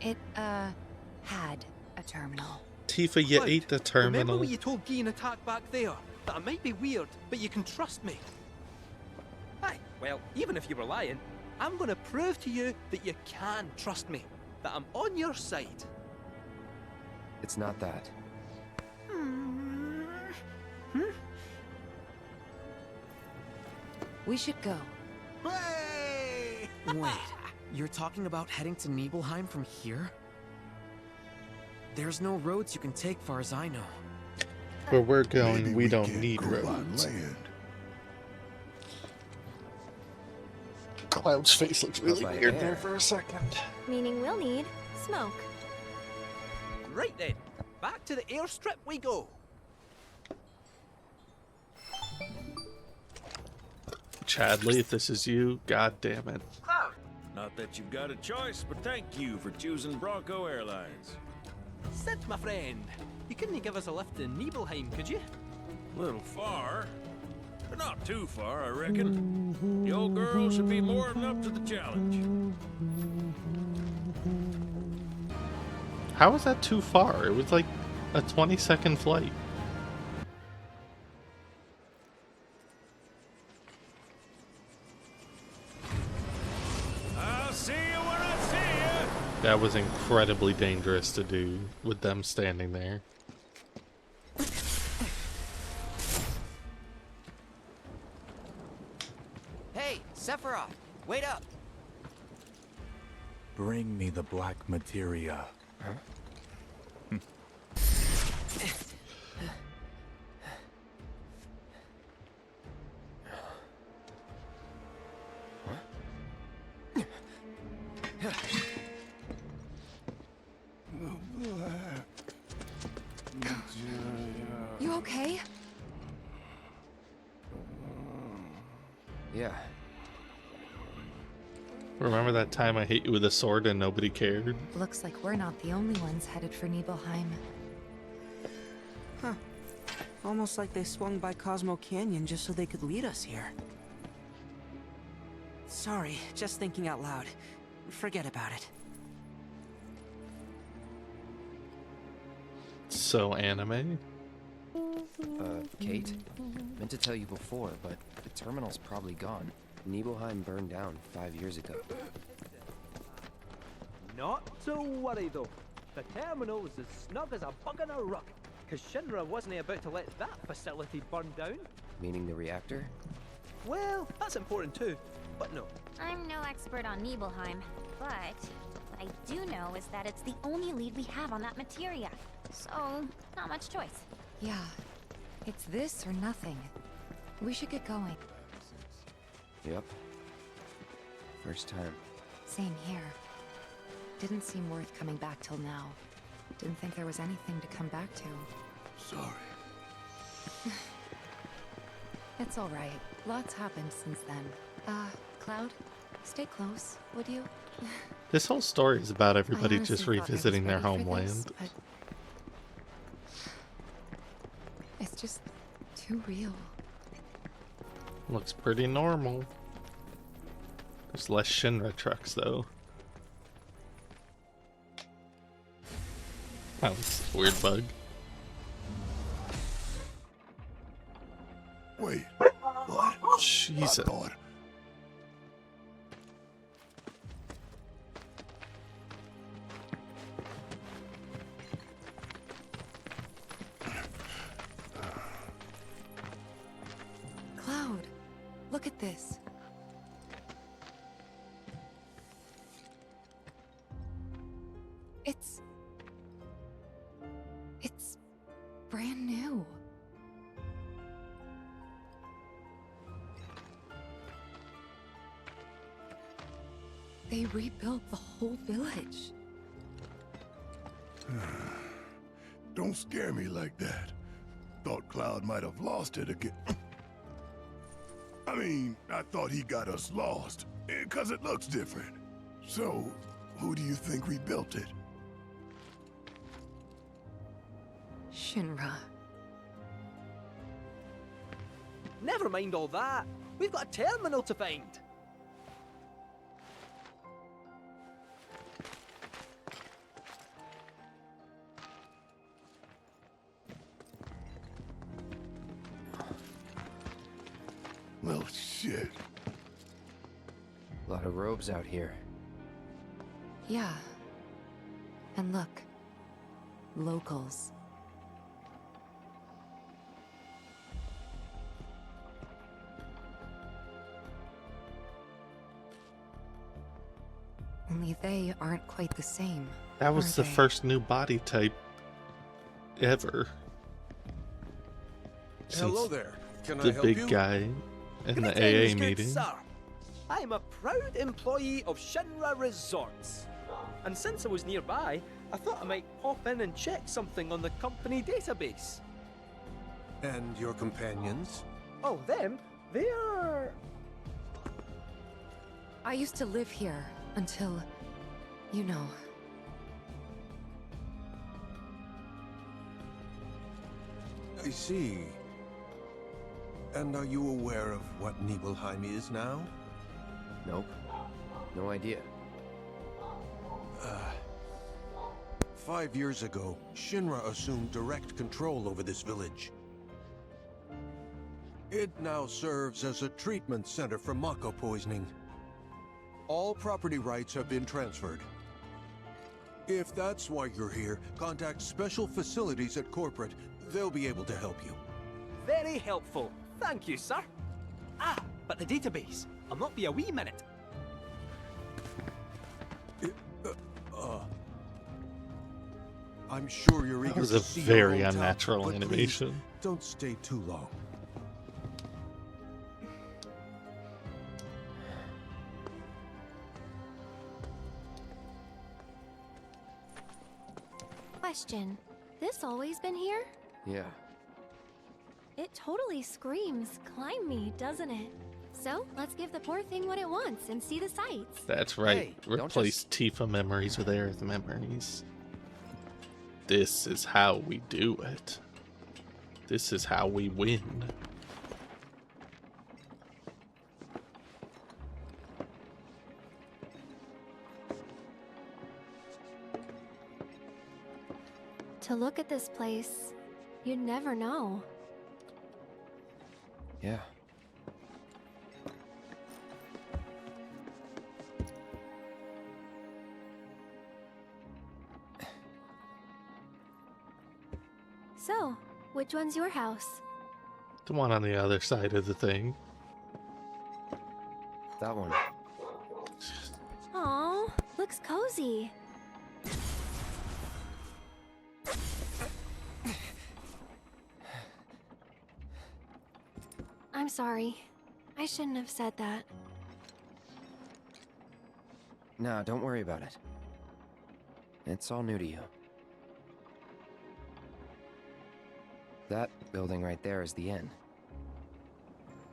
It, had a terminal. Tifa, you ate the terminal. Remember when you told Gian attack back there? That I might be weird, but you can trust me. Aye, well, even if you were lying, I'm gonna prove to you that you can trust me. That I'm on your side. It's not that. We should go. Wait, you're talking about heading to Nibelheim from here? There's no roads you can take far as I know. Where we're going, we don't need go by roads. land. Cloud's face looks really By weird air. there for a second. Meaning we'll need smoke. Right then, back to the airstrip we go. Chadley, if this is you, god damn it. Not that you've got a choice, but thank you for choosing Bronco Airlines. Sid, my friend, you couldn't give us a lift to Nibelheim, could you? Little far, but not too far, I reckon. The old girl should be more than up to the challenge. How was that too far? It was like a 20-second flight. I'll see you when I see you. That was incredibly dangerous to do with them standing there. Hey, Sephiroth, wait up! Bring me the black materia. Huh? You okay? Yeah. Remember that time I hit you with a sword and nobody cared? Looks like we're not the only ones headed for Nibelheim. Huh. Almost like they swung by Cosmo Canyon just so they could lead us here. Sorry, just thinking out loud. Forget about it. So anime? Kate? Meant to tell you before, but the terminal's probably gone. Nibelheim burned down 5 years ago. Not to worry though. The terminal is as snug as a bug in a rug. Cause Shinra wasn't about to let that facility burn down. Meaning the reactor? Well, that's important too, but no. I'm no expert on Nibelheim, but What I do know is that it's the only lead we have on that materia. So, not much choice. Yeah, it's this or nothing. We should get going. Yep. First time. Same here. Didn't seem worth coming back till now. Didn't think there was anything to come back to. Sorry. It's all right. Lots happened since then. Cloud, stay close, would you? This whole story is about everybody honestly just thought I was revisiting their ready for homeland. this, but it's just too real. Looks pretty normal. There's less Shinra trucks though. That was a weird bug. Wait, what? Jesus. Cloud, look at this. It's brand new. They rebuilt the whole village. Don't scare me like that. Thought Cloud might have lost it again. I mean, I thought he got us lost, because it looks different. So, who do you think rebuilt it? Shinra. Never mind all that. We've got a terminal to find. Well, shit. A lot of robes out here. Yeah. And look. Locals. Only they aren't quite the same. That was the first new body type ever. Hello Since there. Can the I help big you? guy in the Greetings, AA good meeting. sir. I am a proud employee of Shinra Resorts. And since I was nearby, I thought I might pop in and check something on the company database. And your companions? Oh, them? They are... I used to live here until, you know. I see. And are you aware of what Nibelheim is now? Nope. No idea. 5 years ago, Shinra assumed direct control over this village. It now serves as a treatment center for Mako poisoning. All property rights have been transferred. If that's why you're here, contact Special Facilities at Corporate. They'll be able to help you. Very helpful. Thank you, sir. Ah, but the database. I'll not be a wee minute. I'm sure you're That eager was to a see very your own town, unnatural but animation. please, don't stay too long. Question. This always been here? Yeah. It totally screams, climb me, doesn't it? So, let's give the poor thing what it wants and see the sights. That's right. Hey, don't Replace Tifa memories with Aerith memories. This is how we do it. This is how we win. To look at this place, you'd never know. Yeah. So, which one's your house? The one on the other side of the thing. That one. Aw, look looks cozy. I'm sorry. I shouldn't have said that. No, don't worry about it. It's all new to you. That building right there is the inn,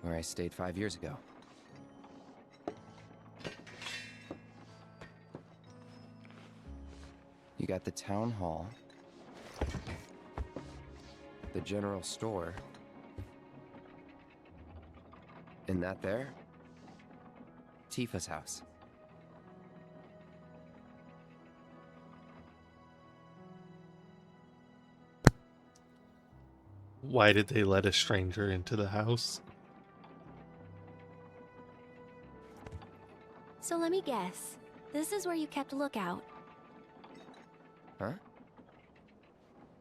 where I stayed 5 years ago. You got the town hall, the general store, and that there, Tifa's house. Why did they let a stranger into the house? So let me guess. This is where you kept lookout. Huh?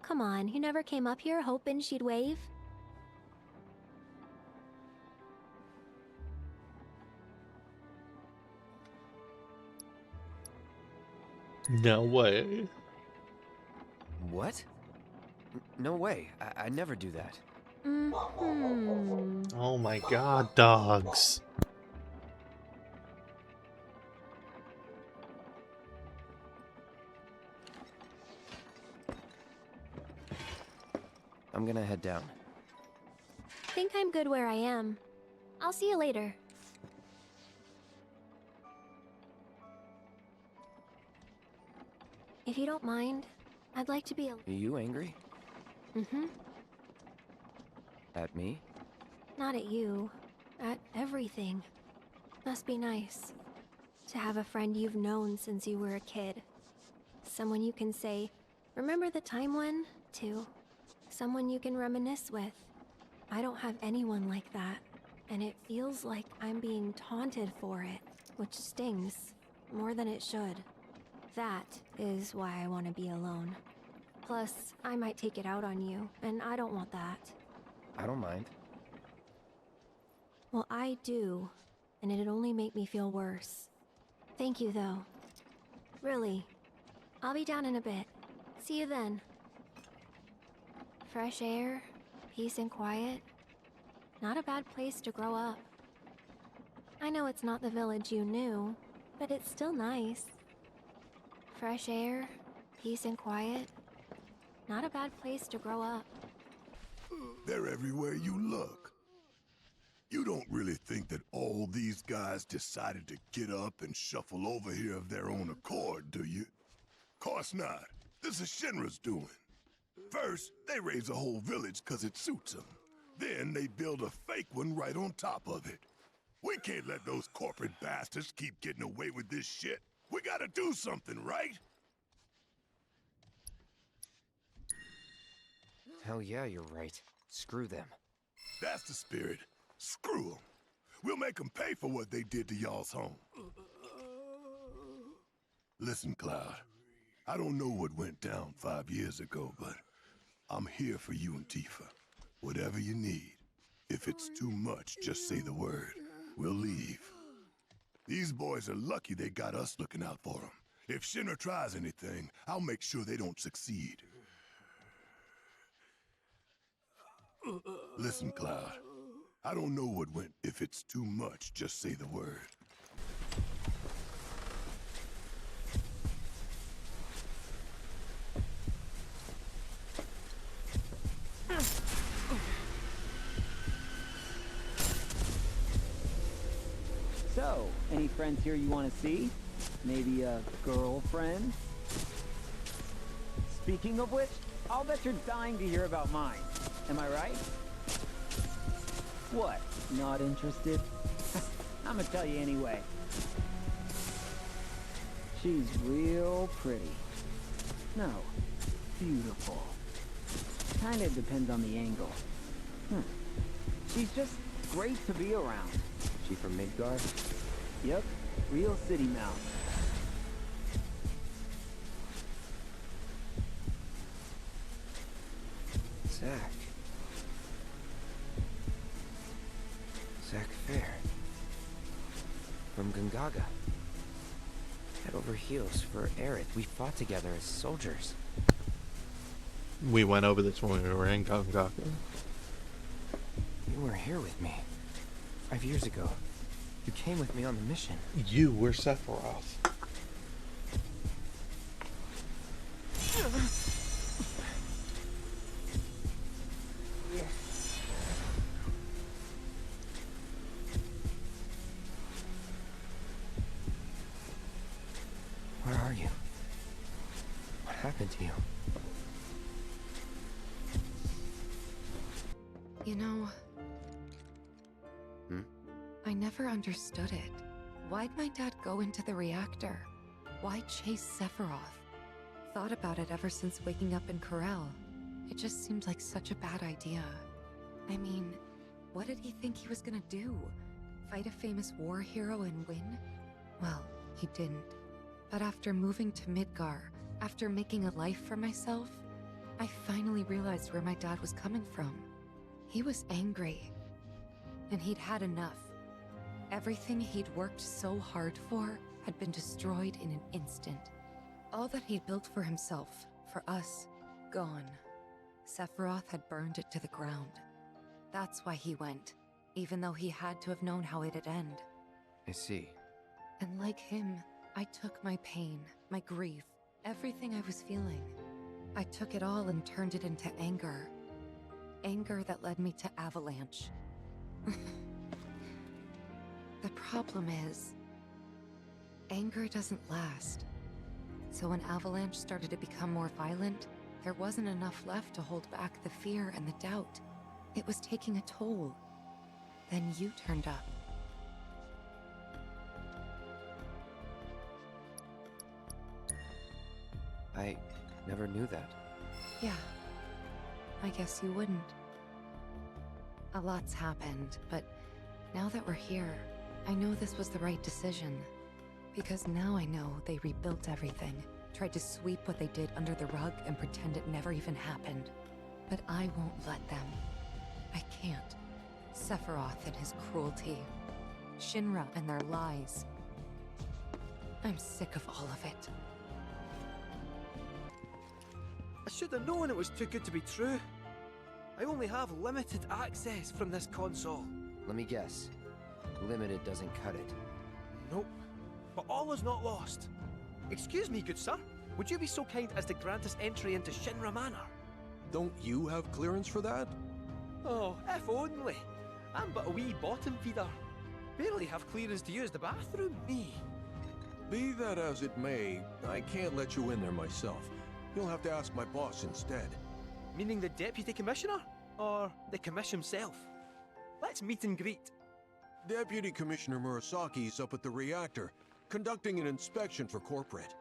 Come on, you never came up here hoping she'd wave? No way. What? No way. I never do that. Mm-hmm. Oh my god, dogs. I'm gonna head down. Think I'm good where I am. I'll see you later. If you don't mind, I'd like to be a... Are you angry? Mm-hmm. At me? Not at you. At everything. Must be nice. To have a friend you've known since you were a kid. Someone you can say, remember the time when? To. Someone you can reminisce with. I don't have anyone like that. And it feels like I'm being taunted for it. Which stings. More than it should. That is why I want to be alone. Plus, I might take it out on you, and I don't want that. I don't mind. Well, I do, and it'd only make me feel worse. Thank you, though. Really. I'll be down in a bit. See you then. Fresh air, peace and quiet. Not a bad place to grow up. I know it's not the village you knew, but it's still nice. Fresh air, peace and quiet. Not a bad place to grow up. They're everywhere you look. You don't really think that all these guys decided to get up and shuffle over here of their own accord, do you? Course not. This is Shinra's doing. First, they raise a whole village because it suits them. Then they build a fake one right on top of it. We can't let those corporate bastards keep getting away with this shit. We gotta do something, right? Hell yeah, you're right. Screw them. That's the spirit. Screw them. We'll make them pay for what they did to y'all's home. Listen, Cloud. I don't know what went down 5 years ago, but I'm here for you and Tifa. Whatever you need. If it's too much, just say the word. We'll leave. These boys are lucky they got us looking out for them. If Shinra tries anything, I'll make sure they don't succeed. Listen, Cloud. I don't know what went. If it's too much, just say the word. So, any friends here you want to see? Maybe a girlfriend? Speaking of which, I'll bet you're dying to hear about mine. Am I right? What? Not interested? I'm gonna tell you anyway. She's real pretty. No, beautiful. Kinda depends on the angle. She's just great to be around. She from Midgard? Yep, real city mouth. Zack Fair. From Gongaga. head over heels for Aerith. We fought together as soldiers. We went over this when we were in Gongaku. You were here with me 5 years ago. You came with me on the mission. You were Sephiroth. Where are you? What happened to you? You know... Hmm? I never understood it. Why'd my dad go into the reactor? Why chase Sephiroth? Thought about it ever since waking up in Corel. It just seemed like such a bad idea. I mean, what did he think he was gonna do? Fight a famous war hero and win? Well, he didn't. But after moving to Midgar, after making a life for myself, I finally realized where my dad was coming from. He was angry. And he'd had enough. Everything he'd worked so hard for had been destroyed in an instant. All that he'd built for himself, for us, gone. Sephiroth had burned it to the ground. That's why he went, even though he had to have known how it'd end. I see. And like him, I took my pain, my grief, everything I was feeling. I took it all and turned it into anger. Anger that led me to Avalanche. The problem is, anger doesn't last. So when Avalanche started to become more violent, there wasn't enough left to hold back the fear and the doubt. It was taking a toll. Then you turned up. I never knew that. Yeah, I guess you wouldn't. A lot's happened, but now that we're here, I know this was the right decision. Because now I know they rebuilt everything, tried to sweep what they did under the rug and pretend it never even happened. But I won't let them. I can't. Sephiroth and his cruelty. Shinra and their lies. I'm sick of all of it. I should have known it was too good to be true. I only have limited access from this console. Let me guess. Limited doesn't cut it. Nope. But all is not lost. Excuse me, good sir. Would you be so kind as to grant us entry into Shinra Manor? Don't you have clearance for that? Oh, if only. I'm but a wee bottom feeder. Barely have clearance to use the bathroom, me. Be that as it may, I can't let you in there myself. You'll have to ask my boss instead. Meaning the deputy commissioner? Or the commission himself? Let's meet and greet. Deputy Commissioner Murasaki's up at the reactor, conducting an inspection for corporate.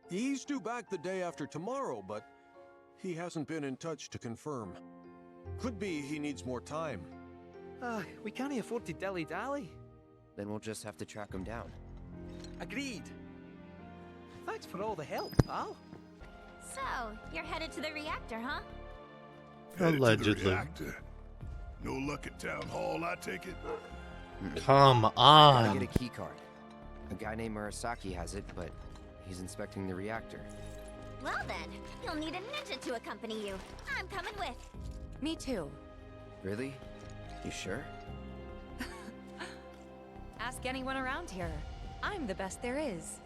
He's due back the day after tomorrow, but he hasn't been in touch to confirm. Could be he needs more time. We can't afford to dilly-dally. Then we'll just have to track him down. Agreed. Thanks for all the help, pal. So, you're headed to the reactor, huh? Allegedly. To the reactor. No luck at town hall, I take it? Come I on. get a key card. A guy named Murasaki has it, but he's inspecting the reactor. Well then, you'll need a ninja to accompany you. I'm coming with. Me too. Really? You sure? Ask anyone around here. I'm the best there is.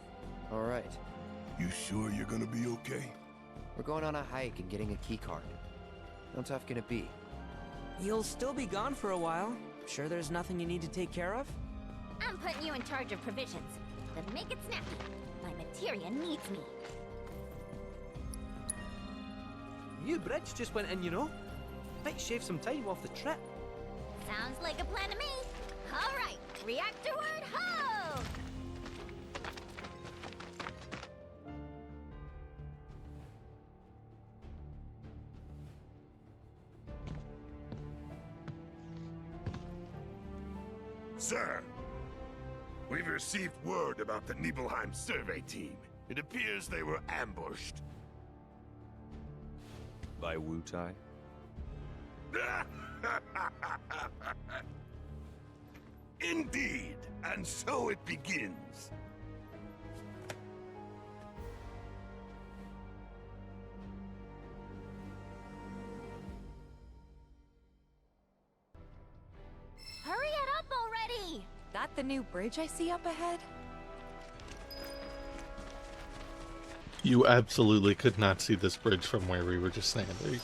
All right. You sure you're gonna be okay? We're going on a hike and getting a key card. How tough can it be? You'll still be gone for a while. Sure there's nothing you need to take care of? I'm putting you in charge of provisions. Then make it snappy. My materia needs me. New bridge just went in, you know. Might shave some time off the trip. Sounds like a plan to me. All right, reactorward ho! Sir, we've received word about the Nibelheim survey team. It appears they were ambushed. By Wutai? Indeed, and so it begins. That the new bridge I see up ahead? You absolutely could not see this bridge from where we were just standing.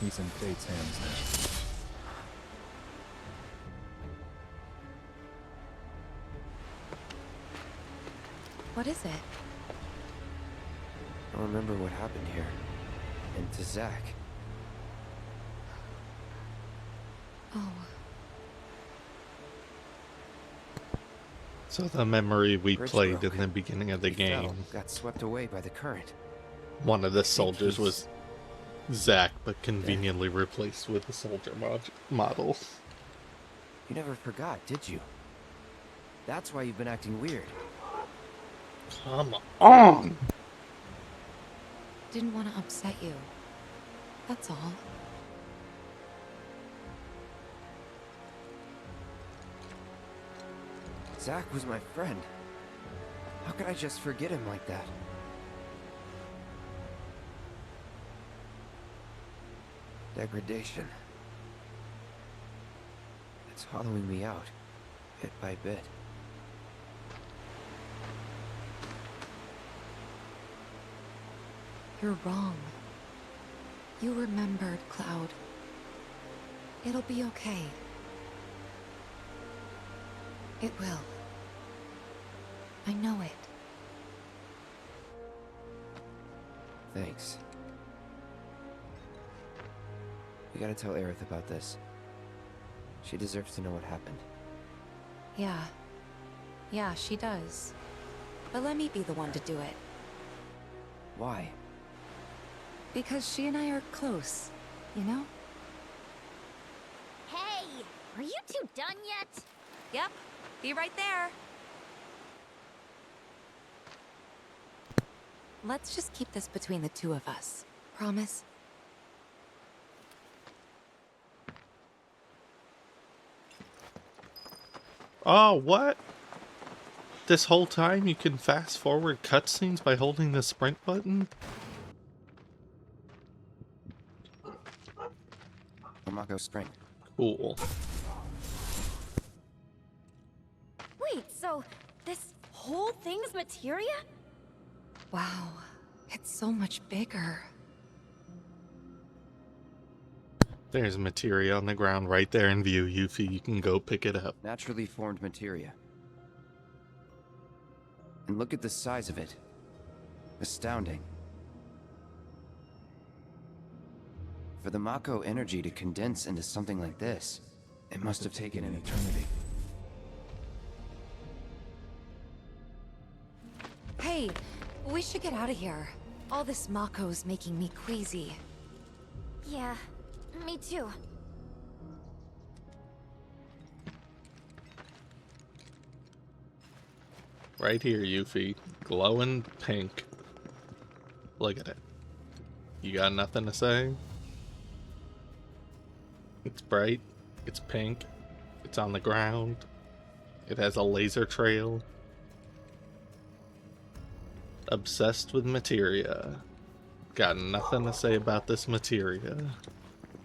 He's in Fate's hands now. What is it? I remember what happened here. And to Zack. Oh. So the memory we Bridge played broke. in the beginning of the He game, fell, got swept away by the current. one of the soldiers was Zack, but conveniently replaced with the soldier model. You never forgot, did you? That's why you've been acting weird. Come on! Didn't want to upset you. That's all. Zack was my friend. How could I just forget him like that? Degradation. It's hollowing me out, bit by bit. You're wrong. You remembered, Cloud. It'll be okay. It will. I know it. Thanks. We gotta tell Aerith about this. She deserves to know what happened. Yeah. Yeah, she does. But let me be the one to do it. Why? Because she and I are close, you know? Hey, are you two done yet? Yep, be right there. Let's just keep this between the two of us. Promise? Oh, what? This whole time you can fast forward cutscenes by holding the sprint button? Mako Spring. Cool. Wait, so this whole thing's materia? Wow, it's so much bigger. There's materia on the ground right there in view, Yuffie. You can go pick it up. Naturally formed materia. And look at the size of it. Astounding. For the Mako energy to condense into something like this, it must have taken an eternity. Hey, we should get out of here. All this Mako's making me queasy. Yeah, me too. Right here, Yuffie. Glowing pink. Look at it. You got nothing to say? It's bright. It's pink. It's on the ground. It has a laser trail. Obsessed with materia. Got nothing to say about this materia.